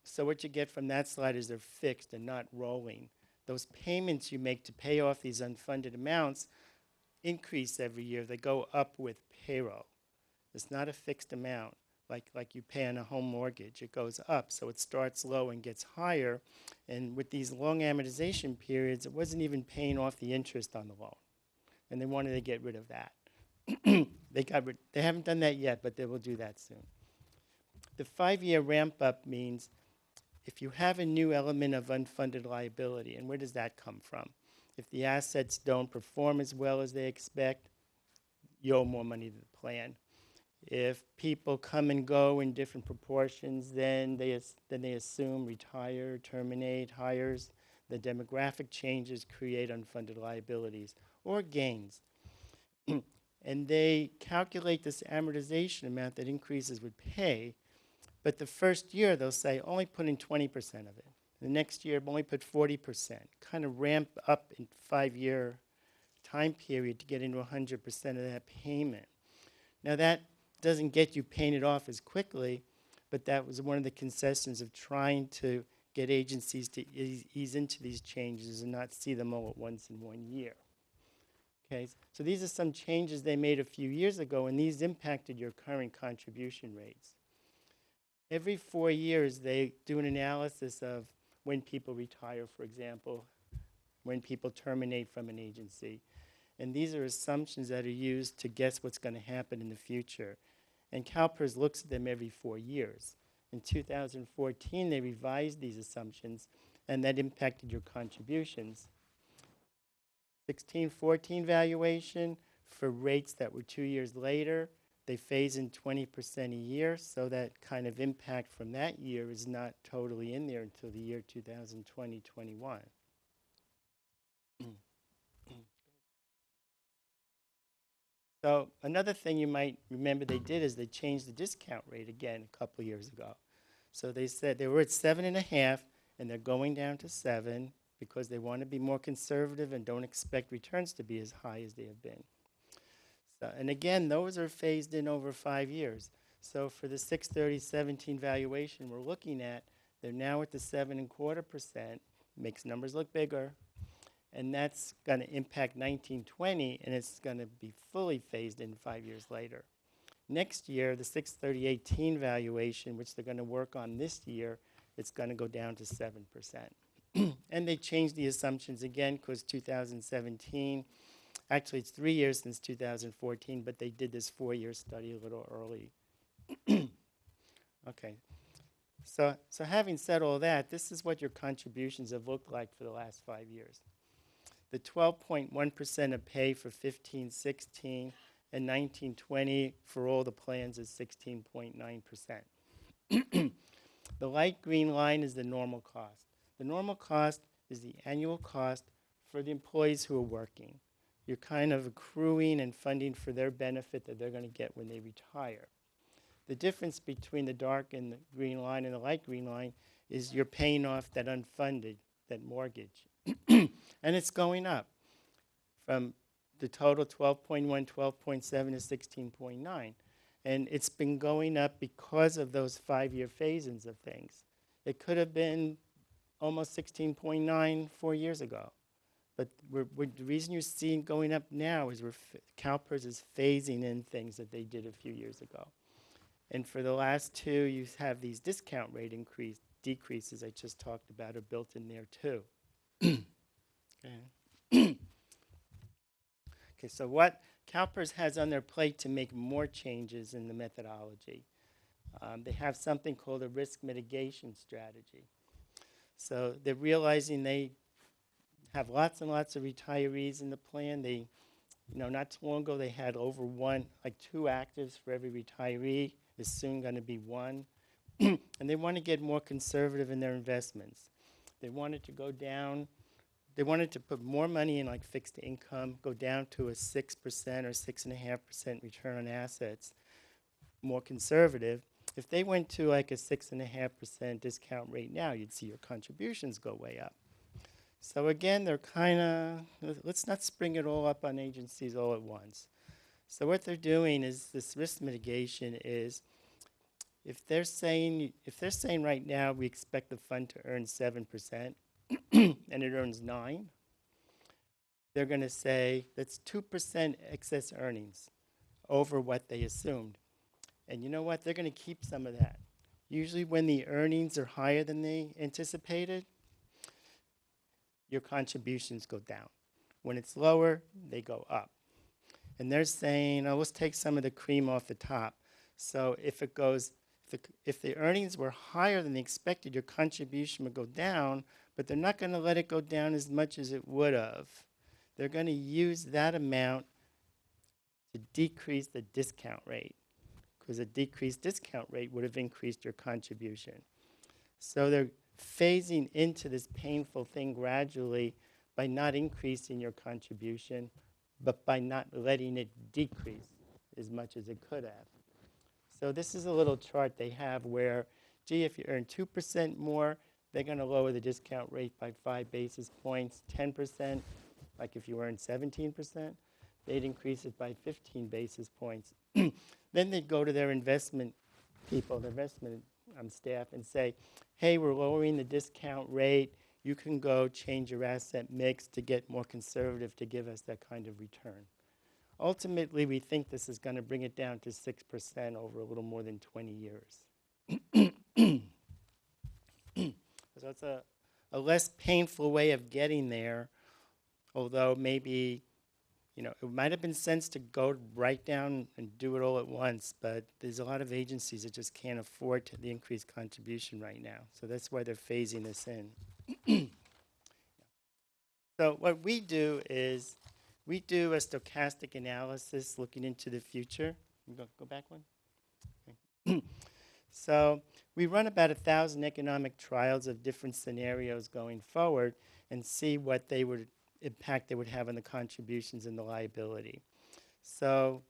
So what you get from that slide is they're fixed and not rolling. Those payments you make to pay off these unfunded amounts increase every year. They go up with payroll. It's not a fixed amount like you pay on a home mortgage. It goes up, so it starts low and gets higher. And with these long amortization periods, it wasn't even paying off the interest on the loan. And they wanted to get rid of that. They haven't done that yet, but they will do that soon. The 5-year ramp up means if you have a new element of unfunded liability, and where does that come from? If the assets don't perform as well as they expect, you owe more money to the plan. If people come and go in different proportions, then they assume, retire, terminate, hires. The demographic changes create unfunded liabilities or gains. And they calculate this amortization amount that increases with pay, but the first year they'll say only put in 20% of it. The next year only put 40%. Kind of ramp up in 5-year time period to get into 100% of that payment. Now that doesn't get you paid off as quickly, but that was one of the concessions of trying to get agencies to ease into these changes and not see them all at once in 1 year. Okay, so these are some changes they made a few years ago, and these impacted your current contribution rates. Every 4 years, they do an analysis of when people retire, for example, when people terminate from an agency. And these are assumptions that are used to guess what's going to happen in the future. And CalPERS looks at them every 4 years. In 2014, they revised these assumptions, and that impacted your contributions. 16-14 valuation for rates that were 2 years later, they phase in 20% a year, so that kind of impact from that year is not totally in there until the year 2020-21. So another thing you might remember they did is they changed the discount rate again a couple of years ago. So they said they were at 7.5, and they're going down to 7 because they want to be more conservative and don't expect returns to be as high as they have been. So, and again, those are phased in over 5 years. So for the 6/30/17 valuation we're looking at, they're now at the 7.25%, makes numbers look bigger. And that's going to impact 1920, and it's going to be fully phased in 5 years later. Next year, the 6/30/18 valuation, which they're going to work on this year, it's going to go down to 7%. And they changed the assumptions again because 2017, actually it's 3 years since 2014, but they did this 4-year study a little early. Okay. So having said all that, this is what your contributions have looked like for the last 5 years. The 12.1% of pay for 15-16 and 19-20 for all the plans is 16.9%. The light green line is the normal cost. The normal cost is the annual cost for the employees who are working. You're kind of accruing and funding for their benefit that they're going to get when they retire. The difference between the dark and the green line and the light green line is you're paying off that unfunded, that mortgage. And it's going up from the total 12.1, 12.7 to 16.9. And it's been going up because of those 5-year phase-ins of things. It could have been almost 16.9 4 years ago. But the reason you're seeing going up now is CalPERS is phasing in things that they did a few years ago. And for the last 2, you have these discount rate decreases I just talked about are built in there too. Okay, so what CalPERS has on their plate to make more changes in the methodology. They have something called a risk mitigation strategy. So they're realizing they have lots and lots of retirees in the plan. They, not too long ago they had over 2 actives for every retiree. It's soon going to be 1. And they want to get more conservative in their investments. They wanted to go down. They wanted to put more money in fixed income, go down to a 6% or 6.5% return on assets, more conservative. If they went to a 6.5% discount rate now, you'd see your contributions go way up. So again, they're kind of, let's not spring it all up on agencies all at once. So what they're doing is this risk mitigation is, if they're saying right now we expect the fund to earn 7%, and it earns 9, they're going to say that's 2% excess earnings over what they assumed. And you know what? They're going to keep some of that. Usually when the earnings are higher than they anticipated, your contributions go down. When it's lower, they go up. And they're saying, oh, let's take some of the cream off the top. So if the earnings were higher than they expected, your contribution would go down, but they're not going to let it go down as much as it would have. They're going to use that amount to decrease the discount rate, because a decreased discount rate would have increased your contribution. So they're phasing into this painful thing gradually by not increasing your contribution, but by not letting it decrease as much as it could have. So this is a little chart they have where, gee, if you earn 2% more, they're going to lower the discount rate by 5 basis points. 10%, like if you earn 17%, they'd increase it by 15 basis points. Then they'd go to their investment people, the investment staff, and say, hey, we're lowering the discount rate. You can go change your asset mix to get more conservative to give us that kind of return. Ultimately, we think this is going to bring it down to 6% over a little more than 20 years. So it's a less painful way of getting there, although maybe, it might have been sense to go right down and do it all at once, but there's a lot of agencies that just can't afford the increased contribution right now. So that's why they're phasing this in. So what we do is we do a stochastic analysis looking into the future. Go back one. Okay. So we run about 1,000 economic trials of different scenarios going forward and see what impact they would have on the contributions and the liability. So,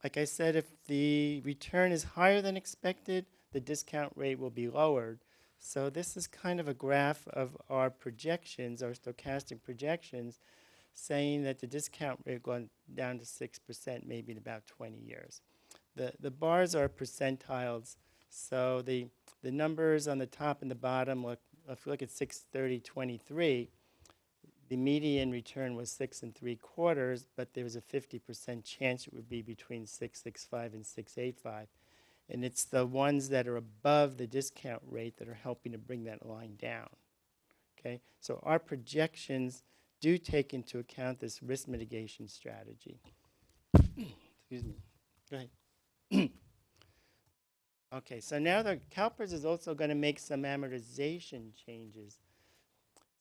like I said, if the return is higher than expected, the discount rate will be lowered. So this is kind of a graph of our projections, our stochastic projections, saying that the discount rate going down to 6% maybe in about 20 years. The bars are percentiles. So the numbers on the top and the bottom, if you look at 6/30/23, the median return was 6 3/4, but there was a 50% chance it would be between 6.65 and 6.85. And it's the ones that are above the discount rate that are helping to bring that line down. Okay, so our projections do take into account this risk mitigation strategy. Excuse me. Go ahead. Okay, so now the CalPERS is also going to make some amortization changes.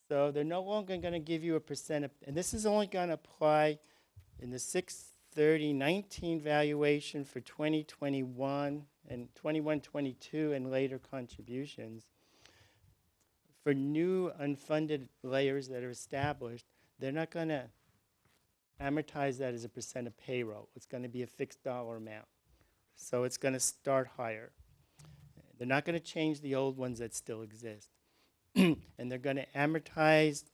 So they're no longer going to give you a percent of, and this is only going to apply in the 6/30/19 valuation for 2021 and 21-22 and later contributions. For new unfunded layers that are established, they're not going to amortize that as a percent of payroll. It's going to be a fixed dollar amount. So it's going to start higher. They're not going to change the old ones that still exist. And they're going to amortize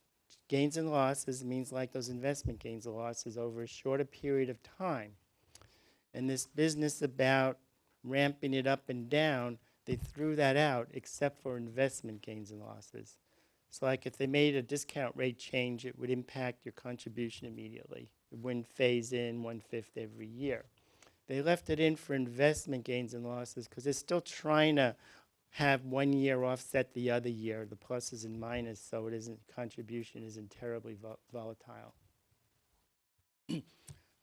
gains and losses, means like those investment gains and losses, over a shorter period of time. And this business about ramping it up and down, they threw that out except for investment gains and losses. So like if they made a discount rate change, it would impact your contribution immediately. It wouldn't phase in 1/5 every year. They left it in for investment gains and losses because they're still trying to have 1 year offset the other year, the pluses and minuses, so it isn't, contribution isn't terribly volatile.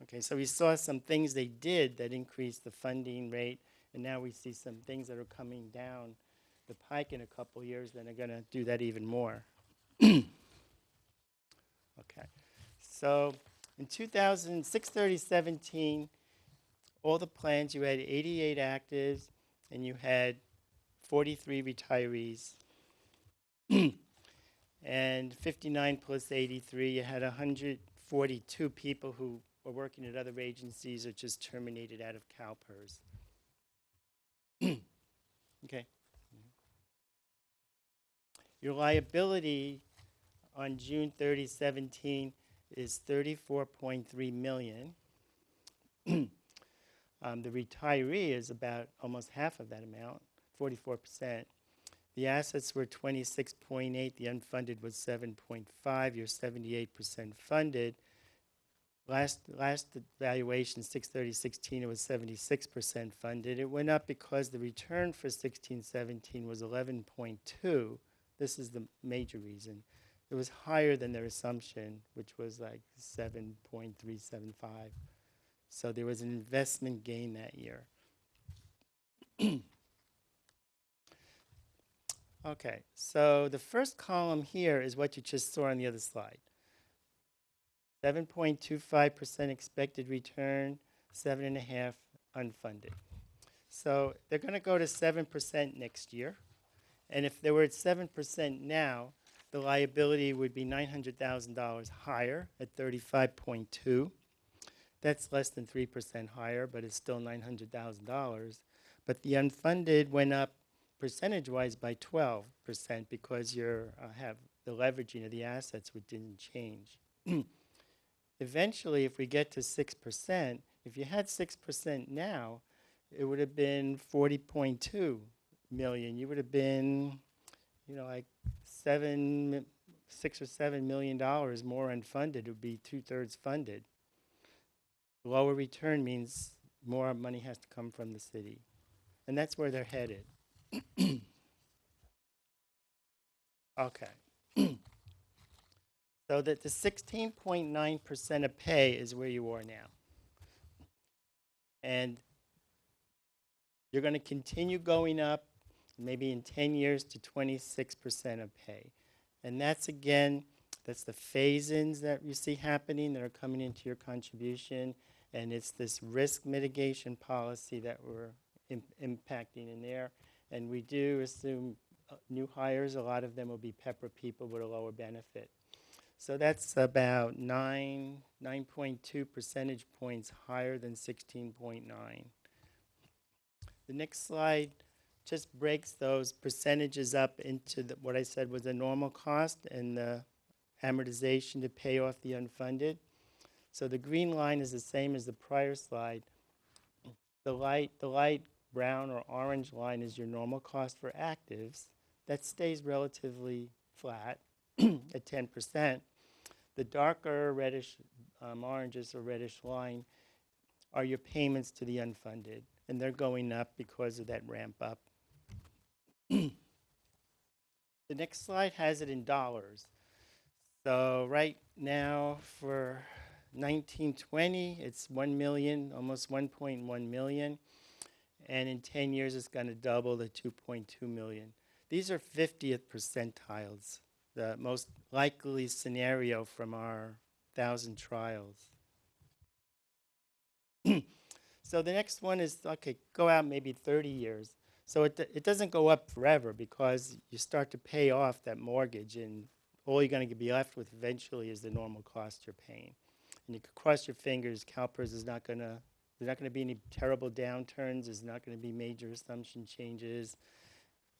Okay, so we saw some things they did that increased the funding rate, and now we see some things that are coming down the pike in a couple years that are going to do that even more. Okay, so in 6/30/17, all the plans, you had 88 actives, and you had 43 retirees. And 59 plus 83, you had 142 people who were working at other agencies or just terminated out of CalPERS. Okay. Your liability on June 30, 17 is $34.3 million. The retiree is about almost half of that amount, 44%. The assets were 26.8, the unfunded was 7.5, you're 78% funded. Last valuation, 6/30/16, it was 76% funded. It went up because the return for 16/17 was 11.2. This is the major reason. It was higher than their assumption, which was like 7.375. So there was an investment gain that year. Okay, so the first column here is what you just saw on the other slide. 7.25% expected return, 7.5% unfunded. So they're going to go to 7% next year. And if they were at 7% now, the liability would be $900,000 higher at 35.2. That's less than 3% higher, but it's still $900,000. But the unfunded went up percentage-wise by 12% because you have the leveraging of the assets, which didn't change. Eventually, if we get to 6%, if you had 6% now, it would have been 40.2 million. You would have been, like $6 or $7 million more unfunded. It would be 2/3 funded. Lower return means more money has to come from the city. And that's where they're headed. Okay. So that the 16.9% of pay is where you are now. And you're going to continue going up, maybe in 10 years, to 26% of pay. And that's, again, that's the phase-ins that you see happening that are coming into your contribution. And it's this risk mitigation policy that we're impacting in there. And we do assume new hires, a lot of them will be pepper people with a lower benefit. So that's about 9.2 percentage points higher than 16.9. The next slide just breaks those percentages up into what I said was the normal cost and the amortization to pay off the unfunded. So the green line is the same as the prior slide. The light brown or orange line is your normal cost for actives. That stays relatively flat at 10%. The darker reddish oranges or reddish line are your payments to the unfunded, and they're going up because of that ramp up. The next slide has it in dollars. So right now for 1920, it's 1 million, almost 1.1 million. and in 10 years it's going to double to 2.2 million. These are 50th percentiles, the most likely scenario from our 1,000 trials. So the next one is, okay, go out maybe 30 years. So it doesn't go up forever because you start to pay off that mortgage, and all you're going to be left with eventually is the normal cost you're paying. And you could cross your fingers, CalPERS is not going to, there's not going to be any terrible downturns, there's not going to be major assumption changes,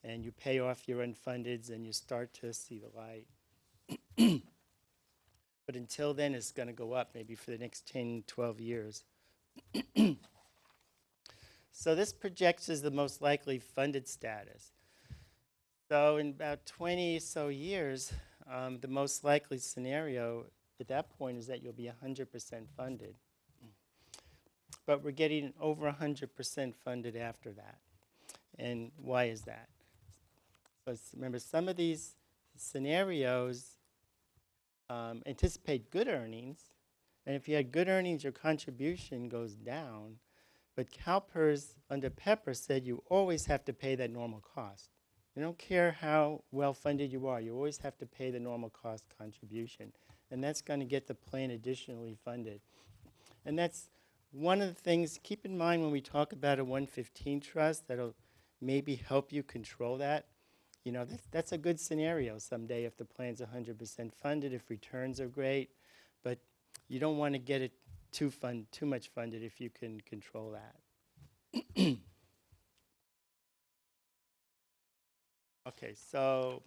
and you pay off your unfundeds and you start to see the light. But until then, it's going to go up maybe for the next 10, 12 years. So this projects as the most likely funded status. So in about 20 or so years, the most likely scenario at that point is that you'll be 100% funded. But we're getting over 100% funded after that. And why is that? So remember, some of these scenarios anticipate good earnings. And if you had good earnings, your contribution goes down. But CalPERS under Pepper said you always have to pay that normal cost. You don't care how well funded you are, you always have to pay the normal cost contribution. And that's going to get the plan additionally funded. And that's one of the things, keep in mind when we talk about a 115 trust, that'll maybe help you control that. You know, that's a good scenario someday if the plan's 100% funded, if returns are great. But you don't want to get it too much funded if you can control that. Okay, so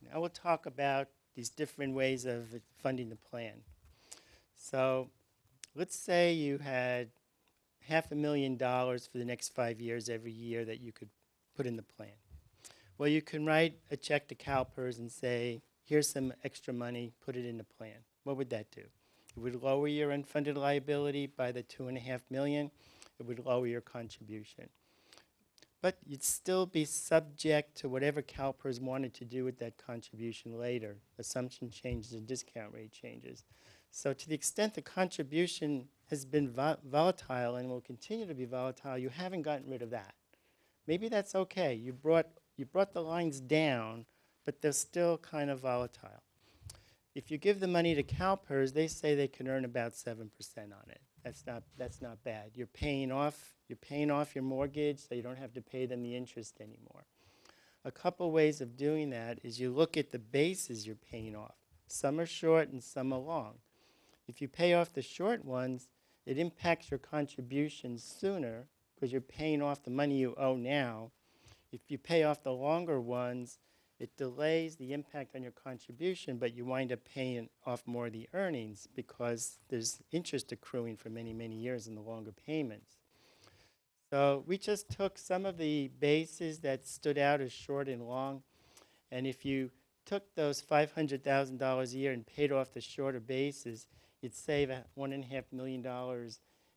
now we'll talk about these different ways of funding the plan. So let's say you had $500,000 for the next 5 years every year that you could put in the plan. Well, you can write a check to CalPERS and say, here's some extra money, put it in the plan. What would that do? It would lower your unfunded liability by the $2.5 million. It would lower your contribution. But you'd still be subject to whatever CalPERS wanted to do with that contribution later. Assumption changes and discount rate changes. So to the extent the contribution has been volatile and will continue to be volatile, you haven't gotten rid of that. Maybe that's okay. You brought the lines down, but they're still kind of volatile. If you give the money to CalPERS, they say they can earn about 7% on it. That's not bad. You're paying off your mortgage, so you don't have to pay them the interest anymore. A couple ways of doing that is you look at the bases you're paying off. Some are short and some are long. If you pay off the short ones, it impacts your contributions sooner because you're paying off the money you owe now. If you pay off the longer ones, it delays the impact on your contribution, but you wind up paying off more of the earnings because there's interest accruing for many, many years in the longer payments. So we just took some of the bases that stood out as short and long, and if you took those $500,000 a year and paid off the shorter bases, you'd save $1.5 million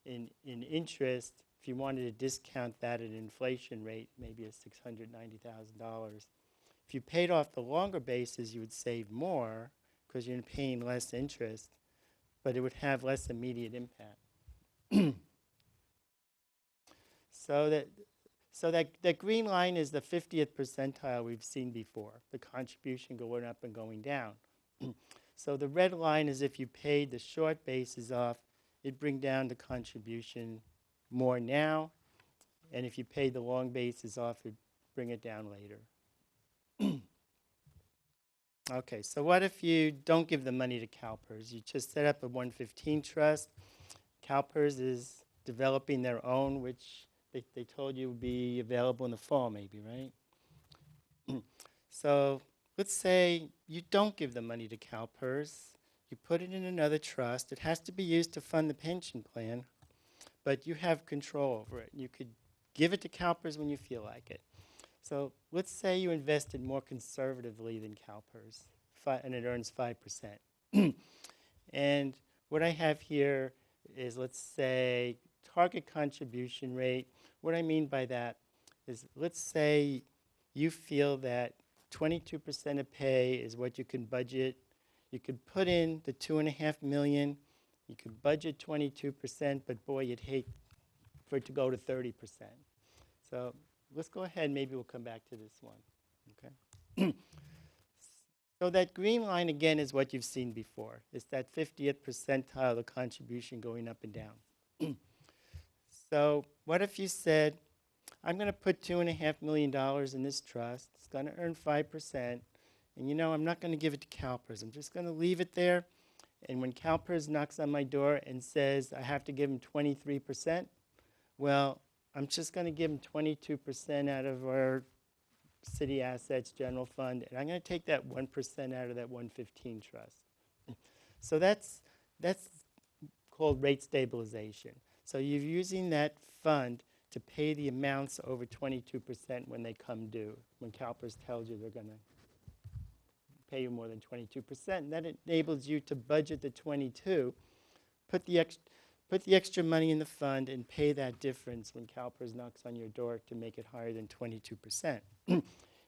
in interest. If you wanted to discount that at an inflation rate, maybe at $690,000. If you paid off the longer bases, you would save more because you're paying less interest, but it would have less immediate impact. So that green line is the 50th percentile we've seen before, the contribution going up and going down. So the red line is if you paid the short bases off, it'd bring down the contribution more now, and if you paid the long bases off, it'd bring it down later. Okay, so what if you don't give the money to CalPERS? You just set up a 115 trust. CalPERS is developing their own, which they told you would be available in the fall maybe, right? So let's say you don't give the money to CalPERS. You put it in another trust. It has to be used to fund the pension plan, but you have control over it. You could give it to CalPERS when you feel like it. So let's say you invested more conservatively than CalPERS, and it earns 5%. And what I have here is, let's say, target contribution rate. What I mean by that is, let's say you feel that 22% of pay is what you can budget. You could put in the $2.5 million. You could budget 22%, but boy, you'd hate for it to go to 30%. So let's go ahead, maybe we'll come back to this one, okay? So that green line again is what you've seen before. It's that 50th percentile of contribution going up and down. So what if you said, I'm going to put $2.5 million in this trust. It's going to earn 5%. And you know, I'm not going to give it to CalPERS. I'm just going to leave it there. And when CalPERS knocks on my door and says I have to give them 23%, well, I'm just going to give them 22% out of our city assets general fund, and I'm going to take that 1% out of that 115 trust. So that's called rate stabilization. So you're using that fund to pay the amounts over 22% when they come due, when CalPERS tells you they're going to pay you more than 22%. And that enables you to budget the 22, put the extra money in the fund, and pay that difference when CalPERS knocks on your door to make it higher than 22%.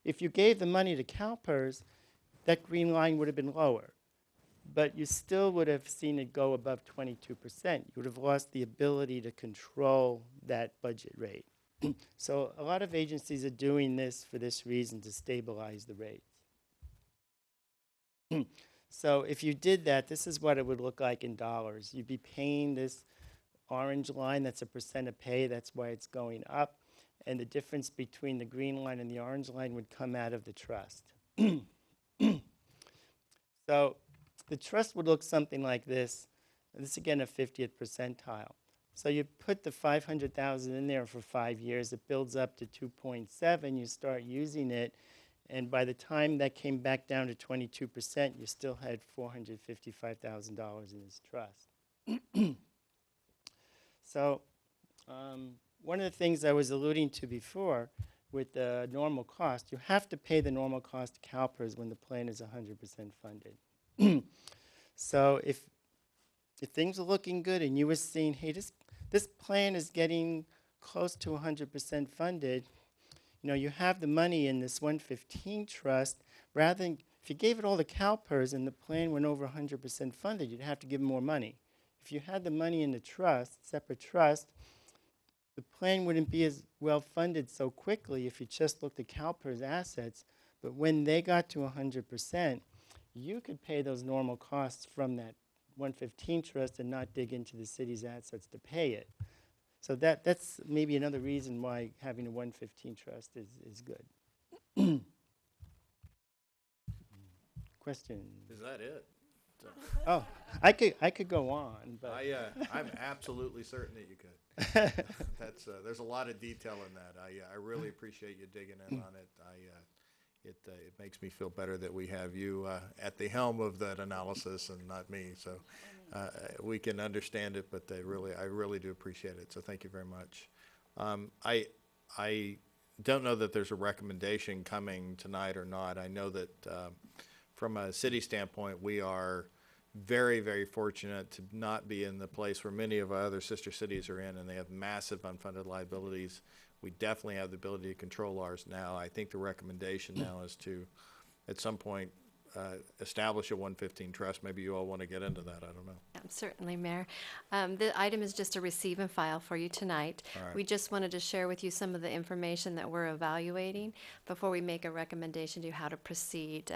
If you gave the money to CalPERS, that green line would have been lower. But you still would have seen it go above 22%. You would have lost the ability to control that budget rate. So a lot of agencies are doing this for this reason, to stabilize the rates. So if you did that, this is what it would look like in dollars. You'd be paying this orange line, that's a percent of pay, that's why it's going up. And the difference between the green line and the orange line would come out of the trust. So the trust would look something like this. And this again, a 50th percentile. So you put the 500,000 in there for 5 years, it builds up to 2.7, you start using it, and by the time that came back down to 22%, you still had $455,000 in this trust. So one of the things I was alluding to before with the normal cost, you have to pay the normal cost to CalPERS when the plan is 100% funded. So if things are looking good and you were seeing, hey, this plan is getting close to 100% funded, you know, you have the money in this 115 trust, rather than, if you gave it all to CalPERS and the plan went over 100% funded, you'd have to give more money. If you had the money in the trust, separate trust, the plan wouldn't be as well funded so quickly if you just looked at CalPERS assets, but when they got to 100%, you could pay those normal costs from that 115 trust and not dig into the city's assets to pay it. So that's maybe another reason why having a 115 trust is good. Questions? Is that it? Oh, I could go on, but I'm absolutely certain that you could. That's there's a lot of detail in that. I really appreciate you digging in on it. It makes me feel better that we have you at the helm of that analysis and not me. So we can understand it, but I really do appreciate it. So thank you very much. I don't know that there's a recommendation coming tonight or not. I know that from a city standpoint, we are very, very fortunate to not be in the place where many of our other sister cities are in, and they have massive unfunded liabilities. We definitely have the ability to control ours now. I think the recommendation now is to, at some point, establish a 115 trust. Maybe you all want to get into that. I don't know. Certainly, Mayor. The item is just a receive and file for you tonight. All right. We just wanted to share with you some of the information that we're evaluating before we make a recommendation to how to proceed.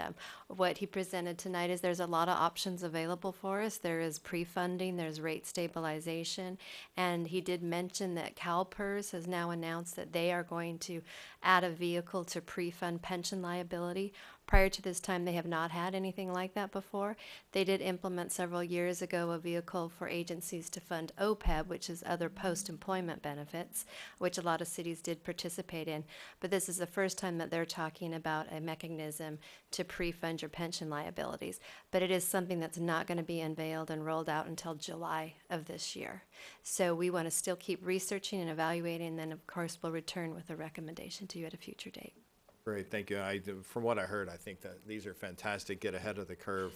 What he presented tonight is there's a lot of options available for us. There is pre-funding, there's rate stabilization, and he did mention that CalPERS has now announced that they are going to add a vehicle to pre-fund pension liability. Prior to this time, they have not had anything like that before. They did implement several years ago a vehicle for agencies to fund OPEB, which is other post-employment benefits, which a lot of cities did participate in. But this is the first time that they're talking about a mechanism to pre-fund your pension liabilities. But it is something that's not going to be unveiled and rolled out until July of this year. So we want to still keep researching and evaluating, and then of course we'll return with a recommendation to you at a future date. Great, thank you. From what I heard, I think that these are fantastic, get ahead of the curve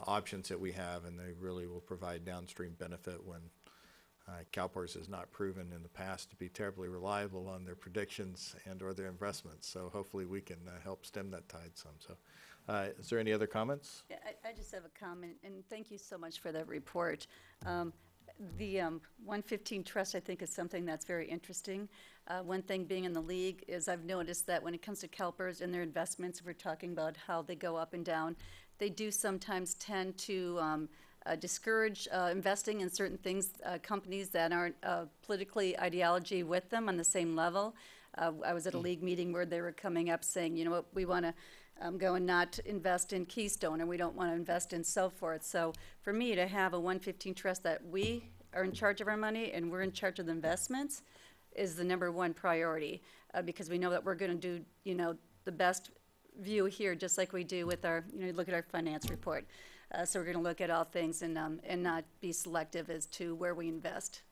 options that we have, and they really will provide downstream benefit when CalPERS has not proven in the past to be terribly reliable on their predictions and or their investments. So hopefully we can help stem that tide some. So is there any other comments? Yeah, I just have a comment, and thank you so much for that report. The 115 trust, I think, is something that's very interesting. One thing being in the league is I've noticed that when it comes to CalPERS and their investments, we're talking about how they go up and down. They do sometimes tend to discourage investing in certain things, companies that aren't politically ideology with them on the same level. I was at a league meeting where they were coming up saying, you know what, we want to go and not invest in Keystone, and we don't want to invest in so forth. So for me to have a 115 trust that we are in charge of our money and we're in charge of the investments is the #1 priority, because we know that we're going to do, you know, the best view here, just like we do with our, you know, look at our finance report. So we're going to look at all things and not be selective as to where we invest.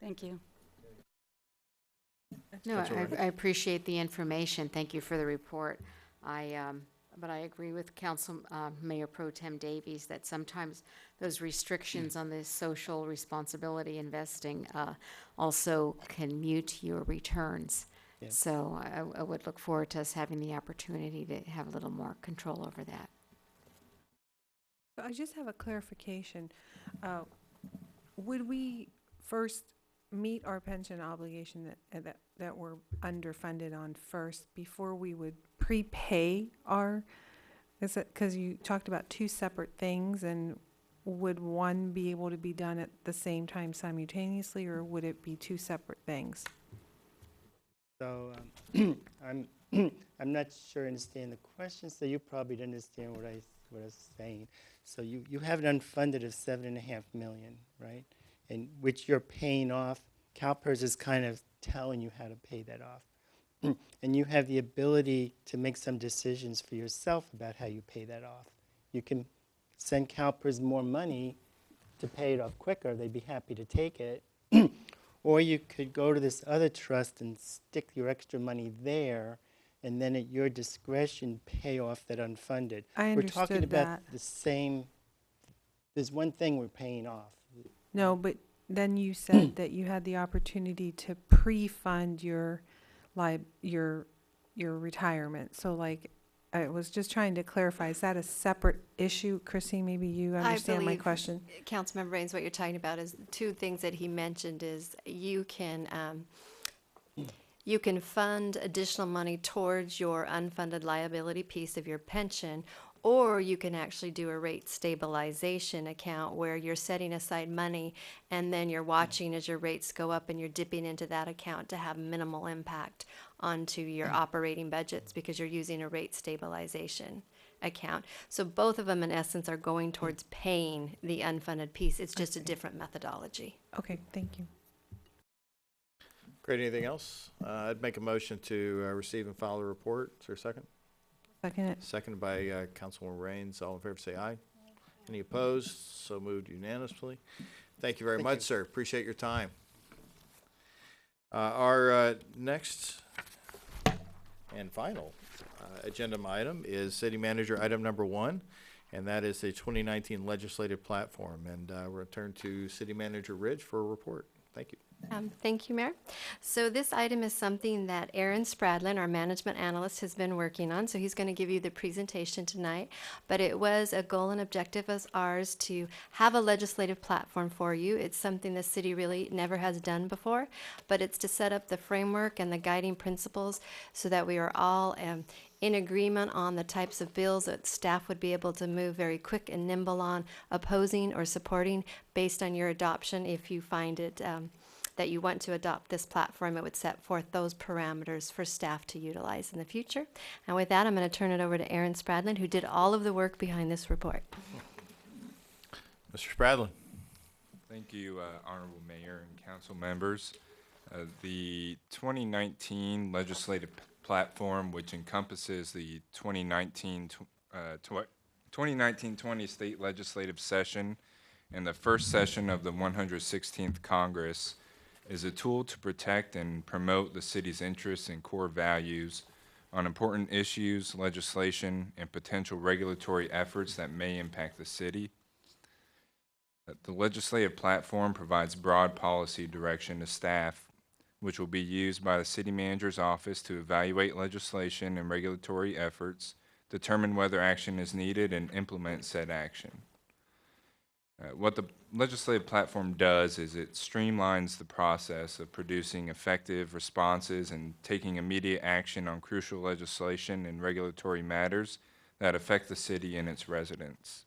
Thank you. No, I appreciate the information. Thank you for the report. But I agree with Council Mayor Pro Tem Davies that sometimes those restrictions on this social responsibility investing also can mute your returns. Yeah. So I would look forward to us having the opportunity to have a little more control over that. So I just have a clarification. Would we first meet our pension obligation that we're underfunded on first before we would prepay our, is it, because you talked about two separate things, and would one be able to be done at the same time simultaneously, or would it be two separate things? So I'm not sure I understand the question, so you probably didn't understand what I was saying. So you have an unfunded of $7.5 million, right? And which you're paying off. CalPERS is kind of telling you how to pay that off. And you have the ability to make some decisions for yourself about how you pay that off. You can send CalPERS more money to pay it off quicker. They'd be happy to take it. Or you could go to this other trust and stick your extra money there, and then at your discretion pay off that unfunded. I We're talking understood about that. the same, there's one thing we're paying off. No, but then you said that you had the opportunity to pre-fund your retirement. So like, I was just trying to clarify, is that a separate issue? Chrissy, maybe you understand my question. Councilmember Raines, what you're talking about is two things that he mentioned is you can fund additional money towards your unfunded liability piece of your pension, or you can actually do a rate stabilization account where you're setting aside money and then you're watching as your rates go up and you're dipping into that account to have minimal impact onto your operating budgets because you're using a rate stabilization account. So both of them in essence are going towards paying the unfunded piece. It's just a different methodology. Okay, thank you. Great. Anything else? I'd make a motion to receive and file the report. Is there a second? Second it. Seconded by Councilwoman Raines. All in favor say aye. Any opposed? So moved unanimously. Thank you very much, sir. Appreciate your time. Our next and final agenda item is City Manager item number 1, and that is the 2019 legislative platform. And we'll return to City Manager Ridge for a report. Thank you. Thank you, Mayor. So this item is something that Aaron Spradlin, our management analyst, has been working on. So he's going to give you the presentation tonight. But it was a goal and objective of ours to have a legislative platform for you. It's something the city really never has done before, but it's to set up the framework and the guiding principles so that we are all in agreement on the types of bills that staff would be able to move very quick and nimble on, opposing or supporting based on your adoption. If you find it that you want to adopt this platform, it would set forth those parameters for staff to utilize in the future. And with that, I'm going to turn it over to Aaron Spradlin, who did all of the work behind this report. Mr. Spradlin. Thank you, Honorable Mayor and council members. The 2019 legislative platform, which encompasses the 2019-20 state legislative session and the first session of the 116th Congress, is a tool to protect and promote the city's interests and core values on important issues, legislation, and potential regulatory efforts that may impact the city. The legislative platform provides broad policy direction to staff, which will be used by the city manager's office to evaluate legislation and regulatory efforts, determine whether action is needed, and implement said action. What the legislative platform does is it streamlines the process of producing effective responses and taking immediate action on crucial legislation and regulatory matters that affect the city and its residents.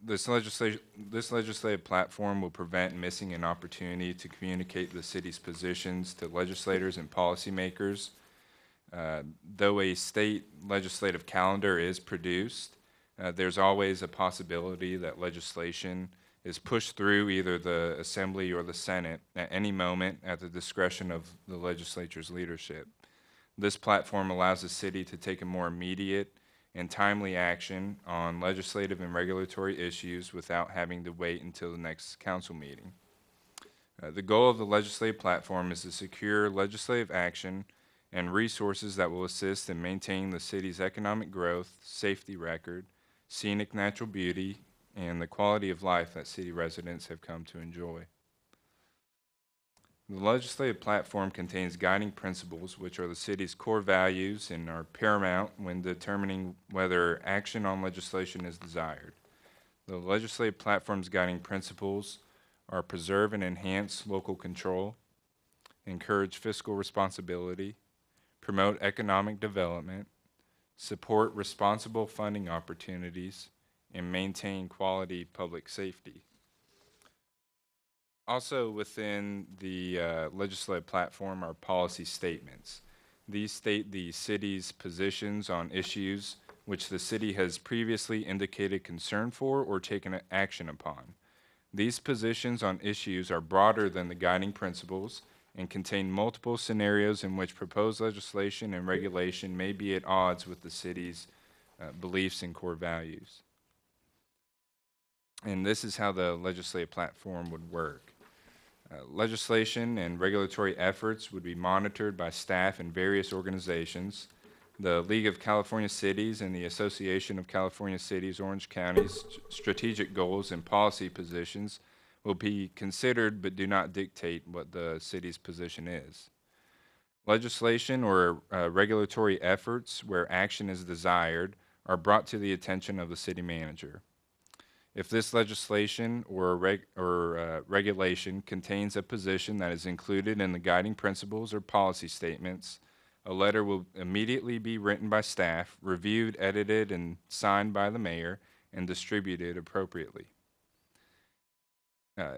This legislative platform will prevent missing an opportunity to communicate the city's positions to legislators and policymakers. Though a state legislative calendar is produced, there's always a possibility that legislation is pushed through either the Assembly or the Senate at any moment at the discretion of the legislature's leadership. This platform allows the city to take a more immediate and timely action on legislative and regulatory issues without having to wait until the next council meeting. The goal of the legislative platform is to secure legislative action and resources that will assist in maintaining the city's economic growth, safety record, scenic natural beauty, and the quality of life that city residents have come to enjoy. The legislative platform contains guiding principles which are the city's core values and are paramount when determining whether action on legislation is desired. The legislative platform's guiding principles are preserve and enhance local control, encourage fiscal responsibility, promote economic development, support responsible funding opportunities, and maintain quality public safety. Also within the legislative platform are policy statements. These state the city's positions on issues which the city has previously indicated concern for or taken action upon. These positions on issues are broader than the guiding principles and contain multiple scenarios in which proposed legislation and regulation may be at odds with the city's beliefs and core values. And this is how the legislative platform would work. Legislation and regulatory efforts would be monitored by staff in various organizations. The League of California Cities and the Association of California Cities Orange County's strategic goals and policy positions will be considered but do not dictate what the city's position is. Legislation or regulatory efforts where action is desired are brought to the attention of the city manager. If this legislation or regulation contains a position that is included in the guiding principles or policy statements, a letter will immediately be written by staff, reviewed, edited, and signed by the mayor, and distributed appropriately.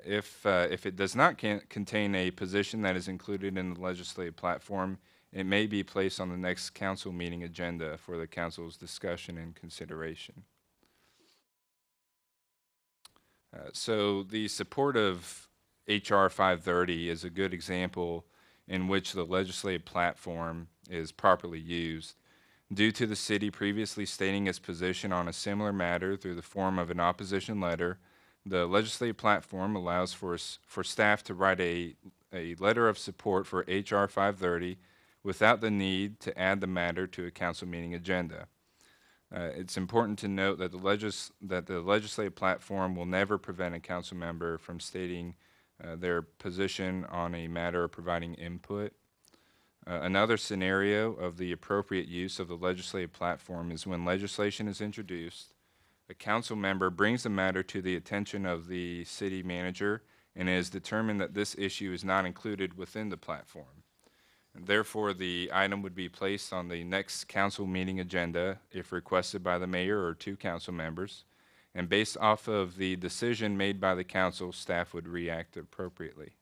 If it does not contain a position that is included in the legislative platform, it may be placed on the next council meeting agenda for the council's discussion and consideration. So the support of H.R. 530 is a good example in which the legislative platform is properly used. Due to the city previously stating its position on a similar matter through the form of an opposition letter, the legislative platform allows for staff to write a letter of support for H.R. 530 without the need to add the matter to a council meeting agenda. It's important to note that the legislative platform will never prevent a council member from stating their position on a matter or providing input. Another scenario of the appropriate use of the legislative platform is when legislation is introduced, a council member brings the matter to the attention of the city manager and it is determined that this issue is not included within the platform. And therefore, the item would be placed on the next council meeting agenda if requested by the mayor or two council members. And based off of the decision made by the council, staff would react appropriately.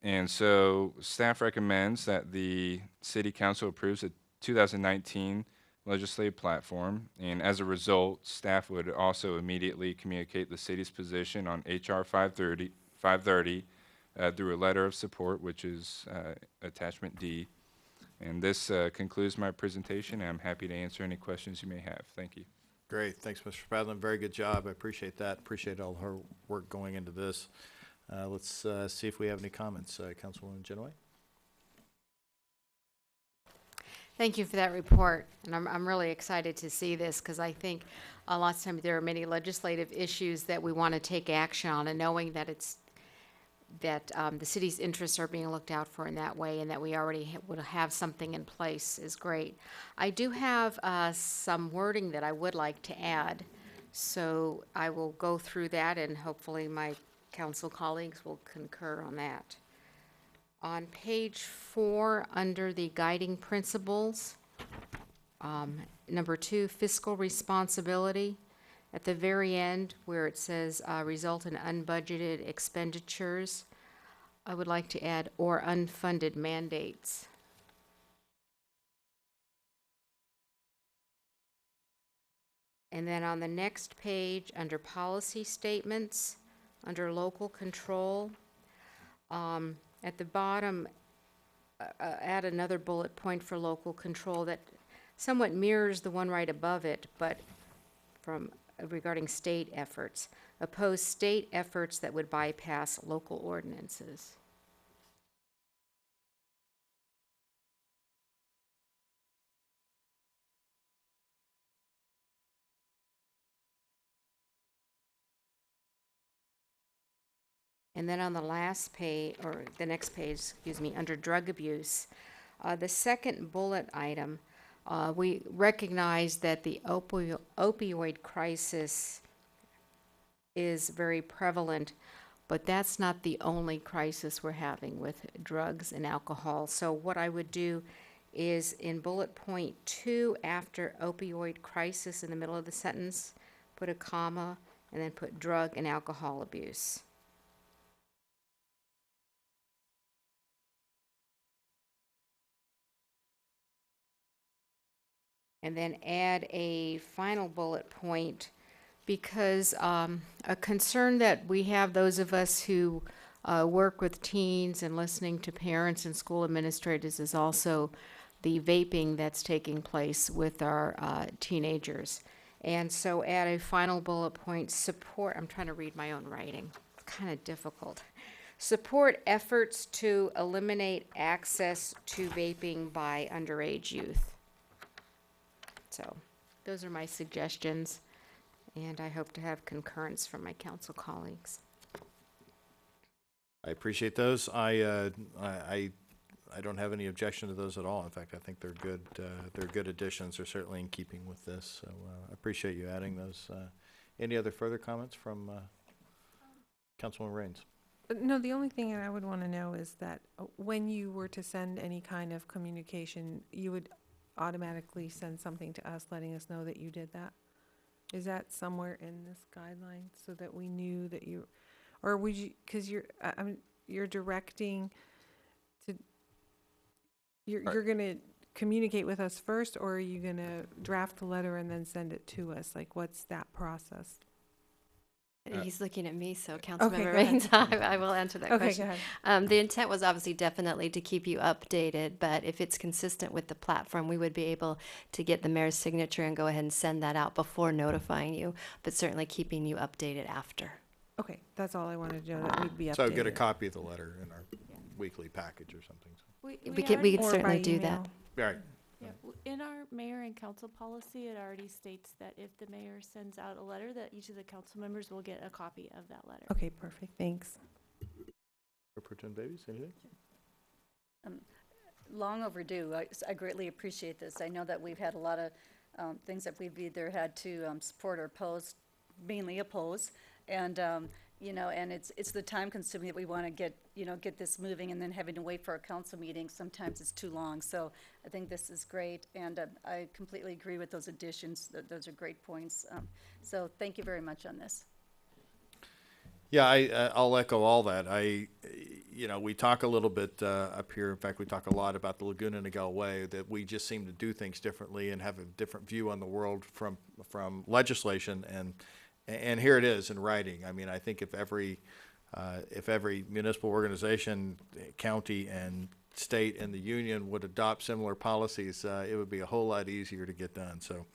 And so staff recommends that the city council approves the 2019 legislative platform. And as a result, staff would also immediately communicate the city's position on H.R. 530 through a letter of support, which is attachment D. And this concludes my presentation. I'm happy to answer any questions you may have. Thank you. Great. Thanks, Mr. Spadlin. Very good job. I appreciate that. Appreciate all her work going into this. Let's see if we have any comments. Councilwoman Genoway. Thank you for that report, and I'm really excited to see this because I think a lot of times there are many legislative issues that we want to take action on, and knowing that it's that the city's interests are being looked out for in that way, and that we already would have something in place is great. I do have some wording that I would like to add, so I will go through that, and hopefully my council colleagues will concur on that. On page 4, under the guiding principles, number 2, fiscal responsibility. At the very end, where it says result in unbudgeted expenditures, I would like to add or unfunded mandates. And then on the next page, under policy statements, under local control, at the bottom, add another bullet point for local control that somewhat mirrors the one right above it, but from regarding state efforts. Oppose state efforts that would bypass local ordinances. And then on the last page, or the next page, excuse me, under drug abuse, the second bullet item, we recognize that the opioid crisis is very prevalent, but that's not the only crisis we're having with drugs and alcohol. So what I would do is in bullet point 2, after opioid crisis in the middle of the sentence, put a comma and then put drug and alcohol abuse. And then add a final bullet point, because a concern that we have, those of us who work with teens and listening to parents and school administrators, is also the vaping that's taking place with our teenagers. And so add a final bullet point, support, I'm trying to read my own writing, it's kind of difficult. Support efforts to eliminate access to vaping by underage youth. So those are my suggestions, and I hope to have concurrence from my council colleagues. I appreciate those. I don't have any objection to those at all. In fact, I think they're good. They're good additions. They're certainly in keeping with this. So I appreciate you adding those. Any other further comments from Councilwoman Raines? No, the only thing I would want to know is that when you were to send any kind of communication, you would automatically send something to us letting us know that you did that? Is that somewhere in this guideline so that we knew that you, or would you, because you're directing to, you're going to communicate with us first, or are you going to draft the letter and then send it to us? Like, what's that process? He's looking at me, so Councilmember go Raines, ahead. I will answer that Okay, question. go ahead. The intent was obviously definitely to keep you updated, but if it's consistent with the platform, we would be able to get the mayor's signature and go ahead and send that out before notifying you, but certainly keeping you updated after. Okay, that's all I wanted to know, that we'd be updated. So get a copy of the letter in our weekly package or something. We could Or certainly by do that. email. All right. Yeah, in our mayor and council policy, it already states that if the mayor sends out a letter, that each of the council members will get a copy of that letter. Okay, perfect, thanks. Pretend babies, anything? Long overdue. I greatly appreciate this. I know that we've had a lot of things that we've either had to support or oppose, mainly oppose. And, you know, and it's the time consuming that we want to get this moving, and then having to wait for a council meeting, sometimes it's too long. So I think this is great, and I completely agree with those additions. Those are great points. So thank you very much on this. Yeah, I'll echo all that. You know, we talk a little bit up here. In fact, we talk a lot about the Laguna Niguel Way, that we just seem to do things differently and have a different view on the world from legislation, and here it is in writing. I mean, I think if every municipal organization, county and state and the union would adopt similar policies, it would be a whole lot easier to get done. So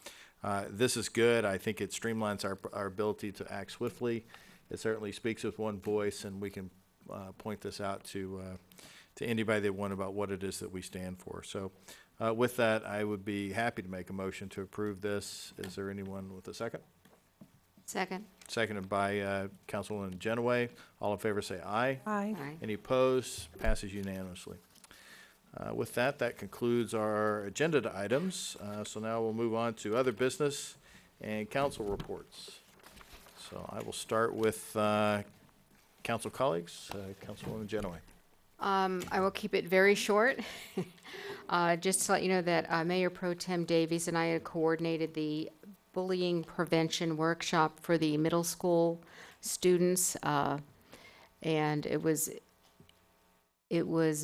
this is good. I think it streamlines our ability to act swiftly. It certainly speaks with one voice, and we can point this out to anybody that wants about what it is that we stand for. So with that, I would be happy to make a motion to approve this. Is there anyone with a second? Second. Seconded by Councilwoman Genoway. All in favor say aye. Aye. Aye. Any opposed? Passes unanimously. With that, that concludes our agenda items. So now we'll move on to other business and council reports. So I will start with council colleagues. Councilwoman Genoway. I will keep it very short. Just to let you know that Mayor Pro Tem Davies and I had coordinated the bullying prevention workshop for the middle school students, and it was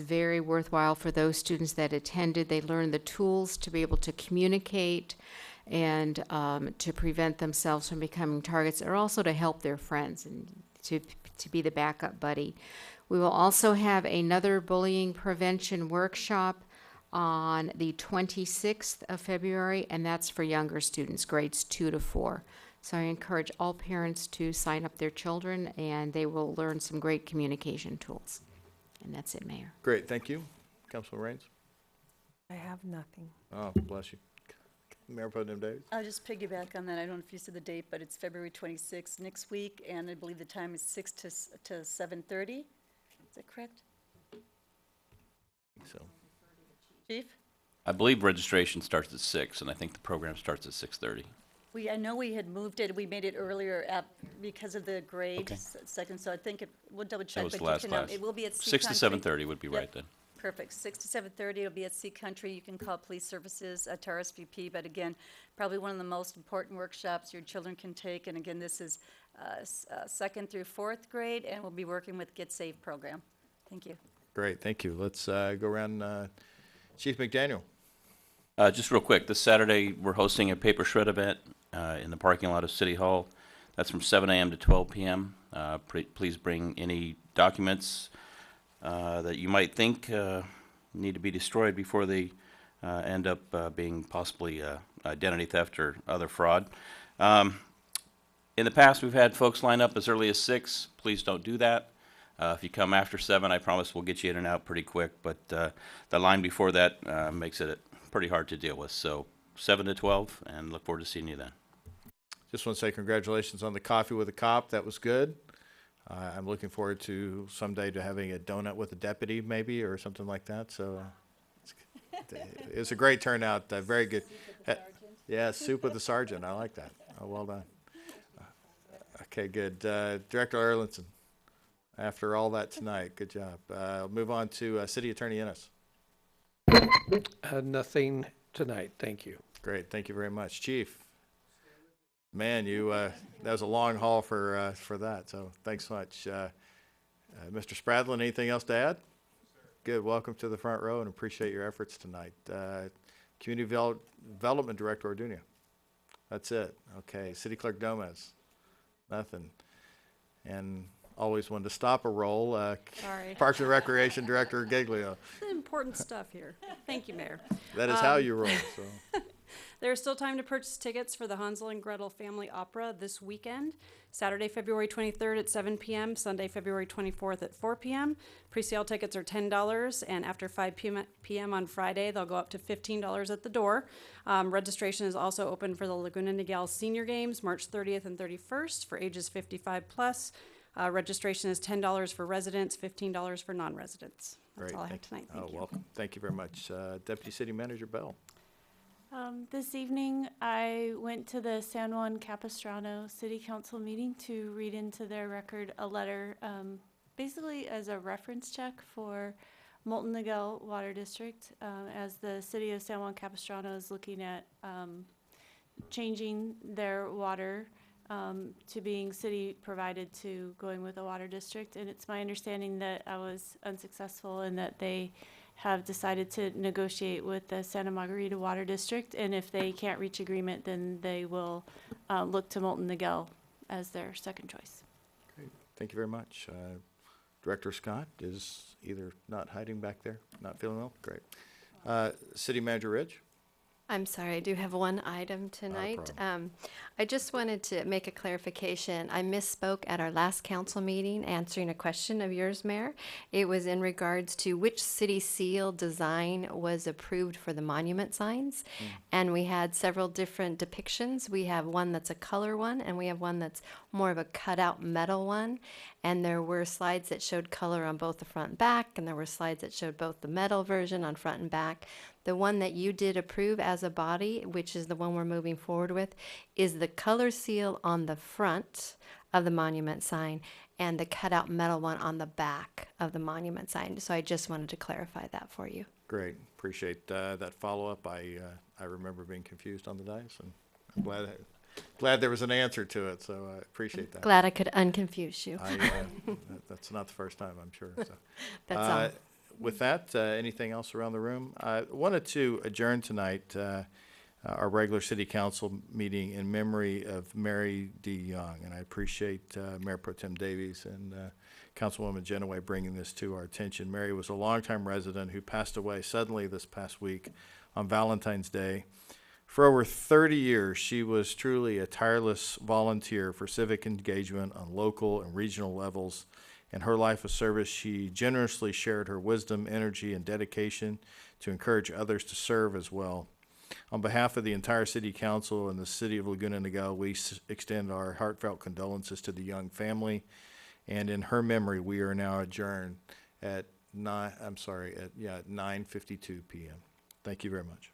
very worthwhile for those students that attended. They learned the tools to be able to communicate and to prevent themselves from becoming targets, or also to help their friends and to be the backup buddy. We will also have another bullying prevention workshop on the 26th of February, and that's for younger students, grades 2 to 4. So I encourage all parents to sign up their children, and they will learn some great communication tools. And that's it, Mayor. Great, thank you. Councilman Raines. I have nothing. Oh, bless you. Mayor Pro Tem Davies. I'll just piggyback on that. I don't know if you said the date, but it's February 26th next week, and I believe the time is 6 to 7:30. Is that correct? So. Chief? I believe registration starts at 6, and I think the program starts at 6:30. I know we had moved it, we made it earlier because of the grade Okay. second, so I think we'll double That check. was but the you last can, class. it will be at Sea 6 to Country. 7:30 would be Yep. right then. Perfect. 6 to 7:30, it'll be at Sea Country. You can call Police Services to RSVP, but again, probably one of the most important workshops your children can take. And again, this is second through fourth grade, and we'll be working with Get Safe program. Thank you. Great, thank you. Let's go around. Chief McDaniel. Just real quick, this Saturday, we're hosting a paper shred event in the parking lot of City Hall. That's from 7 a.m. to 12 p.m. Please bring any documents that you might think need to be destroyed before they end up being possibly identity theft or other fraud. In the past, we've had folks line up as early as 6. Please don't do that. If you come after 7, I promise we'll get you in and out pretty quick, but the line before that makes it pretty hard to deal with. So 7 to 12, and look forward to seeing you then. Just want to say congratulations on the coffee with a cop. That was good. I'm looking forward to someday to having a donut with a deputy, maybe, or something like that. So it was a great turnout. Very good. Yeah, soup with the sergeant. I like that. Oh, well done. Okay, good. Director Erlinson, after all that tonight, good job. Move on to City Attorney Ennis. Nothing tonight, thank you. Great, thank you very much. Chief, man, that was a long haul for that, so thanks much. Mr. Spradlin, anything else to add? Good, welcome to the front row and appreciate your efforts tonight. Community Development Director Ordunia. That's it. Okay, City Clerk Gomez. Nothing. And always one to stop a roll. Sorry. Parks and Recreation Director Giglio. Important stuff here. Thank you, Mayor. That is how you roll. So. There's still time to purchase tickets for the Hansel and Gretel Family Opera this weekend. Saturday, February 23rd at 7 p.m., Sunday, February 24th at 4 p.m. Pre-sale tickets are $10, and after 5 p.m. on Friday, they'll go up to $15 at the door. Registration is also open for the Laguna Niguel Senior Games, March 30th and 31st for ages 55 plus. Registration is $10 for residents, $15 for non-residents. That's Great. all I have tonight. Thank you. Welcome. Thank you very much. Deputy City Manager Bell. This evening, I went to the San Juan Capistrano City Council meeting to read into their record a letter, basically as a reference check for Molten Niguel Water District, as the city of San Juan Capistrano is looking at changing their water to being city provided to going with a water district. And it's my understanding that I was unsuccessful and that they have decided to negotiate with the Santa Margarita Water District, and if they can't reach agreement, then they will look to Molten Niguel as their second choice. Great. Thank you very much. Director Scott is either not hiding back there, not feeling well. Great. City Manager Ridge. I'm sorry, I do have one item tonight. I just wanted to make a clarification. I misspoke at our last council meeting answering a question of yours, Mayor. It was in regards to which city seal design was approved for the monument signs. And we had several different depictions. We have one that's a color one, and we have one that's more of a cutout metal one. And there were slides that showed color on both the front and back, and there were slides that showed both the metal version on front and back. The one that you did approve as a body, which is the one we're moving forward with, is the color seal on the front of the monument sign and the cutout metal one on the back of the monument sign. So I just wanted to clarify that for you. Great, appreciate that follow-up. I remember being confused on the dice, and I'm glad there was an answer to it, so I appreciate that. Glad I could unconfuse you. That's not the first time, I'm sure. So. That's all. With that, anything else around the room? I wanted to adjourn tonight our regular city council meeting in memory of Mary D. Young, and I appreciate Mayor Pro Tem Davies and Councilwoman Genoway bringing this to our attention. Mary was a longtime resident who passed away suddenly this past week on Valentine's Day. For over 30 years, she was truly a tireless volunteer for civic engagement on local and regional levels. In her life of service, she generously shared her wisdom, energy, and dedication to encourage others to serve as well. On behalf of the entire City Council and the City of Laguna Niguel, we extend our heartfelt condolences to the Young family. And in her memory, we are now adjourned at 9:52 p.m. Thank you very much.